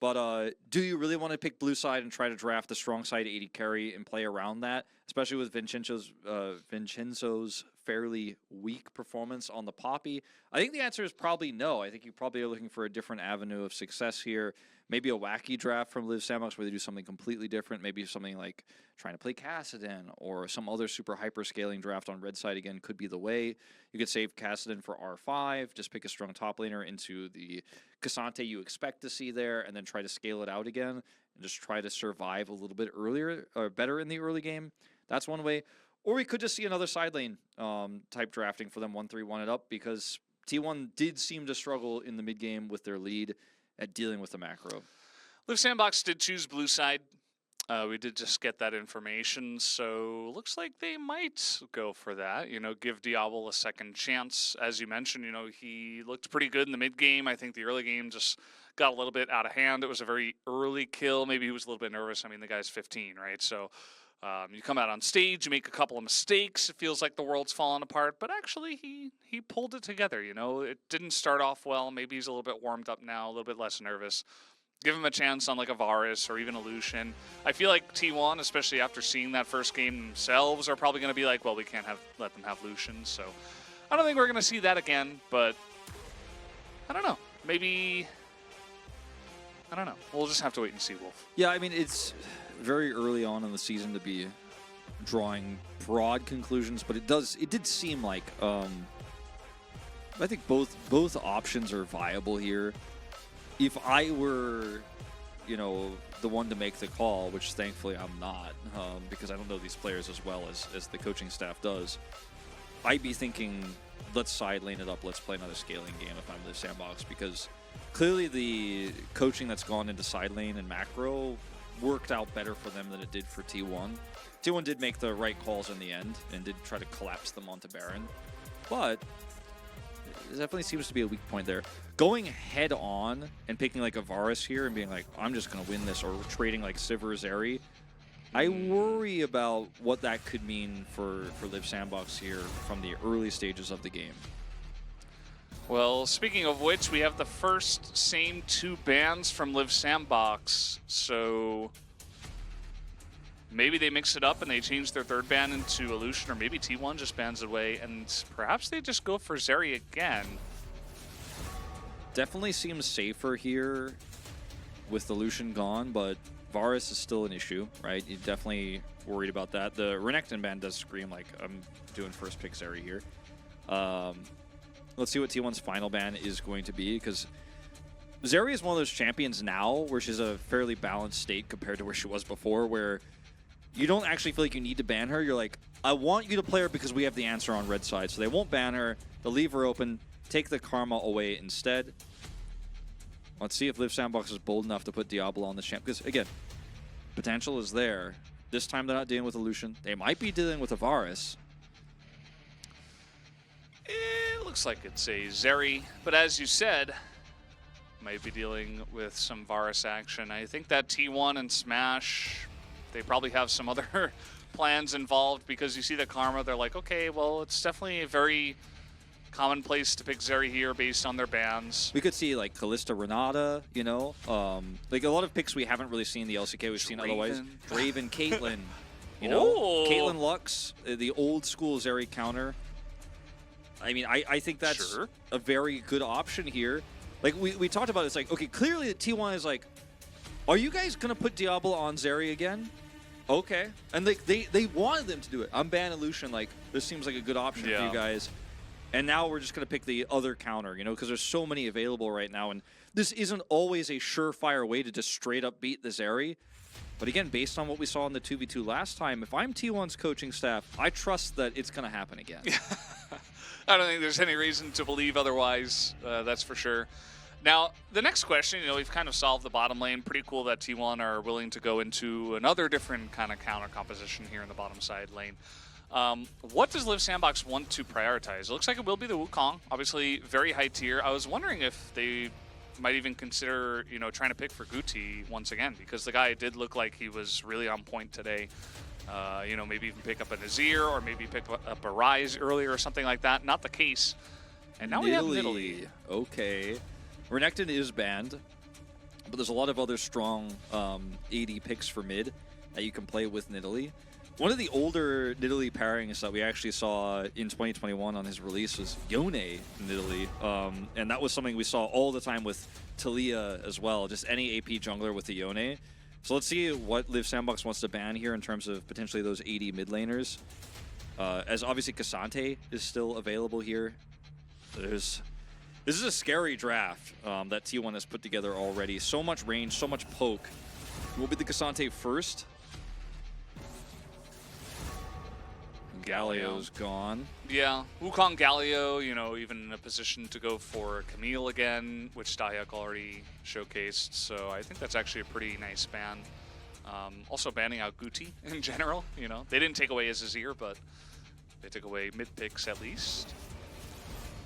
But do you really want to pick blue side and try to draft the strong side AD carry and play around that, especially with Vincenzo's fairly weak performance on the Poppy? I think the answer is probably no. I think you probably are looking for a different avenue of success here. Maybe a wacky draft from Liv Sandbox where they do something completely different. Maybe something like trying to play Kassadin or some other super hyper scaling draft on red side again could be the way. You could save Kassadin for R5, just pick a strong top laner into the Cassante you expect to see there, and then try to scale it out again and just try to survive a little bit earlier or better in the early game. That's one way. Or we could just see another side lane type drafting for them 1-3-1 it up, because T1 did seem to struggle in the mid game with their lead at dealing with the macro. Liv Sandbox did choose blue side. We did just get that information, so looks like they might go for that. Give Diablo a second chance. As you mentioned, he looked pretty good in the mid game. I think the early game just got a little bit out of hand. It was a very early kill. Maybe he was a little bit nervous. I mean, the guy's 15, right? So you come out on stage, you make a couple of mistakes. It feels like the world's falling apart, but actually he pulled it together. It didn't start off well. Maybe he's a little bit warmed up now, a little bit less nervous. Give him a chance on like a Varus or even a Lucian. I feel like T1, especially after seeing that first game themselves, are probably going to be like, well, we can't let them have Lucian. So I don't think we're going to see that again, but I don't know. Maybe, I don't know. We'll just have to wait and see, Wolf. Yeah, I mean, it's very early on in the season to be drawing broad conclusions, but it did seem like I think both options are viable here. If I were, the one to make the call, which thankfully I'm not, because I don't know these players as well as the coaching staff does, I'd be thinking, let's side lane it up, let's play another scaling game if I'm Liv Sandbox, because clearly the coaching that's gone into side lane and macro worked out better for them than it did for T1. T1 did make the right calls in the end and did try to collapse them onto Baron, but it definitely seems to be a weak point there. Going head on and picking like a Varus here and being like, I'm just going to win this, or trading like Sivir Zeri, I worry about what that could mean for Liv Sandbox here from the early stages of the game. Well, speaking of which, we have the first same 2 bans from Liv Sandbox, so maybe they mix it up and they change their 3rd ban into Illusion, or maybe T1 just bans it away, and perhaps they just go for Zeri again. Definitely seems safer here with the Lucian gone, but Varus is still an issue, right? You're definitely worried about that. The Renekton ban does scream like, I'm doing first pick Zeri here. Let's see what T1's final ban is going to be, because Zeri is one of those champions now where she's a fairly balanced state compared to where she was before, where you don't actually feel like you need to ban her. You're like, I want you to play her because we have the answer on red side. So they won't ban her. They'll leave her open, take the Karma away instead. Let's see if Liv Sandbox is bold enough to put Diablo on the champ. Because, again, potential is there. This time they're not dealing with a Lucian. They might be dealing with a Varus. It looks like it's a Zeri, but as you said, might be dealing with some Varus action. I think that T1 and Smash, they probably have some other plans involved, because you see the Karma, they're like, okay, well, it's definitely a very commonplace to pick Zeri here based on their bans. We could see like Kalista Renata, like a lot of picks we haven't really seen in the LCK. We've seen otherwise. Draven, Caitlyn, Caitlyn Lux, the old school Zeri counter. I mean, I think that's a very good option here. Like we talked about, it's like, okay, clearly the T1 is like, are you guys gonna put Diablo on Zeri again? Okay. And they wanted them to do it. I'm banning Lucian. Like, this seems like a good option for you guys. And now we're just going to pick the other counter, you know, because there's so many available right now. And this isn't always a surefire way to just straight up beat this Zeri. But again, based on what we saw in the 2v2 last time, if I'm T1's coaching staff, I trust that it's going to happen again. I don't think there's any reason to believe otherwise, that's for sure. Now, the next question, you know, we've kind of solved the bottom lane. Pretty cool that T1 are willing to go into another different kind of counter composition here in the bottom side lane. What does Live Sandbox want to prioritize? It looks like it will be the Wukong, obviously very high tier. I was wondering if they might even consider, you know, trying to pick for Guti once again, because the guy did look like he was really on point today. You know, maybe even pick up a Nazir or maybe pick up a Rise earlier or something like that. Not the case. And now we have Nidalee. Okay. Renekton is banned, but there's a lot of other strong AD picks for mid that you can play with Nidalee. One of the older Nidalee pairings that we actually saw in 2021 on his release was Yone Nidalee, and that was something we saw all the time with Talia as well, just any AP jungler with the Yone. So let's see what Live Sandbox wants to ban here in terms of potentially those AD mid laners. As obviously Cassante is still available here. This is a scary draft that T1 has put together already. So much range, so much poke. Will be the Cassante first. Galio's gone. Yeah, Wukong Galio, you know, even in a position to go for Camille again, which Dahyuk already showcased. So I think that's actually a pretty nice ban. Also banning out Guti in general, you know. They didn't take away his Azir, but they took away mid picks at least.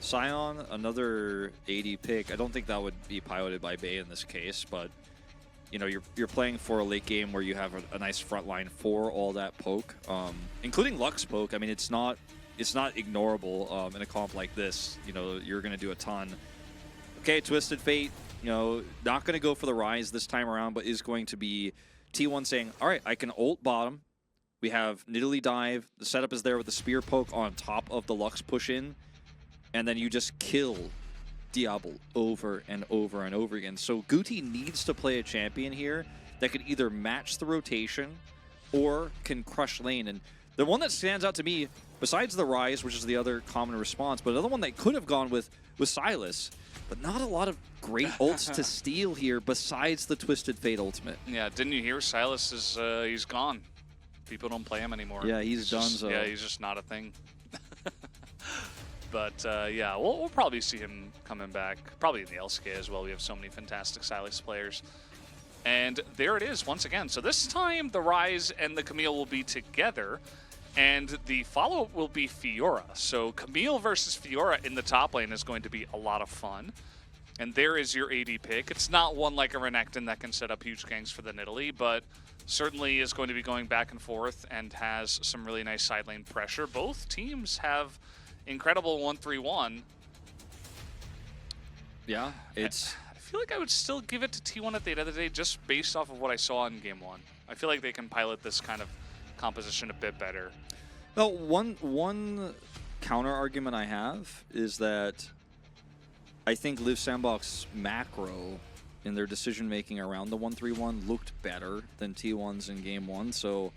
Sion, another AD pick. I don't think that would be piloted by Bay in this case, but you know, you're playing for a late game where you have a nice front line for all that poke, including Lux poke. I mean, it's not ignorable in a comp like this. You know, you're going to do a ton. Okay, Twisted Fate, you know, not going to go for the Rise this time around, but is going to be T1 saying, all right, I can ult bottom. We have Nidalee dive. The setup is there with the spear poke on top of the Lux push in, and then you just kill Diablo over and over and over again. So Guti needs to play a champion here that could either match the rotation or can crush lane. And the one that stands out to me, besides the Rise, which is the other common response, but another one that could have gone with was Sylas. But not a lot of great ults to steal here besides the Twisted Fate ultimate. Yeah, didn't you hear Sylas is he's gone. People don't play him anymore. Yeah, he's done just, so. Yeah, he's just not a thing. But yeah, we'll probably see him coming back, probably in the LCK as well. We have so many fantastic Sylas players. And there it is once again. So this time the Rise and the Camille will be together, and the follow-up will be Fiora. So Camille versus Fiora in the top lane is going to be a lot of fun. And there is your AD pick. It's not one like a Renekton that can set up huge ganks for the Nidalee, but certainly is going to be going back and forth and has some really nice side lane pressure. Both teams have incredible 1-3-1. Yeah, it's... I feel like I would still give it to T1 at the end of the day just based off of what I saw in Game 1. I feel like they can pilot this kind of composition a bit better. Well, one counter argument I have is that I think Live Sandbox macro in their decision making around the 1-3-1 looked better than T1's in Game 1, so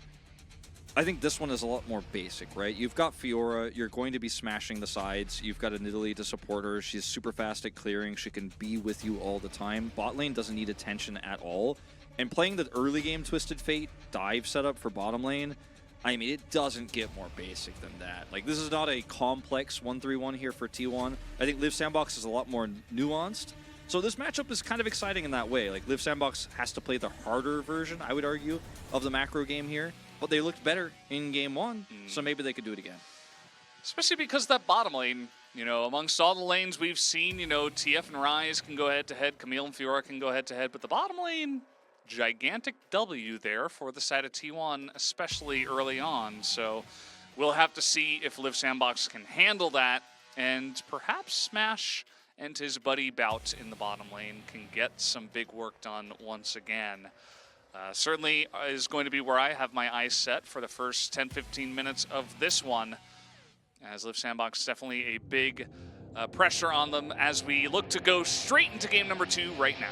I think this one is a lot more basic, right? You've got Fiora, you're going to be smashing the sides, you've got a Nidalee to support her, she's super fast at clearing, she can be with you all the time. Bot lane doesn't need attention at all. And playing the early game Twisted Fate dive setup for bottom lane, I mean, it doesn't get more basic than that. Like, this is not a complex 1-3-1 here for T1. I think Live Sandbox is a lot more nuanced. So this matchup is kind of exciting in that way. Like, Live Sandbox has to play the harder version, I would argue, of the macro game here. But they looked better in Game 1, so maybe they could do it again. Especially because that bottom lane, you know, amongst all the lanes we've seen, you know, TF and Rise can go head-to-head, Camille and Fiora can go head-to-head, but the bottom lane, gigantic W there for the side of T1, especially early on. So we'll have to see if Live Sandbox can handle that, and perhaps Smash and his buddy Bout in the bottom lane can get some big work done once again. Certainly is going to be where I have my eyes set for the first 10-15 minutes of this one, as Live Sandbox definitely a big pressure on them as we look to go straight into game number 2 right now.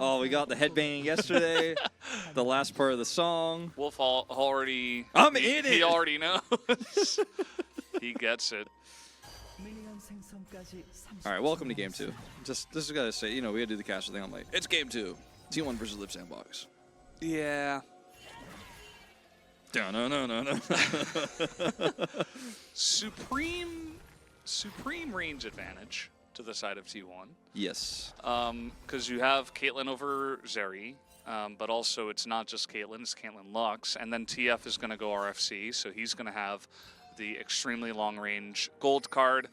Oh, we got the headbanging yesterday. The last part of the song. Wolf already... I'm in it! He already knows. He gets it. All right, welcome to Game 2. Just gotta say, we gotta do the caster thing. I'm like, it's Game 2. T1 versus Live Sandbox. Yeah. No. Supreme range advantage to the side of T1. Yes. Because you have Caitlyn over Zeri, but also it's not just Caitlyn, it's Caitlyn Lux, and then TF is going to go RFC, so he's going to have the extremely long range gold card,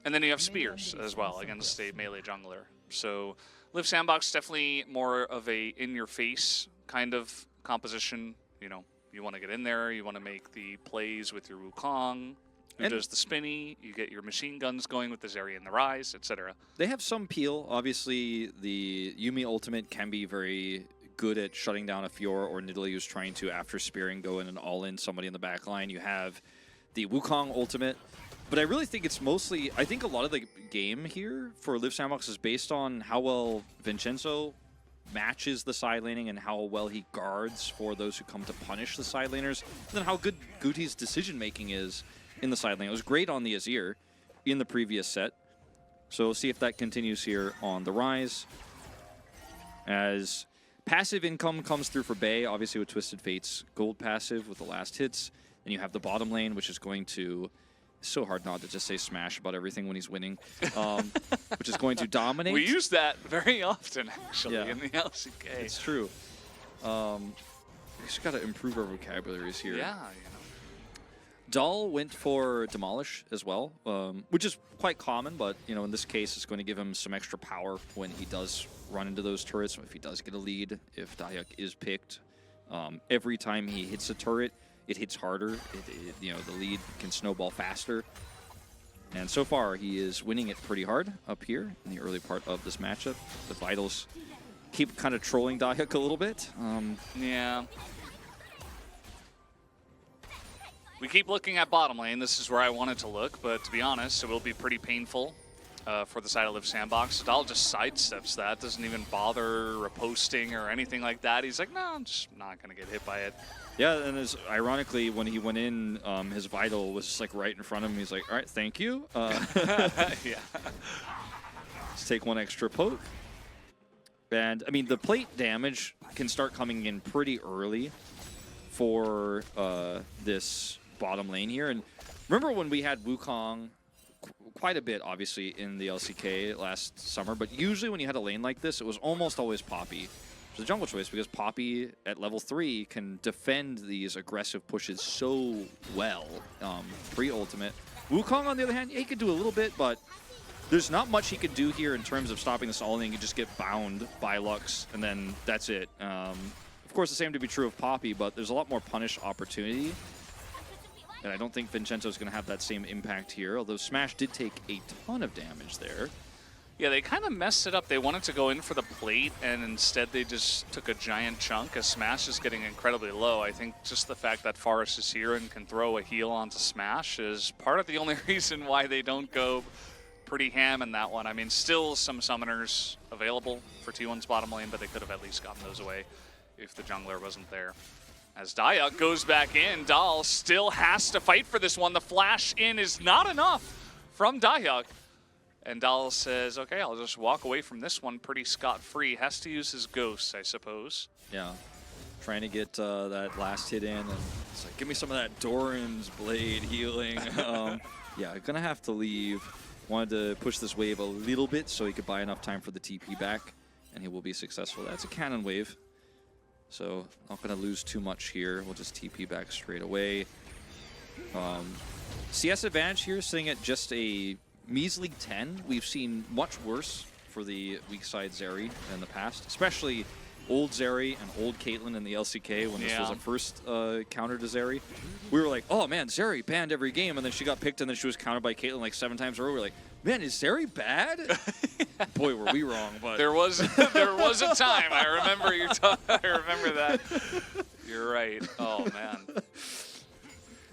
and then you have Spears as well against a melee jungler. So Live Sandbox definitely more of a in-your-face kind of composition. You want to get in there, you want to make the plays with your Wukong, who does the spinny, you get your machine guns going with the Zeri and the Rise, etc. They have some peel. Obviously, the Yuumi ultimate can be very good at shutting down a Fiora or Nidalee who's trying to, after spearing, go in and all-in somebody in the back line. You have the Wukong ultimate. But I really think it's mostly... I think a lot of the game here for Live Sandbox is based on how well Vincenzo matches the side laning and how well he guards for those who come to punish the side laners. And then how good Guti's decision-making is in the side lane. It was great on the Azir in the previous set. So we'll see if that continues here on the Rise. As passive income comes through for Bay, obviously with Twisted Fate's gold passive with the last hits. Then you have the bottom lane, which is going to... It's so hard not to just say smash about everything when he's winning, which is going to dominate. We use that very often, actually, in the LCK. It's true. We just got to improve our vocabularies here. Yeah, Dahl went for Demolish as well, which is quite common, but in this case, it's going to give him some extra power when he does run into those turrets. If he does get a lead, if Dahyuk is picked, every time he hits a turret, it hits harder. The lead can snowball faster. And so far, he is winning it pretty hard up here in the early part of this matchup. The Vitals keep kind of trolling Dahyuk a little bit. Yeah. We keep looking at bottom lane. This is where I wanted to look, but to be honest, it will be pretty painful for the side of Live Sandbox. Dahl just sidesteps that, doesn't even bother reposting or anything like that. He's like, no, I'm just not going to get hit by it. Yeah, and ironically, when he went in, his Vital was just like right in front of him. He's like, all right, thank you. Yeah. Let's take one extra poke. And, I mean, the plate damage can start coming in pretty early for this bottom lane here. And remember when we had Wukong quite a bit, obviously, in the LCK last summer, but usually when you had a lane like this, it was almost always Poppy. The jungle choice, because Poppy at level 3 can defend these aggressive pushes so well pre-ultimate. Wukong, on the other hand, he could do a little bit, but there's not much he could do here in terms of stopping this all-in. He can just get bound by Lux, and then that's it. Of course, the same to be true of Poppy, but there's a lot more punish opportunity. And I don't think Vincenzo's going to have that same impact here, although Smash did take a ton of damage there. Yeah, they kind of messed it up. They wanted to go in for the plate, and instead they just took a giant chunk as Smash is getting incredibly low. I think just the fact that Forest is here and can throw a heal onto Smash is part of the only reason why they don't go pretty ham in that one. I mean, still some summoners available for T1's bottom lane, but they could have at least gotten those away if the jungler wasn't there. As Dahyuk goes back in, Dahl still has to fight for this one. The flash in is not enough from Dahyuk. And Dahl says, okay, I'll just walk away from this one pretty scot-free. Has to use his ghost, I suppose. Yeah. Trying to get that last hit in. And it's like, give me some of that Doran's Blade healing. Yeah, gonna have to leave. Wanted to push this wave a little bit so he could buy enough time for the TP back. And he will be successful. That's a cannon wave. So not gonna lose too much here. We'll just TP back straight away. CS advantage here, sitting at just a measly 10. We've seen much worse for the weak side Zeri in the past, especially old Zeri and old Caitlyn in the LCK when this was a first counter to Zeri. We were like, oh man, Zeri banned every game, and then she got picked and then she was countered by Caitlyn like 7 times in a row. We were like, man, is Zeri bad? Boy, were we wrong. But there was a time. I remember I remember that. You're right. Oh man.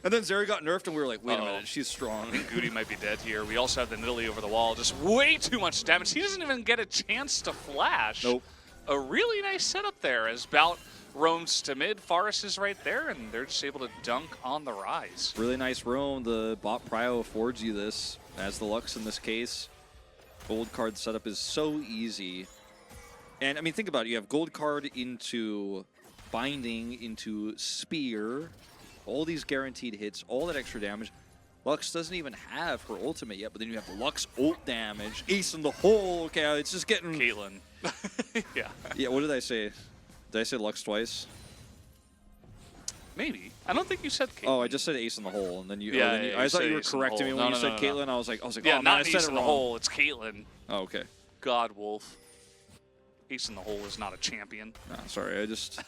And then Zeri got nerfed, and we were like, wait a minute, she's strong. I think Guti might be dead here. We also have the Nidalee over the wall. Just way too much damage. He doesn't even get a chance to flash. Nope. a really nice setup there as Bout roams to mid. Forest is right there, and they're just able to dunk on the rise. Really nice roam. The bot prio affords you this, as the Lux in this case. Gold card setup is so easy. And I mean, think about it. You have gold card into binding, into spear, all these guaranteed hits, all that extra damage. Lux doesn't even have her ultimate yet, but then you have Lux ult damage, ace in the hole. Okay, it's just getting... Caitlyn. Yeah. Yeah, what did I say? Did I say Lux twice? Maybe. I don't think you said Caitlyn. Oh, I just said ace in the hole, and then you... Yeah, then you, yeah, I thought you were ace in the correcting me hole. when No, you no, said no, Caitlyn. I was like, yeah, oh, man, not I said ace it in the wrong. hole. It's Caitlyn. Oh, okay. God Wolf. Ace in the hole is not a champion. No, sorry, I just...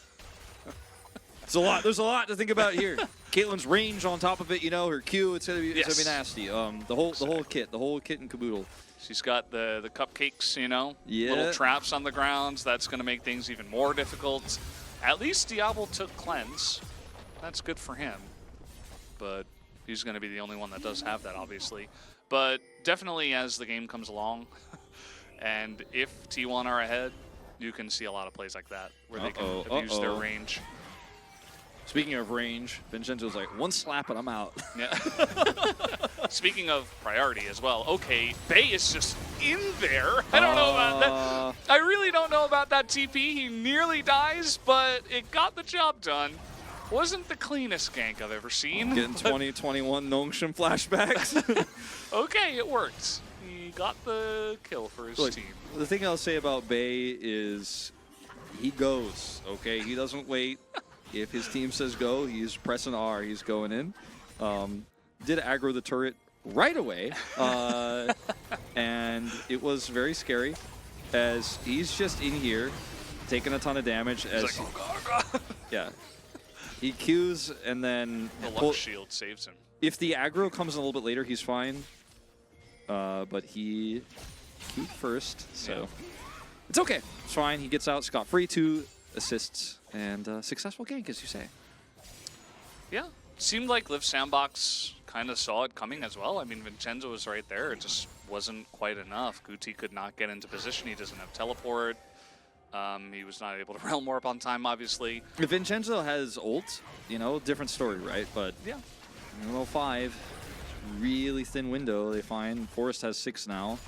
There's a lot to think about here. Caitlyn's range on top of it, you know, her Q, it's gonna be nasty. The whole kit and caboodle. She's got the cupcakes, you know, Yeah. little traps on the grounds. That's going to make things even more difficult. At least Diablo took cleanse. That's good for him. But he's going to be the only one that does have that, obviously. But definitely as the game comes along, and if T1 are ahead, you can see a lot of plays like that where they can abuse their range. Speaking of range, Vincenzo's like, one slap and I'm out. Yeah. Speaking of priority as well, okay, Bay is just in there. I don't know about that. I really don't know about that TP. He nearly dies, but it got the job done. Wasn't the cleanest gank I've ever seen. Getting 2021 Nongshim flashbacks. Okay, it worked. He got the kill for his team. The thing I'll say about Bay is he goes, okay? He doesn't wait. If his team says go, he's pressing R. He's going in. Did aggro the turret right away. And it was very scary as he's just in here taking a ton of damage. As he's like, oh God, oh God. Yeah. He Qs and then... The Lux shield saves him. If the aggro comes in a little bit later, he's fine. But he Q'd first, so... Yeah. It's okay. It's fine. He gets out scot-free. 2 assists and successful gank, as you say. Yeah. Seemed like Liv Sandbox kind of saw it coming as well. I mean, Vincenzo was right there. It just wasn't quite enough. Guti could not get into position. He doesn't have teleport. He was not able to realm warp on time, obviously. If Vincenzo has ult, you know, different story, right? But yeah, level 5, really thin window. They find Forest has 6 now.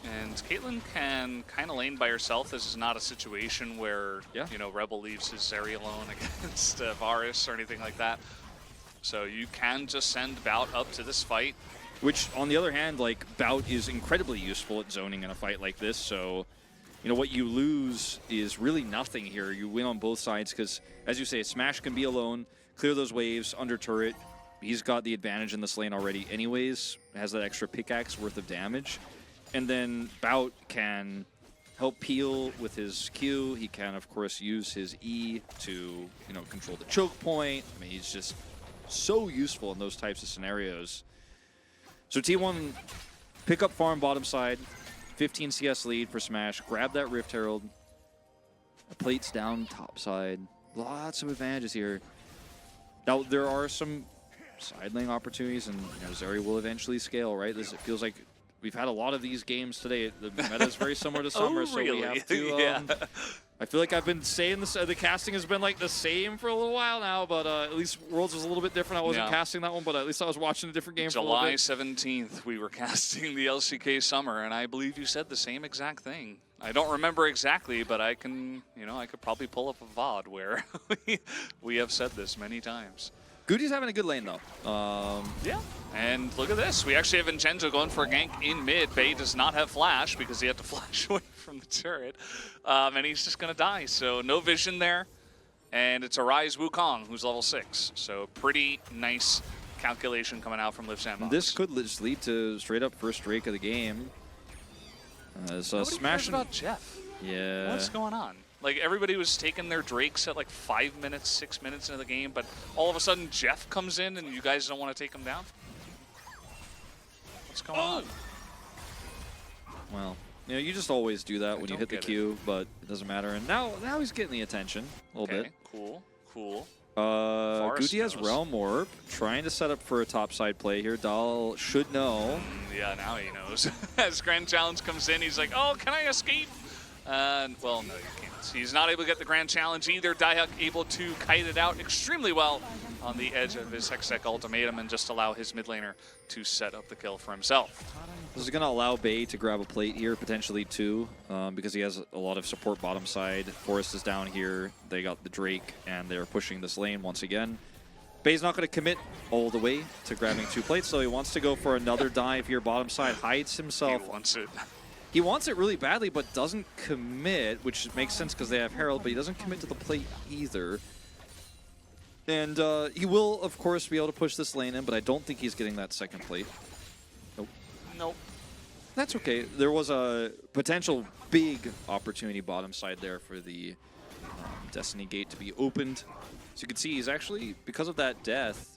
And Caitlyn can kind of lane by herself. This is not a situation where, you know, Rebel leaves his Zeri alone against Varus or anything like that. So you can just send Bout up to this fight. Which, on the other hand, like, Bout is incredibly useful at zoning in a fight like this. So, you know, what you lose is really nothing here. You win on both sides because, as you say, Smash can be alone, clear those waves, under turret. He's got the advantage in this lane already anyways. Has that extra pickaxe worth of damage. And then Bout can help peel with his Q. He can, of course, use his E to, you know, control the choke point. I mean, he's just so useful in those types of scenarios. So T1 pick up farm bottom side, 15 CS lead for Smash. Grab that Rift Herald. Plates down top side. Lots of advantages here. Now, there are some side lane opportunities, and you know, Zeri will eventually scale, right? It feels like we've had a lot of these games today. The meta is very similar to summer, so we have to... yeah. I feel like I've been saying this, the casting has been like the same for a little while now, but at least Worlds was a little bit different. I wasn't casting that one, but at least I was watching a different game for a little bit. July 17th, we were casting the LCK Summer, and I believe you said the same exact thing. I don't remember exactly, but I can, you know, I could probably pull up a VOD where we have said this many times. Goody's having a good lane, though. Yeah, and look at this. We actually have Vincenzo going for a gank in mid. Bay does not have flash because he had to flash away from the turret. And he's just going to die. So no vision there. And it's a Rise Wukong, who's level 6. So pretty nice calculation coming out from Liv Sandbox. This could just lead to straight up first Drake of the game. So Nobody cares about Jeff. Yeah. What's going on? Like, everybody was taking their Drakes at like 5 minutes, 6 minutes into the game, but all of a sudden Jeff comes in and you guys don't want to take him down? What's going on? Well, you know, you just always do that when you hit the Q, but it doesn't matter. And now he's getting the attention a little bit. Cool, cool. Guti has Realm Orb, trying to set up for a topside play here. Dahl should know. Yeah, now he knows. As Grand Challenge comes in, he's like, oh, can I escape? Well, no, you can't. He's not able to get the Grand Challenge either. Dahyuk able to kite it out extremely well on the edge of his Hextech Ultimatum and just allow his mid laner to set up the kill for himself. This is going to allow Bay to grab a plate here, potentially two, because he has a lot of support bottom side. Forest is down here. They got the Drake, and they're pushing this lane once again. Bay's not going to commit all the way to grabbing two plates, so he wants to go for another dive here bottom side, hides himself. He wants it. He wants it really badly, but doesn't commit, which makes sense because they have Herald, but he doesn't commit to the plate either. And he will, of course, be able to push this lane in, but I don't think he's getting that second plate. Nope. Nope. That's okay. There was a potential big opportunity bottom side there for the Destiny Gate to be opened. So you can see he's actually, because of that death,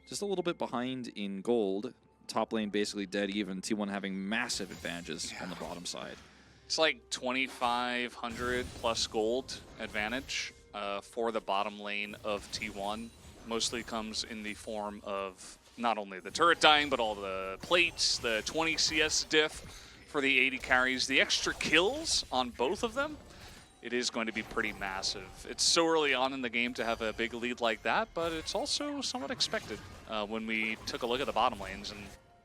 just a little bit behind in gold. Top lane basically dead even. T1 having massive advantages on the bottom side. It's like 2,500 plus gold advantage for the bottom lane of T1. Mostly comes in the form of not only the turret dying, but all the plates, the 20 CS diff for the 80 carries, the extra kills on both of them. It is going to be pretty massive. It's so early on in the game to have a big lead like that, but it's also somewhat expected when we took a look at the bottom lanes, and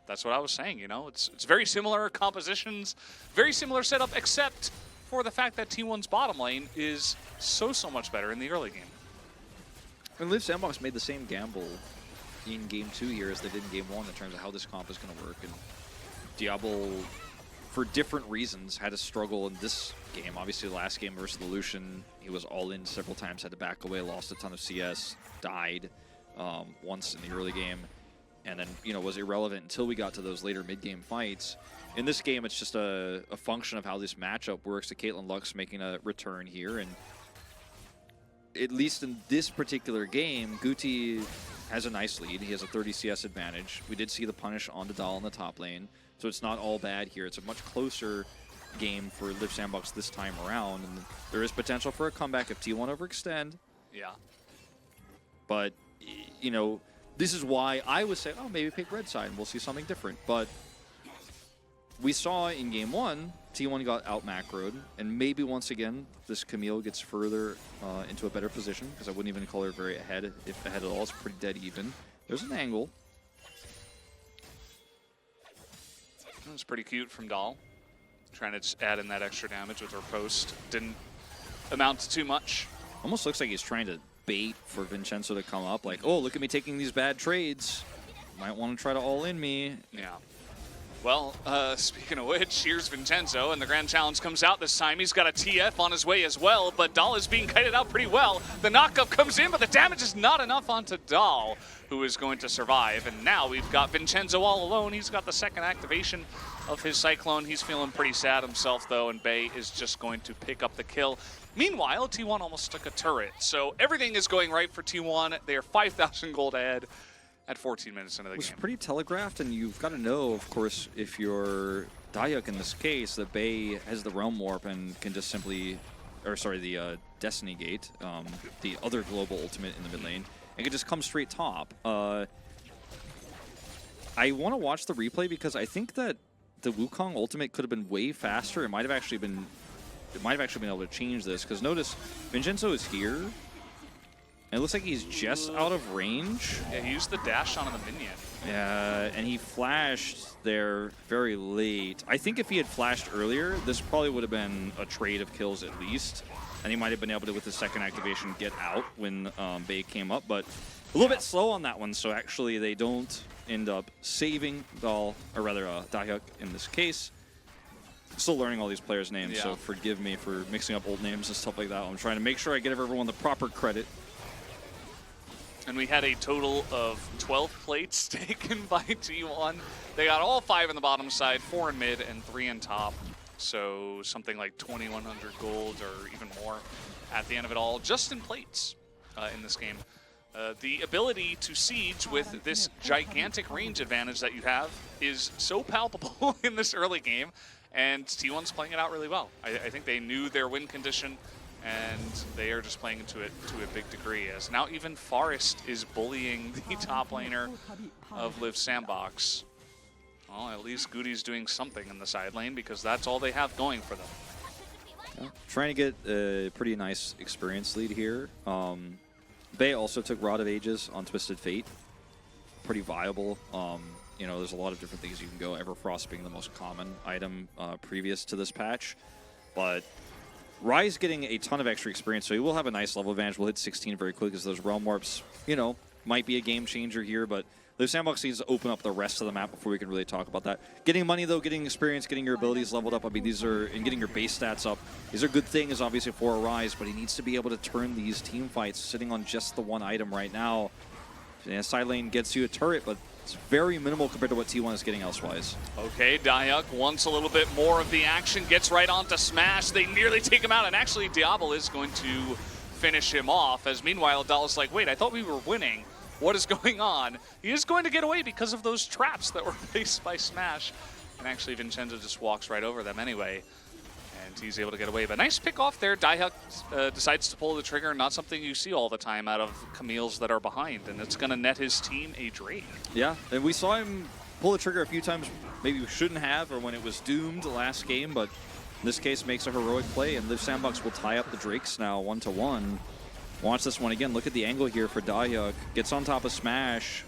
that's what I was saying, you know? It's very similar compositions, very similar setup, except for the fact that T1's bottom lane is so much better in the early game. And Live Sandbox made the same gamble in Game 2 here as they did in Game 1 in terms of how this comp is going to work. And Diablo, for different reasons, had to struggle in this game. Obviously, last game versus the Lucian, he was all in several times, had to back away, lost a ton of CS, died once in the early game, and then, you know, was irrelevant until we got to those later mid-game fights. In this game, it's just a function of how this matchup works. The Caitlyn Lux making a return here, and at least in this particular game, Guti has a nice lead. He has a 30 CS advantage. We did see the punish onto Dahl in the top lane, so it's not all bad here. It's a much closer game for Live Sandbox this time around, and there is potential for a comeback if T1 overextend. Yeah. But, you know, this is why I would say, oh, maybe pick red side and we'll see something different. But we saw in Game 1, T1 got out macroed, and maybe once again, this Camille gets further into a better position, because I wouldn't even call her very ahead, if ahead at all. It's pretty dead even. There's an angle. That was pretty cute from Dahl. Trying to just add in that extra damage with her post. Didn't amount to too much. Almost looks like he's trying to bait for Vincenzo to come up. Like, oh, look at me taking these bad trades. Might want to try to all-in me. Yeah. Well, speaking of which, here's Vincenzo, and the Grand Challenge comes out this time. He's got a TF on his way as well, but Dahl is being kited out pretty well. The knockup comes in, but the damage is not enough onto Dahl, who is going to survive. And now we've got Vincenzo all alone. He's got the second activation of his Cyclone. He's feeling pretty sad himself, though, and Bay is just going to pick up the kill. Meanwhile, T1 almost took a turret, so everything is going right for T1. They are 5,000 gold ahead at 14 minutes into the game. It was pretty telegraphed, and you've got to know, of course, if you're Dahyuk in this case, that Bay has the Realm Warp and can just simply, or sorry, the Destiny Gate, the other global ultimate in the mid lane, and can just come straight top. I want to watch the replay because I think that the Wukong ultimate could have been way faster. It might have actually been able to change this, because notice Vincenzo is here. And it looks like he's just out of range. Yeah, he used the dash on the minion. Yeah, and he flashed there very late. I think if he had flashed earlier, this probably would have been a trade of kills at least. And he might have been able to, with the second activation, get out when Bay came up. But a little bit slow on that one, so actually they don't end up saving Dahl, or rather Dahyuk in this case. Still learning all these players' names, so forgive me for mixing up old names and stuff like that. I'm trying to make sure I give everyone the proper credit. And we had a total of 12 plates taken by T1. They got all 5 in the bottom side, 4 in mid, and 3 in top. So something like 2,100 gold or even more at the end of it all, just in plates in this game. The ability to siege with this gigantic range advantage that you have is so palpable in this early game, and T1's playing it out really well. I think they knew their win condition and they are just playing into it to a big degree. As now even Forest is bullying the top laner of Live Sandbox. Well, at least Goody's doing something in the side lane because that's all they have going for them. Yeah, trying to get a pretty nice experience lead here. Bay also took Rod of Ages on Twisted Fate. Pretty viable. You know, there's a lot of different things you can go. Everfrost being the most common item previous to this patch. But Rise getting a ton of extra experience, so he will have a nice level advantage. We'll hit 16 very quick because those Realm Warps, you know, might be a game changer here, but the Sandbox needs to open up the rest of the map before we can really talk about that. Getting money, though, getting experience, getting your abilities leveled up, I mean, these are, and getting your base stats up, these are good things, obviously, for a Rise, but he needs to be able to turn these team fights sitting on just the one item right now. Yeah, side lane gets you a turret, but it's very minimal compared to what T1 is getting elsewise. Okay, Dayuk wants a little bit more of the action, gets right onto Smash. They nearly take him out, and actually Diablo is going to finish him off, as meanwhile Dallas like, wait, I thought we were winning. What is going on? He is going to get away because of those traps that were placed by Smash. And actually Vincenzo just walks right over them anyway. And he's able to get away. But nice pick off there. Dayuk decides to pull the trigger. Not something you see all the time out of Camille's that are behind. And it's going to net his team a Drake. Yeah, and we saw him pull the trigger a few times maybe we shouldn't have, or when it was doomed last game. But in this case, makes a heroic play. And Liv Sandbox will tie up the Drakes now 1-1. Watch this one again. Look at the angle here for Dayuk. Gets on top of Smash.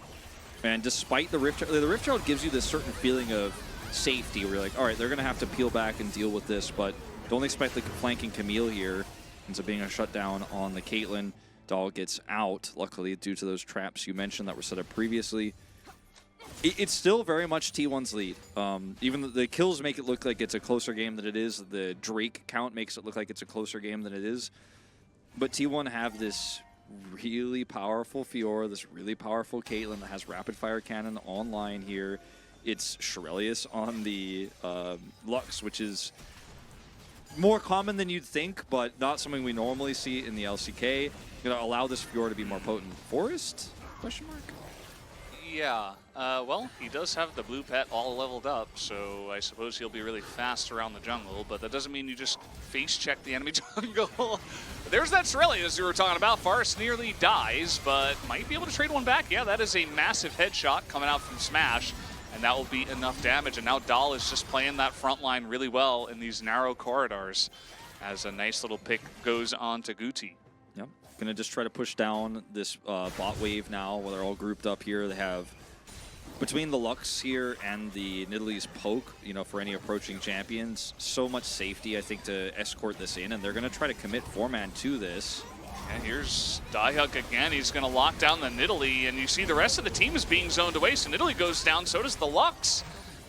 And despite the Rift Herald gives you this certain feeling of safety where you're like, all right, they're going to have to peel back and deal with this, but don't expect the flanking Camille here. Ends up being a shutdown on the Caitlyn. Dahl gets out, luckily, due to those traps you mentioned that were set up previously. It's still very much T1's lead. Even the kills make it look like it's a closer game than it is. The Drake count makes it look like it's a closer game than it is. But T1 have this really powerful Fiora, this really powerful Caitlyn that has rapid fire cannon online here. It's Shirelius on the Lux, which is more common than you'd think, but not something we normally see in the LCK. Gonna allow this Fiora to be more potent. Forest? Question mark? Yeah, well, he does have the blue pet all leveled up, so I suppose he'll be really fast around the jungle, but that doesn't mean you just face check the enemy jungle. There's that Shirelius you were talking about. Forest nearly dies, but might be able to trade one back. Yeah, that is a massive headshot coming out from Smash, and that will be enough damage. And now Dahl is just playing that front line really well in these narrow corridors as a nice little pick goes on to Guti. Yep. Gonna just try to push down this bot wave now where they're all grouped up here. They have, between the Lux here and the Nidalee's poke, you know, for any approaching champions, so much safety, I think, to escort this in, and they're gonna try to commit 4-man to this. And here's Dayuk again. He's going to lock down the Nidalee, and you see the rest of the team is being zoned away, so Nidalee goes down, so does the Lux.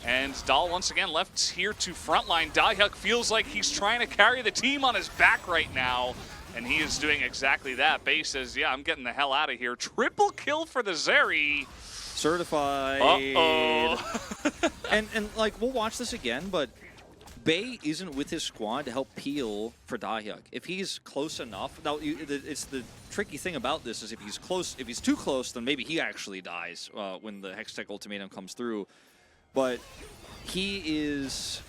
And Dahl once again left here to frontline. Dayuk feels like he's trying to carry the team on his back right now, and he is doing exactly that. Bay says, yeah, I'm getting the hell out of here. Triple kill for the Zeri. Certified. Uh-oh. and like, we'll watch this again, but Bay isn't with his squad to help peel for Dayuk. If he's close enough, now it's the tricky thing about this is if he's close, if he's too close, then maybe he actually dies when the Hextech ultimatum comes through. But he is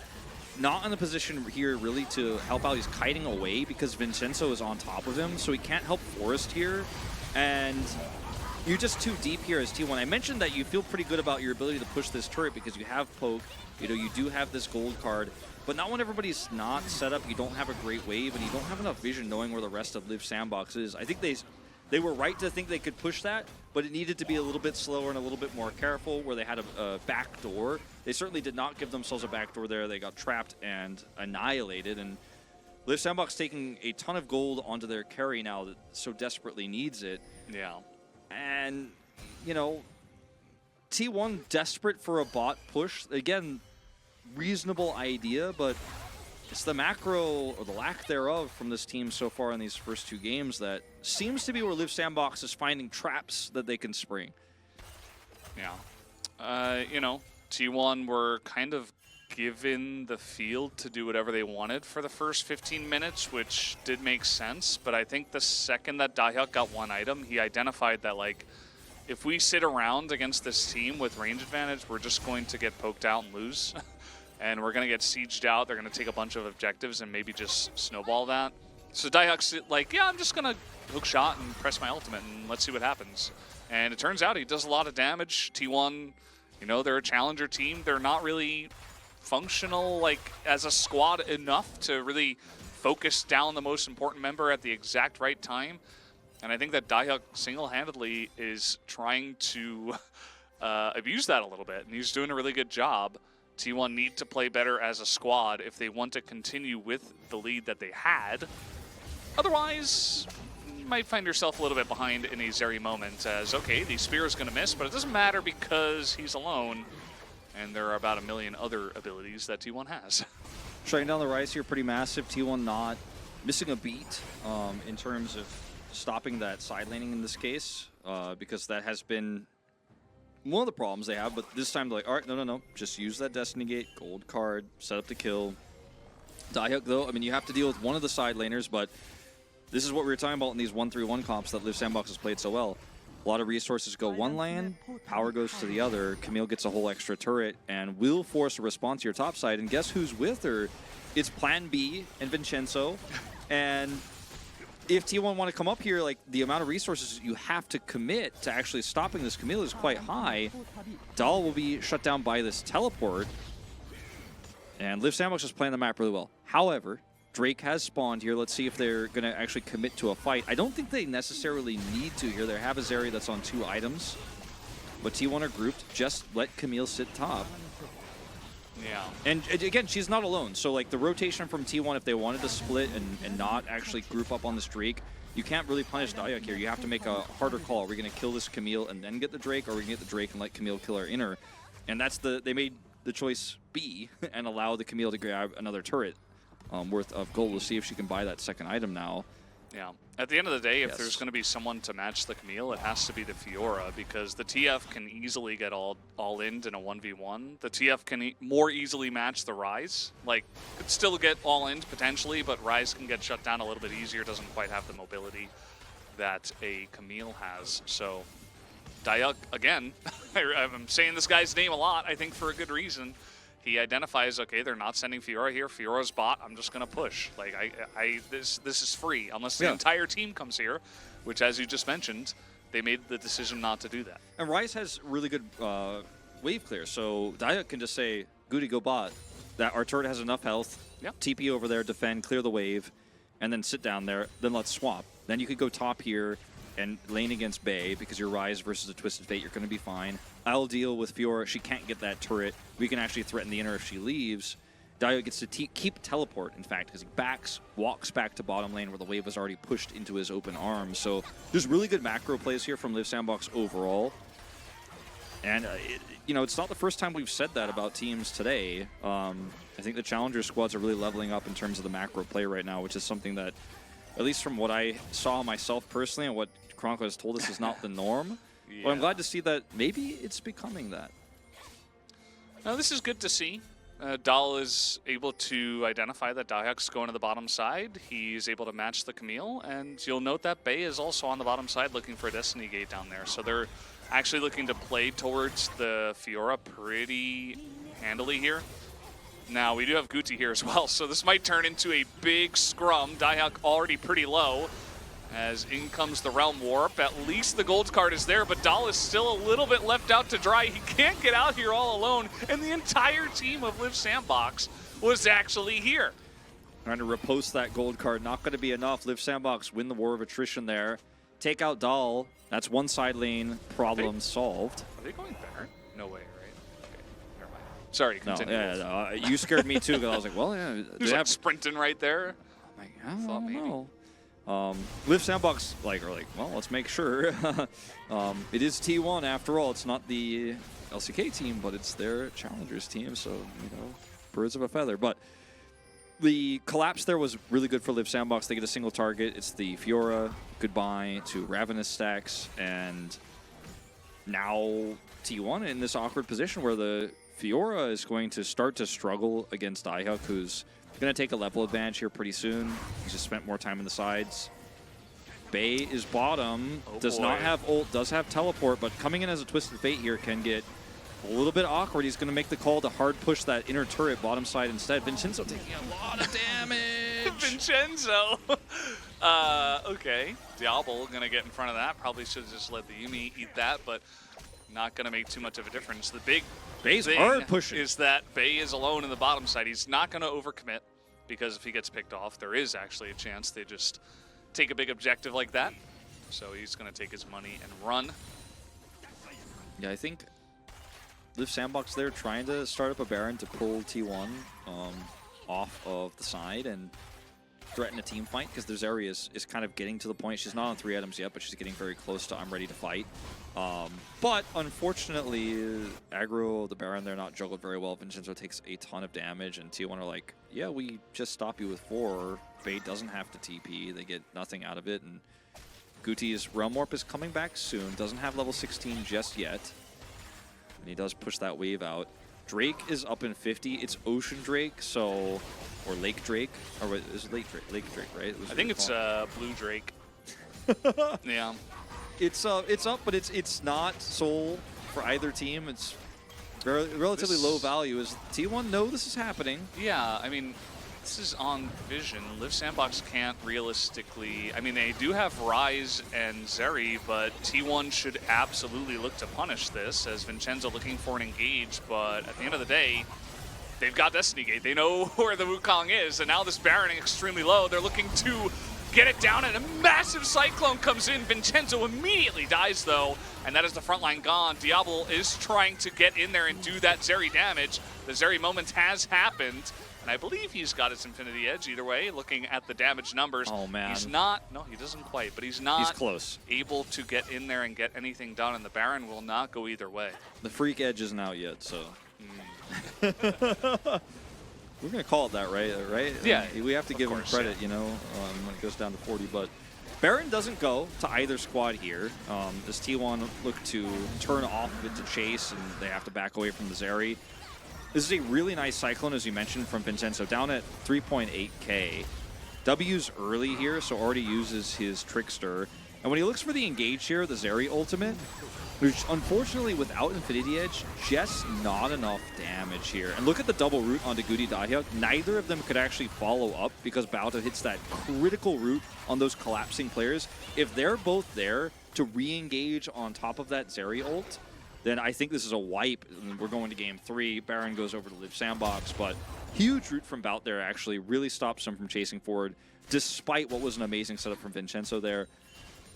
not in the position here really to help out. He's kiting away because Vincenzo is on top of him, so he can't help Forest here. And you're just too deep here as T1. I mentioned that you feel pretty good about your ability to push this turret because you have poke, you know, you do have this gold card. But not when everybody's not set up, you don't have a great wave, and you don't have enough vision knowing where the rest of Liv Sandbox is. I think they were right to think they could push that, but it needed to be a little bit slower and a little bit more careful where they had a back door. They certainly did not give themselves a back door there. They got trapped and annihilated, and Liv Sandbox taking a ton of gold onto their carry now that so desperately needs it. Yeah. And, you know, T1 desperate for a bot push. Again, reasonable idea, but it's the macro, or the lack thereof, from this team so far in these first two games that seems to be where Liv Sandbox is finding traps that they can spring. Yeah. You know, T1 were kind of given the field to do whatever they wanted for the first 15 minutes, which did make sense, but I think the second that Dayuk got one item, he identified that, like, if we sit around against this team with range advantage, we're just going to get poked out and lose. And we're going to get sieged out. They're going to take a bunch of objectives and maybe just snowball that. So Daihuck's like, yeah, I'm just going to hook shot and press my ultimate and let's see what happens. And it turns out he does a lot of damage. T1, you know, they're a challenger team. They're not really functional, like, as a squad enough to really focus down the most important member at the exact right time. And I think that Daihuck single-handedly is trying to abuse that a little bit, and he's doing a really good job. T1 need to play better as a squad if they want to continue with the lead that they had. Otherwise, you might find yourself a little bit behind in a Zeri moment as, okay, the spear is going to miss, but it doesn't matter because he's alone, and there are about a million other abilities that T1 has. Shutting down the Rise here, pretty massive. T1 not missing a beat in terms of stopping that side laning in this case, because that has been one of the problems they have. But this time they're like, all right, no, just use that Destiny Gate, gold card, set up the kill. Daihuck, though, I mean, you have to deal with one of the side laners, but this is what we were talking about in these 1-3-1 comps that Live Sandbox has played so well. A lot of resources go one lane, power goes to the other. Camille gets a whole extra turret and will force a response to your top side. And guess who's with her? It's Plan B and Vincenzo. And if T1 want to come up here, like, the amount of resources you have to commit to actually stopping this Camille is quite high. Dahl will be shut down by this teleport. And Liv Sandbox is playing the map really well. However, Drake has spawned here. Let's see if they're going to actually commit to a fight. I don't think they necessarily need to here. They have a Zeri that's on 2 items. But T1 are grouped. Just let Camille sit top. Yeah. And again, she's not alone. So, like, the rotation from T1, if they wanted to split and not actually group up on the streak, you can't really punish Daihuck here. You have to make a harder call. Are we going to kill this Camille and then get the Drake, or are we going to get the Drake and let Camille kill our inner? And that's they made the choice B and allow the Camille to grab another turret worth of gold. We'll see if she can buy that second item now. Yeah. At the end of the day, if there's going to be someone to match the Camille, it has to be the Fiora, because the TF can easily get all in a 1v1. The TF can more easily match the Rise. Like, could still get all in potentially, but Rise can get shut down a little bit easier. Doesn't quite have the mobility that a Camille has. So, Daihuck, again, I'm saying this guy's name a lot, I think for a good reason. He identifies, okay, they're not sending Fiora here. Fiora's bot. I'm just gonna push. Like, this is free unless the entire team comes here, which, as you just mentioned, they made the decision not to do that. And Rise has really good wave clear, so Daihuck can just say, "Goody, go bot." That our turret has enough health. Yep. TP over there, defend, clear the wave, and then sit down there. Then let's swap. Then you could go top here and lane against Bay, because your Rise versus a Twisted Fate, you're going to be fine. I'll deal with Fiora. She can't get that turret. We can actually threaten the inner if she leaves. Daihuck gets to keep teleport, in fact, because he walks back to bottom lane where the wave was already pushed into his open arms. So there's really good macro plays here from Liv Sandbox overall. And, you know, it's not the first time we've said that about teams today. I think the Challenger squads are really leveling up in terms of the macro play right now, which is something that, at least from what I saw myself personally and what Chronicle has told us, is not the norm. Yeah. But I'm glad to see that maybe it's becoming that. Now, this is good to see. Dahl is able to identify that Daihuck's going to the bottom side. He's able to match the Camille, and you'll note that Bay is also on the bottom side looking for a Destiny Gate down there. So they're actually looking to play towards the Fiora pretty handily here. Now, we do have Guti here as well, so this might turn into a big scrum. Daihuck already pretty low. As in comes the Realm Warp. At least the gold card is there, but Dahl is still a little bit left out to dry. He can't get out here all alone, and the entire team of Liv Sandbox was actually here. Trying to repost that gold card. Not going to be enough. Liv Sandbox win the war of attrition there. Take out Dahl. That's one side lane problem solved. Are they going Baron? No way, right? Okay, never mind. Sorry, continue. No, you scared me too, because I was like, well, yeah. He's like sprinting right there. I thought maybe. Liv Sandbox are like, well, let's make sure. It is T1 after all. It's not the LCK team, but it's their Challengers team, so, you know, birds of a feather. But the collapse there was really good for Liv Sandbox. They get a single target. It's the Fiora. Goodbye to Ravenous stacks. And now T1 in this awkward position where the Fiora is going to start to struggle against Daihuck, who's going to take a level advantage here pretty soon. He's just spent more time on the sides. Bay is bottom. Does not have ult, does have teleport, but coming in as a Twisted Fate here can get A little bit awkward. He's going to make the call to hard push that inner turret bottom side instead. Vincenzo taking a lot of damage. Vincenzo. Okay. Diablo going to get in front of that. Probably should have just let the Yuumi eat that, but not going to make too much of a difference. The big Bay's thing hard pushing. is that Bay is alone in the bottom side. He's not going to overcommit because if he gets picked off, there is actually a chance they just take a big objective like that. So he's going to take his money and run. Yeah, I think Live Sandbox there trying to start up a Baron to pull T1 off of the side and threaten a team fight, because their Zeri is kind of getting to the point. She's not on 3 items yet, but she's getting very close to I'm ready to fight. But unfortunately, aggro the Baron there not juggled very well. Vincenzo takes a ton of damage, and T1 are like, yeah, we just stop you with 4. Bait doesn't have to TP. They get nothing out of it, and Guti's Realm Warp is coming back soon. Doesn't have level 16 just yet. And he does push that wave out. Drake is up in 50. It's Ocean Drake, so... Or Lake Drake. Or what, is it Lake Drake? Lake Drake, right? I think it's Blue Drake. Yeah. It's up, but it's not soul for either team. It's relatively low value. Is T1 know this is happening? Yeah, I mean, this is on Vision. Live Sandbox can't realistically... I mean, they do have Ryze and Zeri, but T1 should absolutely look to punish this as Vincenzo looking for an engage, but at the end of the day, they've got Destiny Gate. They know where the Wukong is, and now this Baron extremely low. They're looking to get it down, and a massive Cyclone comes in. Vincenzo immediately dies, though, and that is the front line gone. Diablo is trying to get in there and do that Zeri damage. The Zeri moment has happened, and I believe he's got his Infinity Edge either way, looking at the damage numbers. Oh, man. He's not, no, he doesn't quite, but he's not close. Able to get in there and get anything done, and the Baron will not go either way. The Freak Edge isn't out yet, so... We're going to call it that, right? Yeah. We have to give him credit, you know, when it goes down to 40. But Baron doesn't go to either squad here. As T1 look to turn off of it to chase, and they have to back away from the Zeri. This is a really nice Cyclone, as you mentioned, from Vincenzo, down at 3.8k. W's early here, so already uses his Trickster. And when he looks for the engage here, the Zeri ultimate, which unfortunately without Infinity Edge, just not enough damage here. And look at the double root onto Guti Dahyuk. Neither of them could actually follow up because Bauta hits that critical root on those collapsing players. If they're both there to re-engage on top of that Zeri ult, then I think this is a wipe. We're going to game 3. Baron goes over to Live Sandbox, but huge root from Bout there actually really stops him from chasing forward, despite what was an amazing setup from Vincenzo there.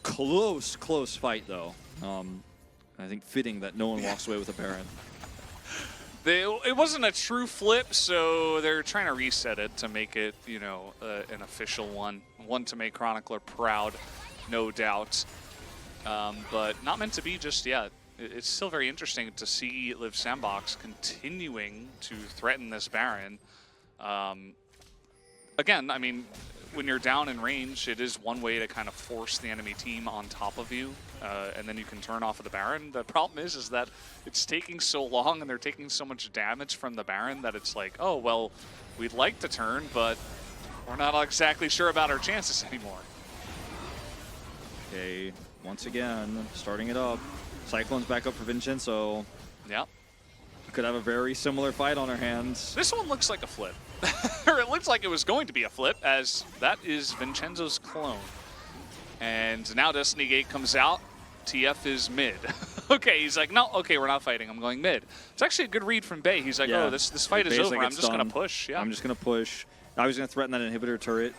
Close fight though. I think fitting that no one walks away with a Baron. It wasn't a true flip, so they're trying to reset it to make it, you know, an official one. One to make Chronicler proud, no doubt. But not meant to be just yet. It's still very interesting to see Live Sandbox continuing to threaten this Baron. Again, I mean, when you're down in range, it is one way to kind of force the enemy team on top of you, and then you can turn off of the Baron. The problem is that it's taking so long and they're taking so much damage from the Baron that it's like, oh, well, we'd like to turn, but we're not exactly sure about our chances anymore. Okay, once again, starting it up. Cyclone's back up for Vincenzo. Yeah. Could have a very similar fight on our hands. This one looks like a flip. Or it looks like it was going to be a flip, as that is Vincenzo's clone. And now Destiny Gate comes out. TF is mid. Okay, he's like, no, okay, we're not fighting. I'm going mid. It's actually a good read from Bay. He's like, yeah. oh, this fight is over. Like I'm just going to push. Yeah. I'm just going to push. I was going to threaten that inhibitor turret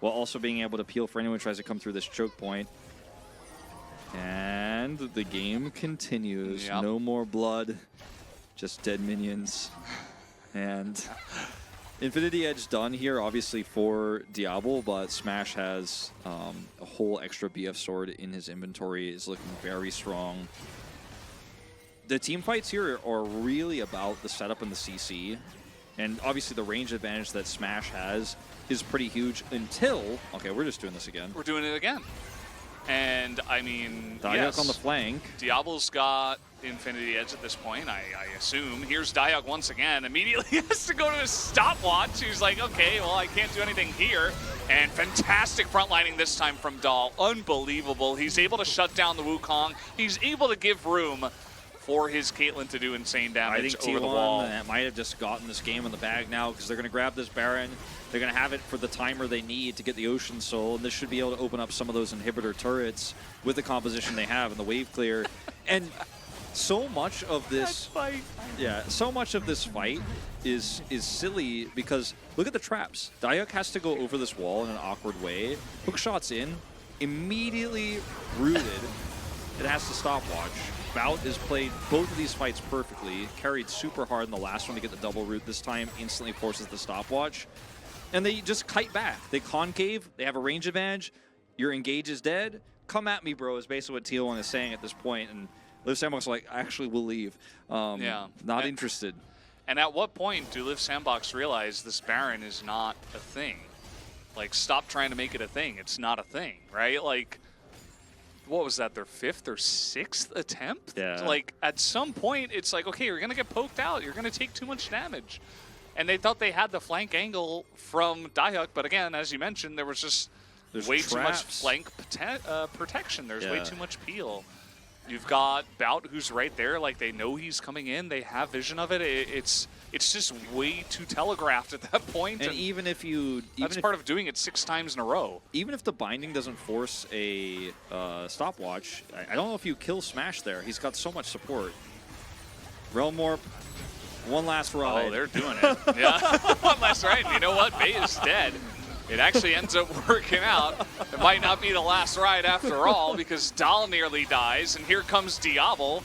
while also being able to peel for anyone who tries to come through this choke point. And the game continues. Yep. No more blood, just dead minions. And Infinity Edge done here, obviously, for Diablo, but Smash has a whole extra BF sword in his inventory. Is looking very strong. The team fights here are really about the setup and the CC. And obviously the range advantage that Smash has is pretty huge until... Okay, we're just doing this again. We're doing it again. And, I mean, Dahyuk yes, on the flank. Diablo's got Infinity Edge at this point, I assume. Here's Dahyuk once again. Immediately has to go to his stopwatch. He's like, okay, well, I can't do anything here. And fantastic frontlining this time from Dahl. Unbelievable. He's able to shut down the Wukong. He's able to give room for his Caitlyn to do insane I damage think over the wall. T1 might have just gotten this game in the bag now because they're going to grab this Baron. They're going to have it for the timer they need to get the Ocean Soul, and this should be able to open up some of those inhibitor turrets with the composition they have and the wave clear. And so much of this fight is silly because look at the traps. Dayuk has to go over this wall in an awkward way. Hook shots in, immediately rooted. It has to stopwatch. Bout has played both of these fights perfectly, carried super hard in the last one to get the double root. This time instantly forces the stopwatch. And they just kite back. They concave, they have a range advantage. Your engage is dead. Come at me, bro, is basically what T1 is saying at this point. And Liv Sandbox like, actually, we'll leave. Not interested. And at what point do Liv Sandbox realize this Baron is not a thing? Like, stop trying to make it a thing. It's not a thing, right? Like, what was that, their 5th or 6th attempt? Yeah. Like, at some point, it's like, okay, you're going to get poked out. You're going to take too much damage. And they thought they had the flank angle from Dayuk, but again, as you mentioned, there was just way too much flank protection. There's way too much peel. You've got Bout who's right there, like they know he's coming in, they have vision of it. It's just way too telegraphed at that point. And even if you... That's part of doing it 6 times in a row. Even if the binding doesn't force a stopwatch, I don't know if you kill Smash there. He's got so much support. Realm Warp, one last ride. Oh, they're doing it. Yeah, one last ride. You know what? Bait is dead. It actually ends up working out. It might not be the last ride after all because Dahl nearly dies, and here comes Diablo.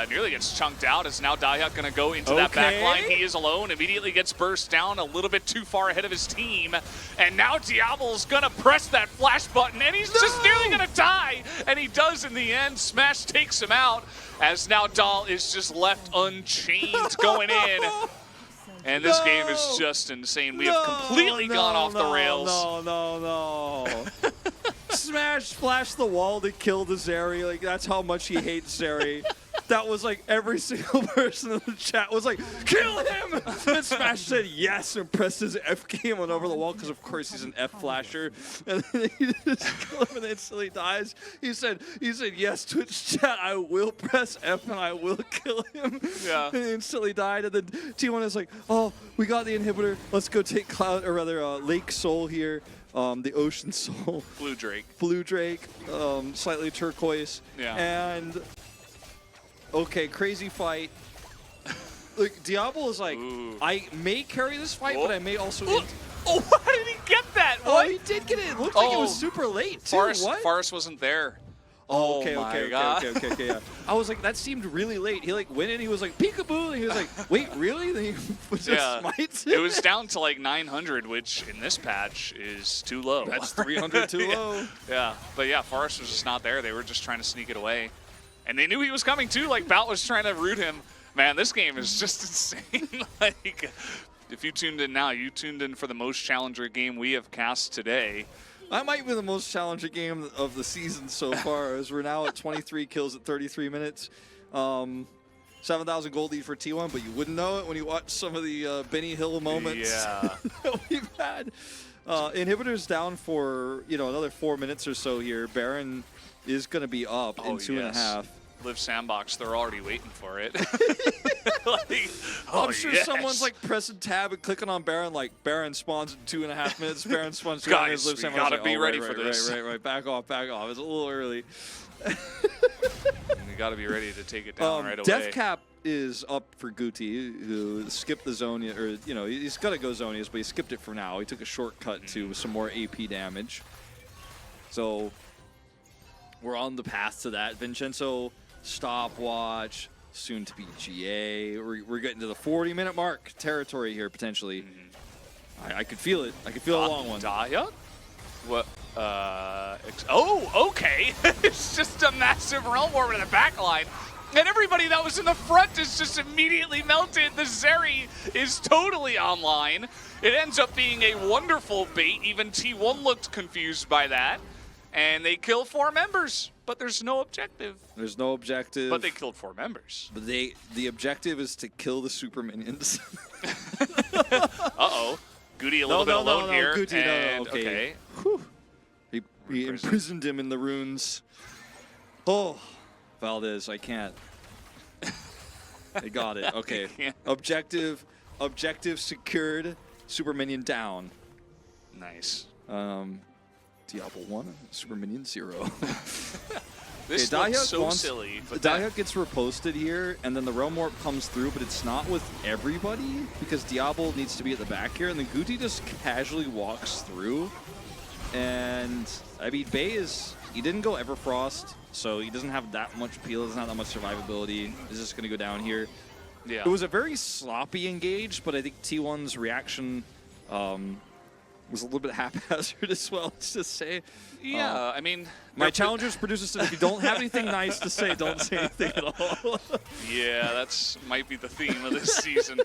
Nearly gets chunked out. Is now Dayuk going to go into that back line? He is alone. Immediately gets burst down a little bit too far ahead of his team. And now Diablo's going to press that flash button, and he's just nearly going to die. And he does in the end. Smash takes him out as now Dahl is just left unchained going in. And this game is just insane. We have completely gone off the rails. No. Smash splashed the wall to kill the Zeri. Like, that's how much he hates Zeri. That was like every single person in the chat was like, kill him! And Smash said yes and pressed his F key and went over the wall because of course he's an F flasher. And then he just killed him and instantly dies. He said yes, Twitch chat, I will press F and I will kill him. Yeah. And he instantly died. And then T1 is like, oh, we got the inhibitor. Let's go take Cloud, or rather Lake Soul here. The Ocean Soul. Blue Drake. Blue Drake, slightly turquoise. Yeah. And okay, crazy fight. Like, Diablo is like, ooh. I may carry this fight, but I may also... Oh, how did he get that? Oh, he did get it. It looked like it was super late, too. Forrest wasn't there. Oh, okay, yeah. I was like, that seemed really late. He like went in, he was like, peekaboo, and he was like, wait, really? Then he just smites it. It was down to like 900, which in this patch is too low. That's 300 too low. Yeah, but yeah, Forrest was just not there. They were just trying to sneak it away. And they knew he was coming too, like Bout was trying to root him. Man, this game is just insane. Like, if you tuned in now, you tuned in for the most challenger game we have cast today. That might be the most challenging game of the season so far, as we're now at 23 kills at 33 minutes. 7,000 gold lead for T1, but you wouldn't know it when you watch some of the Benny Hill moments that we've had. Inhibitors down for another 4 minutes or so here. Baron is going to be up in 2.5. Liv Sandbox, they're already waiting for it. I'm sure someone's like pressing tab and clicking on Baron, like Baron spawns in 2.5 minutes. Baron spawns 2 minutes. Guys, we gotta be ready for this. Right. Back off. It's a little early. We gotta be ready to take it down right away. Death Cap is up for Guti, who skipped the Zonia, or he's got to go Zonias, but he skipped it for now. He took a shortcut to some more AP damage. So we're on the path to that. Vincenzo, stopwatch, soon to be GA. We're getting to the 40-minute mark territory here potentially. I could feel it. I could feel a long one. Dayuk? What? Okay. It's just a massive realm war in the back line. And everybody that was in the front is just immediately melted. The Zeri is totally online. It ends up being a wonderful bait. Even T1 looked confused by that. And they kill 4 members, but there's no objective. There's no objective. But they killed 4 members. But the objective is to kill the super minions. Uh-oh. Goody a little bit alone here. Guti, and, no. Okay. Whew. He imprisoned him in the runes. Oh, Valdez, I can't. They got it. Okay. Yeah. Objective secured. Super minion down. Nice. Diablo 1, Super minion 0. This Okay, looks Dahyuk so wants- silly. But Dahyuk gets reposted here, and then the Realm Warp comes through, but it's not with everybody because Diablo needs to be at the back here, and then Guti just casually walks through. And I mean, he didn't go Everfrost, so he doesn't have that much appeal, doesn't have that much survivability. He's just going to go down here. yeah. It was a very sloppy engage, but I think T1's reaction was a little bit haphazard as well, let's just say. Yeah, I mean... My challengers producer said if you don't have anything nice to say, don't say anything at all. Yeah, that's might be the theme of this season.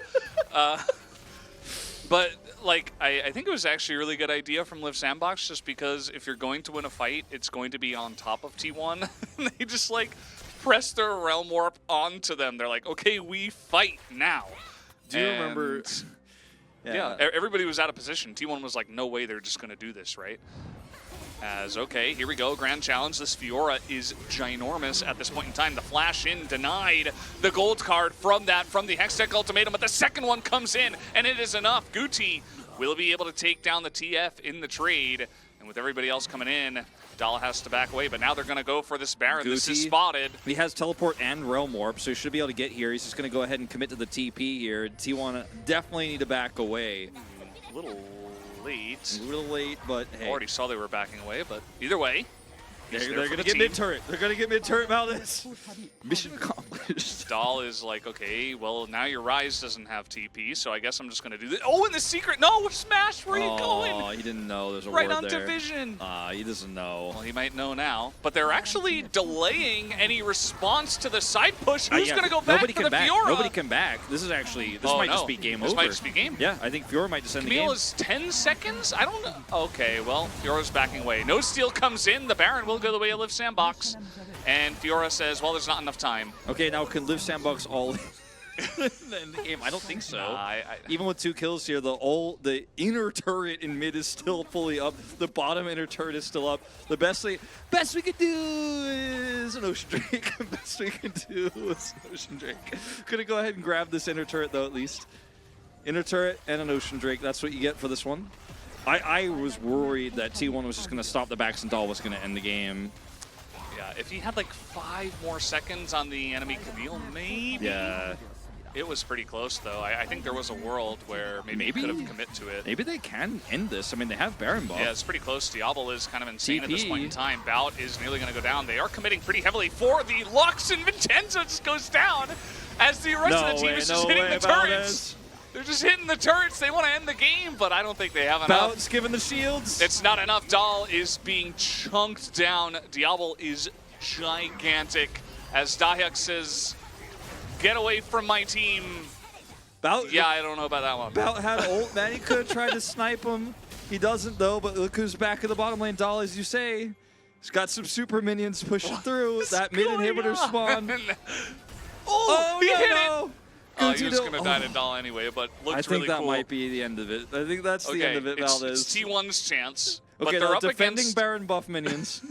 But, like, I think it was actually a really good idea from Live Sandbox, just because if you're going to win a fight, it's going to be on top of T1. They just, like, press their Realm Warp onto them. They're like, okay, we fight now. Do you remember... Yeah, everybody was out of position. T1 was like, no way they're just going to do this, right? As, okay, here we go, grand challenge. This Fiora is ginormous at this point in time. The flash in denied the gold card from the Hextech ultimatum, but the second one comes in, and it is enough. Guti will be able to take down the TF in the trade, and with everybody else coming in, Dala has to back away, but now they're going to go for this Baron. This is Guti, spotted. He has teleport and Realm Warp, so he should be able to get here. He's just going to go ahead and commit to the TP here. T1 definitely need to back away. A little late. A little late, but hey. Already saw they were backing away, but either way, They're going to get mid-turret. They're going to get mid-turret, Valdez. Mission accomplished. Dahl is like, okay, well, now your Rise doesn't have TP, so I guess I'm just going to do this. Oh, and the secret. No, Smash, where are you going? Oh, he didn't know there's a Right ward onto there. Vision. He doesn't know. Well, he might know now, but they're actually delaying any response to the side push. Who's Yeah, going to go back nobody for can the back. Fiora? Nobody can back. This is actually, this Oh, might no. just be game over. This might just be game. Yeah, I think Fiora might just end the Camille game. is 10 seconds? I don't know. Okay, well, Fiora's backing away. No steal comes in. The Baron will go the way of Live Sandbox. And Fiora says, well, there's not enough time. Okay, now can Live Sandbox all in the game? I don't think so. Even with 2 kills here, the inner turret in mid is still fully up. The bottom inner turret is still up. The best we could do is an Ocean Drake. Best we can do is an Ocean Drake. Gonna go ahead and grab this inner turret though, at least. Inner turret and an Ocean Drake. That's what you get for this one. I was worried that T1 was just gonna stop the backs and Dahl was gonna end the game. Yeah, if he had like 5 more seconds on the enemy Camille, maybe. Yeah. It was pretty close, though. I think there was a world where maybe he could have commit to it. Maybe they can end this. I mean, they have Baron buff. Yeah, it's pretty close. Diablo is kind of insane at this TP. point in time. Bout is nearly going to go down. They are committing pretty heavily for the Lux, and Vincenzo just goes down as the rest of the team is just hitting the turrets. They're just hitting the turrets. They want to end the game, but I don't think they have enough. Bout's giving the shields. It's not enough. Dahl is being chunked down. Diablo is gigantic. As Dahyuk says, get away from my team. Bout, yeah, I don't know about that one. Bout had ult, man. He could have tried to snipe him. He doesn't, though, but look who's back in the bottom lane. Dahl, as you say, he's got some super minions pushing through. That mid inhibitor spawn. Oh, he hit it! Guti he was going to die to Dahl anyway, but looked I think really that cool. might be the end of it. I think that's the end of it, Valdez. It's T1's chance. Okay, but they're up defending against Baron buff minions.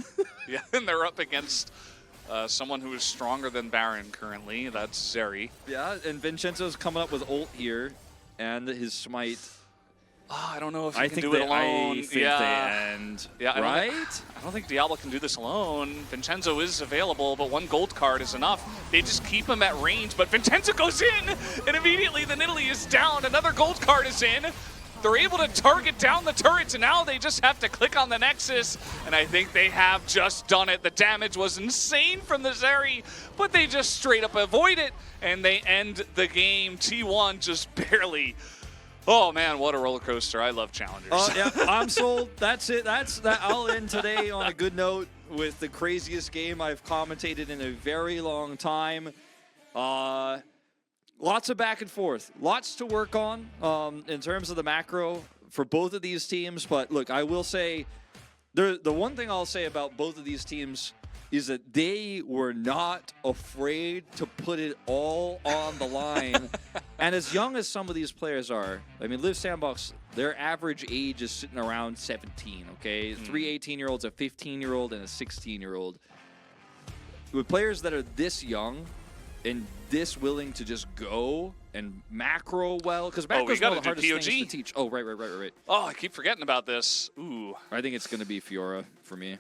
yeah, and they're up against someone who is stronger than Baron currently. That's Zeri. Yeah, and Vincenzo's coming up with ult here, and his smite. Oh, I don't know if he can do it alone. I think they end. Yeah, right? I don't think Diablo can do this alone. Vincenzo is available, but 1 gold card is enough. They just keep him at range, but Vincenzo goes in, and immediately the Nidalee is down. Another gold card is in. They're able to target down the turrets, and now they just have to click on the Nexus, and I think they have just done it. The damage was insane from the Zeri, but they just straight up avoid it, and they end the game. T1 just barely. Oh man, what a roller coaster. I love challengers. Yeah, I'm sold. That's it. I'll end today on a good note with the craziest game I've commentated in a very long time. Lots of back and forth. Lots to work on in terms of the macro for both of these teams. But look, I will say, the one thing I'll say about both of these teams is that they were not afraid to put it all on the line. And as young as some of these players are, I mean, Live Sandbox, their average age is sitting around 17, okay? 3 18-year-olds, a 15-year-old, and a 16-year-old. With players that are this young, and this willing to just go and macro well, because we macro's one gotta of the do hardest things POG. to teach. Oh, right. Oh, I keep forgetting about this. Ooh. I think it's going to be Fiora for me.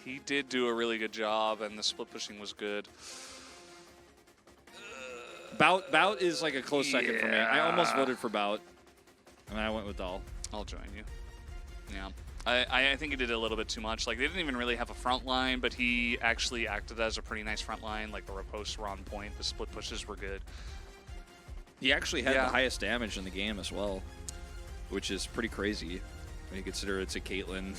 He did do a really good job, and the split pushing was good. Bout is like a close second for me. I almost Yeah. voted for Bout, and I went with Dahl. I'll join you. Yeah. I think he did a little bit too much. Like, they didn't even really have a front line, but he actually acted as a pretty nice front line. Like, the riposts were on point. The split pushes were good. He actually had Yeah. the highest damage in the game as well, which is pretty crazy when you consider it's a Caitlyn.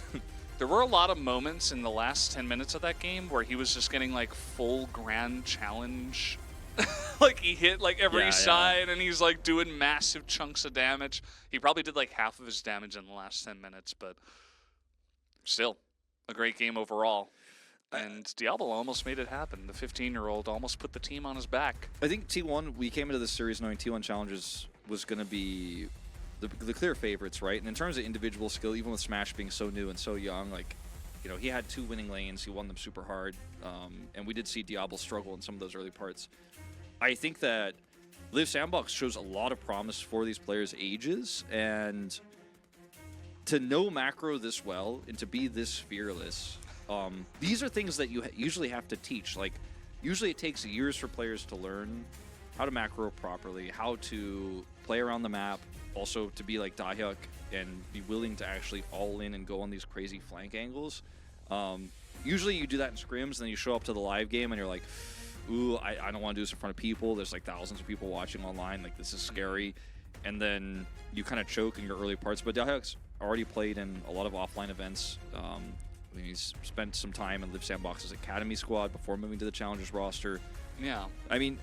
There were a lot of moments in the last 10 minutes of that game where he was just getting, like, full grand challenge. Like, he hit, like, every side, and he's, like, doing massive chunks of damage. He probably did, like, half of his damage in the last 10 minutes, but still, a great game overall. And Diablo almost made it happen. The 15-year-old almost put the team on his back. I think T1, we came into this series knowing T1 Challenges was going to be the clear favorites, right? And in terms of individual skill, even with Smash being so new and so young, like, you know, he had 2 winning lanes. He won them super hard. And we did see Diablo struggle in some of those early parts. I think that Live Sandbox shows a lot of promise for these players' ages, and to know macro this well and to be this fearless, these are things that you usually have to teach. Like, usually it takes years for players to learn how to macro properly, how to play around the map, also to be like Dahyuk and be willing to actually all in and go on these crazy flank angles. Usually you do that in scrims, and then you show up to the live game and you're like, ooh, I don't want to do this in front of people. There's like thousands of people watching online. Like, this is scary. And then you kind of choke in your early parts. But Dahyuk's already played in a lot of offline events. He's spent some time in Live Sandbox's Academy squad before moving to the Challengers roster. Yeah. I mean,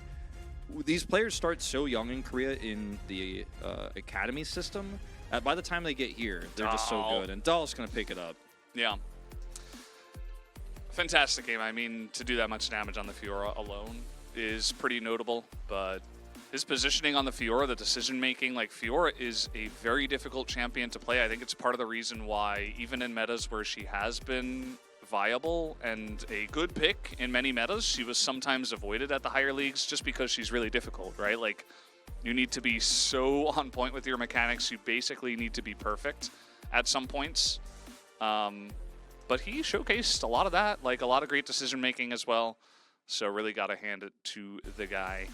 these players start so young in Korea in the Academy system. By the time they get here, they're just so good. And Dahl's going to pick it up. Yeah. Fantastic game. I mean, to do that much damage on the Fiora alone is pretty notable, but his positioning on the Fiora, the decision-making, like, Fiora is a very difficult champion to play. I think it's part of the reason why, even in metas where she has been viable and a good pick in many metas, she was sometimes avoided at the higher leagues just because she's really difficult, right? Like, you need to be so on point with your mechanics. You basically need to be perfect at some points. But he showcased a lot of that, like a lot of great decision-making as well. So really got to hand it to the guy.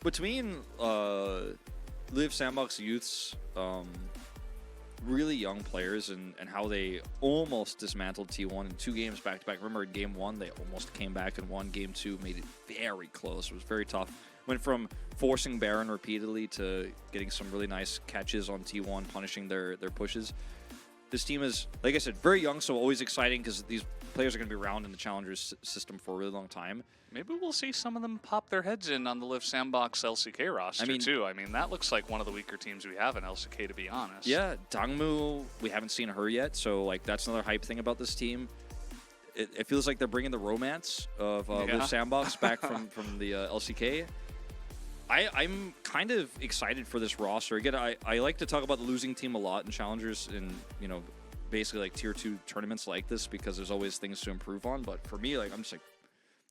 Between Live Sandbox Youth's really young players and how they almost dismantled T1 in 2 games back-to-back. Remember, in Game 1, they almost came back and won. Game 2 made it very close. It was very tough. Went from forcing Baron repeatedly to getting some really nice catches on T1, punishing their pushes. This team is, like I said, very young, so always exciting because these players are going to be around in the Challengers system for a really long time. Maybe we'll see some of them pop their heads in on the Live Sandbox LCK roster, too. I mean, that looks like one of the weaker teams we have in LCK, to be honest. Yeah, Dangmu, we haven't seen her yet, so like that's another hype thing about this team. It feels like they're bringing the romance of Live Sandbox back from the LCK. I'm kind of excited for this roster. Again, I like to talk about the losing team a lot in Challengers and, you know, basically like Tier 2 tournaments like this because there's always things to improve on. But for me, like, I'm just like,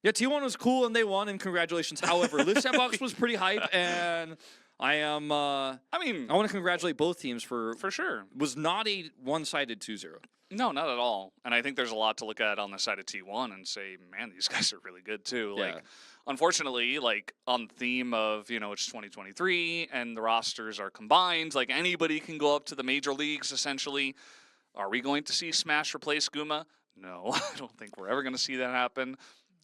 yeah, T1 was cool and they won and congratulations. However, Live Sandbox was pretty hype and I want to congratulate both teams for sure. Was not a one-sided 2-0. No, not at all. And I think there's a lot to look at on the side of T1 and say, man, these guys are really good too. Yeah. Like, unfortunately, like, on theme of, you know, it's 2023 and the rosters are combined, like, anybody can go up to the major leagues, essentially. Are we going to see Smash replace Guma? No, I don't think we're ever going to see that happen.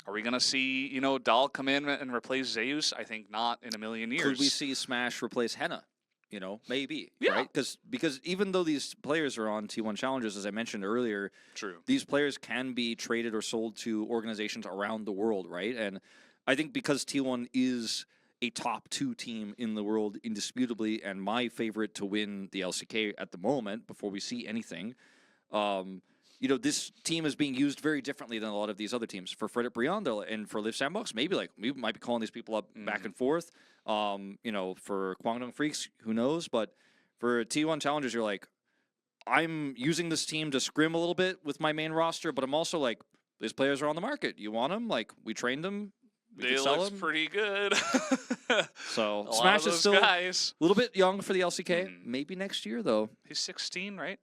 Are we going to see, you know, Dahl come in and replace Zeus? I think not in a million years. Could we see Smash replace Henna? You know, maybe. Yeah. Right? Because even though these players are on T1 Challenges, as I mentioned earlier, true, these players can be traded or sold to organizations around the world, right? And I think because T1 is a top 2 team in the world indisputably and my favorite to win the LCK at the moment before we see anything, you know, this team is being used very differently than a lot of these other teams. For Frederick Briand and for Live Sandbox, maybe like we might be calling these people up back and forth. You know, for Kwangdong Freaks, who knows? But for T1 Challengers, you're like, I'm using this team to scrim a little bit with my main roster, but I'm also like these players are on the market. You want them? Like, we trained them. We They can sell look them. pretty good. So a Smash lot of is those still guys. a little bit young for the LCK. Mhm. Maybe next year, though. He's 16, right?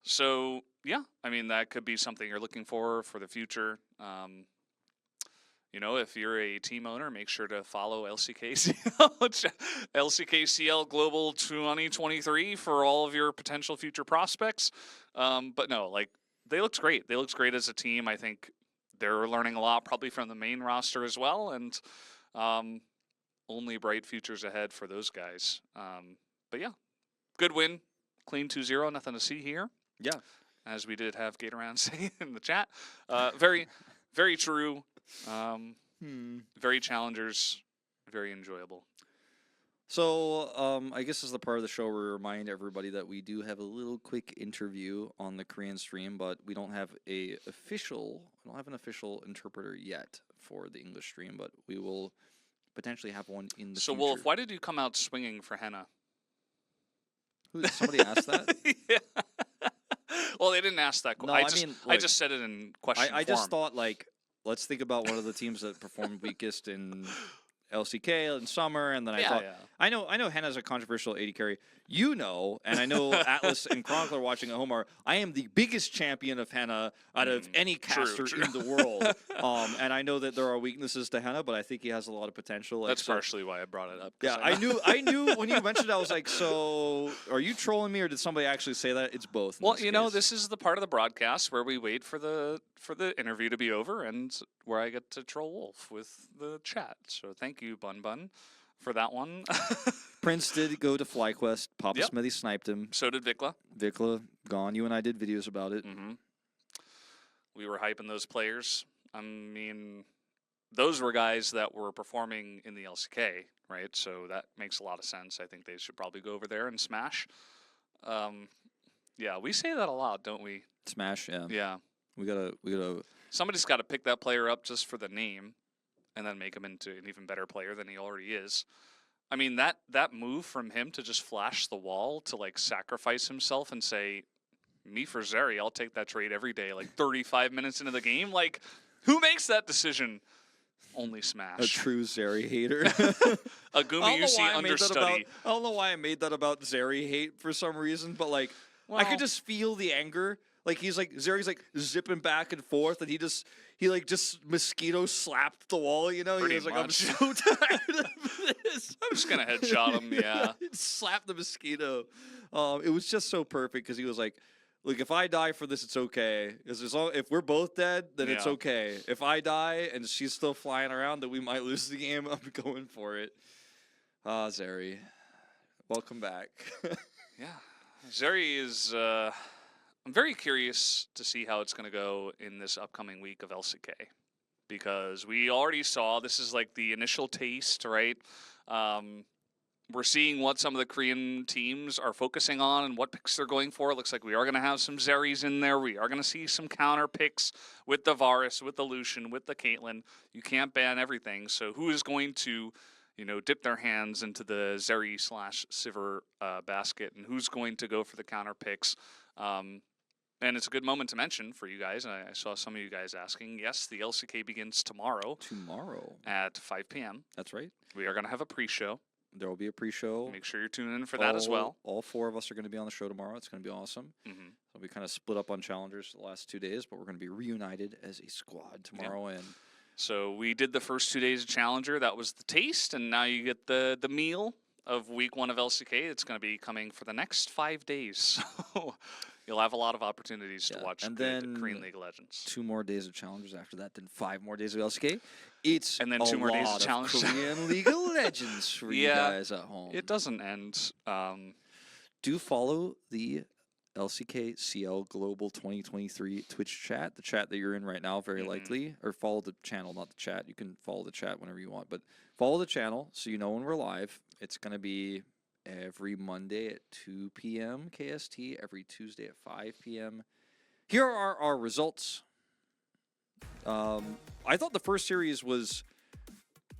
So, yeah, I mean, that could be something you're looking for the future. You know, if you're a team owner, make sure to follow LCK CL, LCK CL Global 2023 for all of your potential future prospects. But no, like, they looked great. They looked great as a team. I think they're learning a lot, probably from the main roster as well, and only bright futures ahead for those guys. But yeah, good win. Clean 2-0, nothing to see here. Yeah. As we did have Gatoran say in the chat. Very, very true. Very challengers, very enjoyable. So I guess as the part of the show, we remind everybody that we do have a little quick interview on the Korean stream, but we don't have an official interpreter yet for the English stream, but we will potentially have one in the So, future. Wolf, why did you come out swinging for Henna? Somebody asked that? Yeah. Well, they didn't ask that. No, I like, just said it in question I form. just thought, like, let's think about one of the teams that performed weakest in LCK in summer, and then I thought, I know Henna's a controversial AD carry. You know, and I know Atlas and Chronicler watching at home I am the biggest champion of Henna out of any caster in the world. And I know that there are weaknesses to Henna, but I think he has a lot of potential. That's partially why I brought it up. Yeah, I knew when you mentioned it, I was like, so are you trolling me or did somebody actually say that? It's both. Well, you know, this is the part of the broadcast where we wait for the interview to be over and where I get to troll Wolf with the chat. So thank you, Bun Bun, for that one. Prince did go to FlyQuest. Papa Smithy sniped him. So did Vikla. Vikla gone. You and I did videos about it. Mm-hmm. We were hyping those players. I mean, those were guys that were performing in the LCK, right? So that makes a lot of sense. I think they should probably go over there and smash. Yeah, we say that a lot, don't we? Smash, yeah. Yeah. We gotta. Somebody's got to pick that player up just for the name, and then make him into an even better player than he already is. I mean, that move from him to just flash the wall to like sacrifice himself and say, "Me for Zeri, I'll take that trade every day." Like 35 minutes into the game, like who makes that decision? Only Smash. A true Zeri hater. A Gumi UC understudy. I don't know why I made that about Zeri hate for some reason, but like I could just feel the anger. Like he's like Zeri's like zipping back and forth, and he just mosquito slapped the wall. You know, he was like, "I'm so tired of this. I'm just gonna headshot him." Yeah, slap the mosquito. It was just so perfect because he was like, "Look, if I die for this, it's okay. If we're both dead, then it's okay. If I die and she's still flying around, then we might lose the game. I'm going for it." Zeri, welcome back. Yeah, Zeri is. I'm very curious to see how it's going to go in this upcoming week of LCK, because we already saw this is like the initial taste, right? We're seeing what some of the Korean teams are focusing on and what picks they're going for. It looks like we are going to have some Zeris in there. We are going to see some counter picks with the Varus, with the Lucian, with the Caitlyn. You can't ban everything. So who is going to, dip their hands into the Zeri/Sivir basket, and who's going to go for the counter picks? And it's a good moment to mention for you guys. I saw some of you guys asking. Yes, the LCK begins tomorrow. Tomorrow. At 5 p.m. That's right. We are going to have a pre-show. There will be a pre-show. Make sure you're tuning in for that as well. All four of us are going to be on the show tomorrow. It's going to be awesome. Mm-hmm. So we kind of split up on challengers the last 2 days, but we're going to be reunited as a squad tomorrow. Yeah. And so we did the first 2 days of Challenger. That was the taste, and now you get the meal of week 1 of LCK. It's going to be coming for the next 5 days. So you'll have a lot of opportunities to watch good Korean League of Legends. 2 more days of challengers after that, then 5 more days of LCK. It's and then 2 more days of challengers. Korean League of Legends for you guys at home. It doesn't end. Do follow the LCK CL Global 2023 Twitch chat, the chat that you're in right now, very likely. Or follow the channel, not the chat. You can follow the chat whenever you want, but follow the channel so you know when we're live. It's going to be every Monday at 2 p.m. KST, every Tuesday at 5 p.m. Here are our results. I thought the first series was,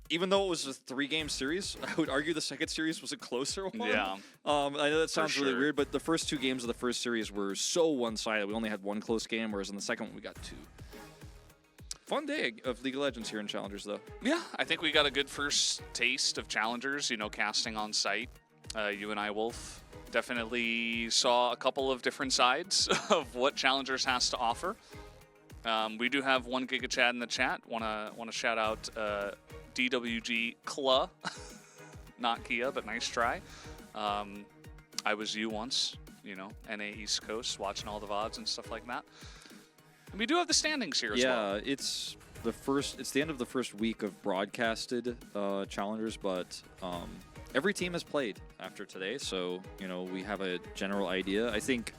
even though it was a 3-game series, I would argue the second series was a closer one. Yeah. I know that sounds really weird, but the first 2 games of the first series were so one-sided. We only had 1 close game, whereas in the second one we got 2. fun day of League of Legends here in Challengers, though. Yeah, I think we got a good first taste of Challengers, you know, casting on site. You and I, Wolf, definitely saw a couple of different sides of what Challengers has to offer. We do have 1 Giga Chad in the chat. Want to shout out DWG Kla, not Kia, but nice try. I was you once, you know, NA East Coast, watching all the VODs and stuff like that. And we do have the standings here as well. Yeah, it's the end of the first week of broadcasted Challengers, but every team has played after today, so you know we have a general idea. I think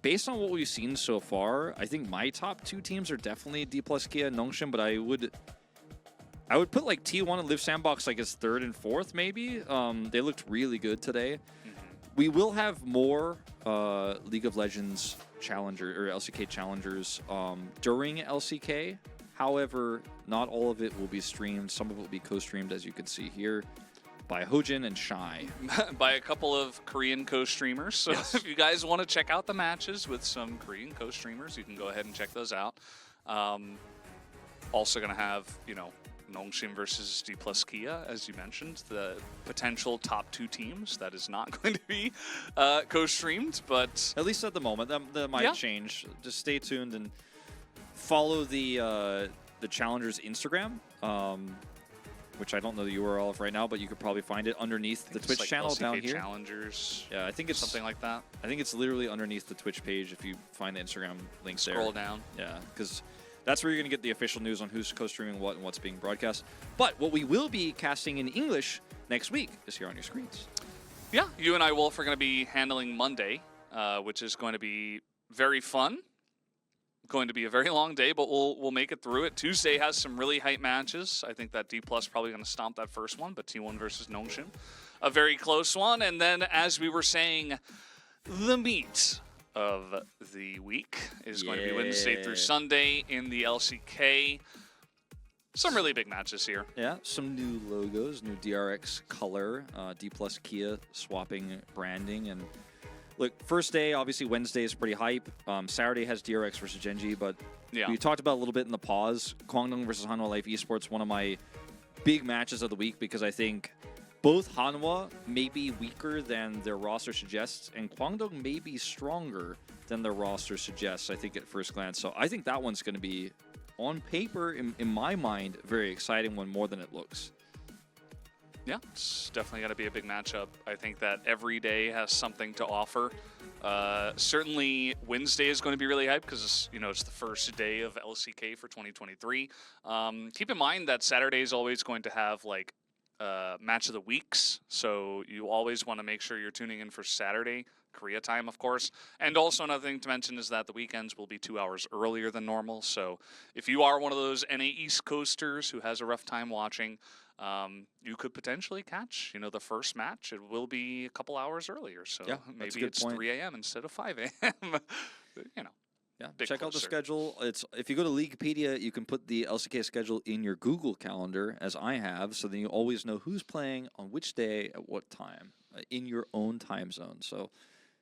based on what we've seen so far, I think my top 2 teams are definitely D+ Kia and Nongshim, but I would put like T1 and Live Sandbox like as 3rd and 4th maybe. They looked really good today. We will have more League of Legends Challenger or LCK Challengers during LCK. However, not all of it will be streamed. Some of it will be co-streamed, as you can see here, by Hojin and Shy. By a couple of Korean co-streamers. So Yes. if you guys want to check out the matches with some Korean co-streamers, you can go ahead and check those out. Also going to have, you know, Nongshim versus D+ Kia, as you mentioned, the potential top 2 teams. That is not going to be co-streamed, but At least at the moment, that might change. Just stay tuned and follow the Challengers Instagram, which I don't know the URL of right now, but you could probably find it underneath the Twitch like channel LCK down here. Challengers, Yeah, I think it's something like that. I think it's literally underneath the Twitch page if you find the Instagram links there. Scroll down. Yeah, because that's where you're going to get the official news on who's co-streaming what and what's being broadcast. But what we will be casting in English next week is here on your screens. Yeah, you and I, Wolf, are going to be handling Monday, which is going to be very fun. Going to be a very long day, but we'll make it through it. Tuesday has some really hype matches. I think that D+ probably going to stomp that first one, but T1 versus Nongshim, a very close one. And then, as we were saying, the meat of the week is going to be Wednesday through Sunday in the LCK. Some really big matches here. Yeah, some new logos, new DRX color, D+ Kia swapping branding. And look, first day, obviously Wednesday is pretty hype. Saturday has DRX versus Gen.G, but we talked about a little bit in the pause. Kwangdong versus Hanwha Life Esports, one of my big matches of the week, because I think both Hanwha may be weaker than their roster suggests, and Kwangdong may be stronger than their roster suggests, I think, at first glance. So I think that one's going to be, on paper, in my mind, a very exciting one, more than it looks. Yeah, it's definitely going to be a big matchup. I think that every day has something to offer. Certainly, Wednesday is going to be really hyped because, you know, it's the first day of LCK for 2023. Keep in mind that Saturday is always going to have, like, match of the weeks, so you always want to make sure you're tuning in for Saturday, Korea time, of course. And also another thing to mention is that the weekends will be 2 hours earlier than normal, so if you are one of those NA East Coasters who has a rough time watching, you could potentially catch, you know, the first match. It will be a couple hours earlier, so maybe it's 3 a.m. instead of 5 a.m. You know. Yeah, check out the schedule. It's if you go to Leaguepedia, you can put the LCK schedule in your Google Calendar, as I have, so then you always know who's playing on which day at what time in your own time zone. So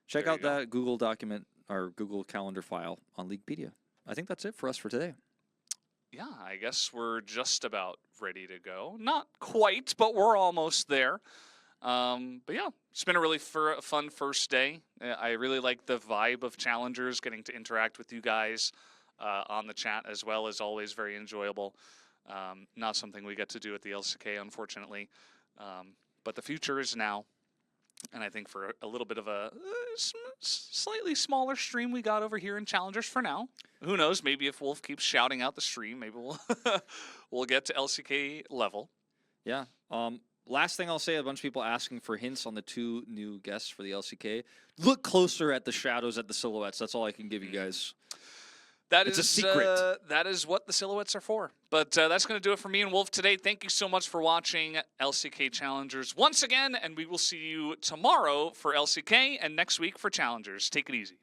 check out that Google document or Google Calendar file on Leaguepedia. I think that's it for us for today. Yeah, I guess we're just about ready to go. Not quite, but we're almost there. But yeah, it's been a really fun first day. I really like the vibe of Challengers, getting to interact with you guys on the chat as well, is always very enjoyable. Not something we get to do at the LCK, unfortunately. But the future is now. And I think for a little bit of a slightly smaller stream we got over here in Challengers for now. Who knows? Maybe if Wolf keeps shouting out the stream, maybe we'll get to LCK level. Yeah. Last thing I'll say, a bunch of people asking for hints on the 2 new guests for the LCK. Look closer at the shadows, at the silhouettes. That's all I can give you guys. It's a secret. That is what the silhouettes are for. But that's going to do it for me and Wolf today. Thank you so much for watching LCK Challengers once again, and we will see you tomorrow for LCK and next week for Challengers. Take it easy.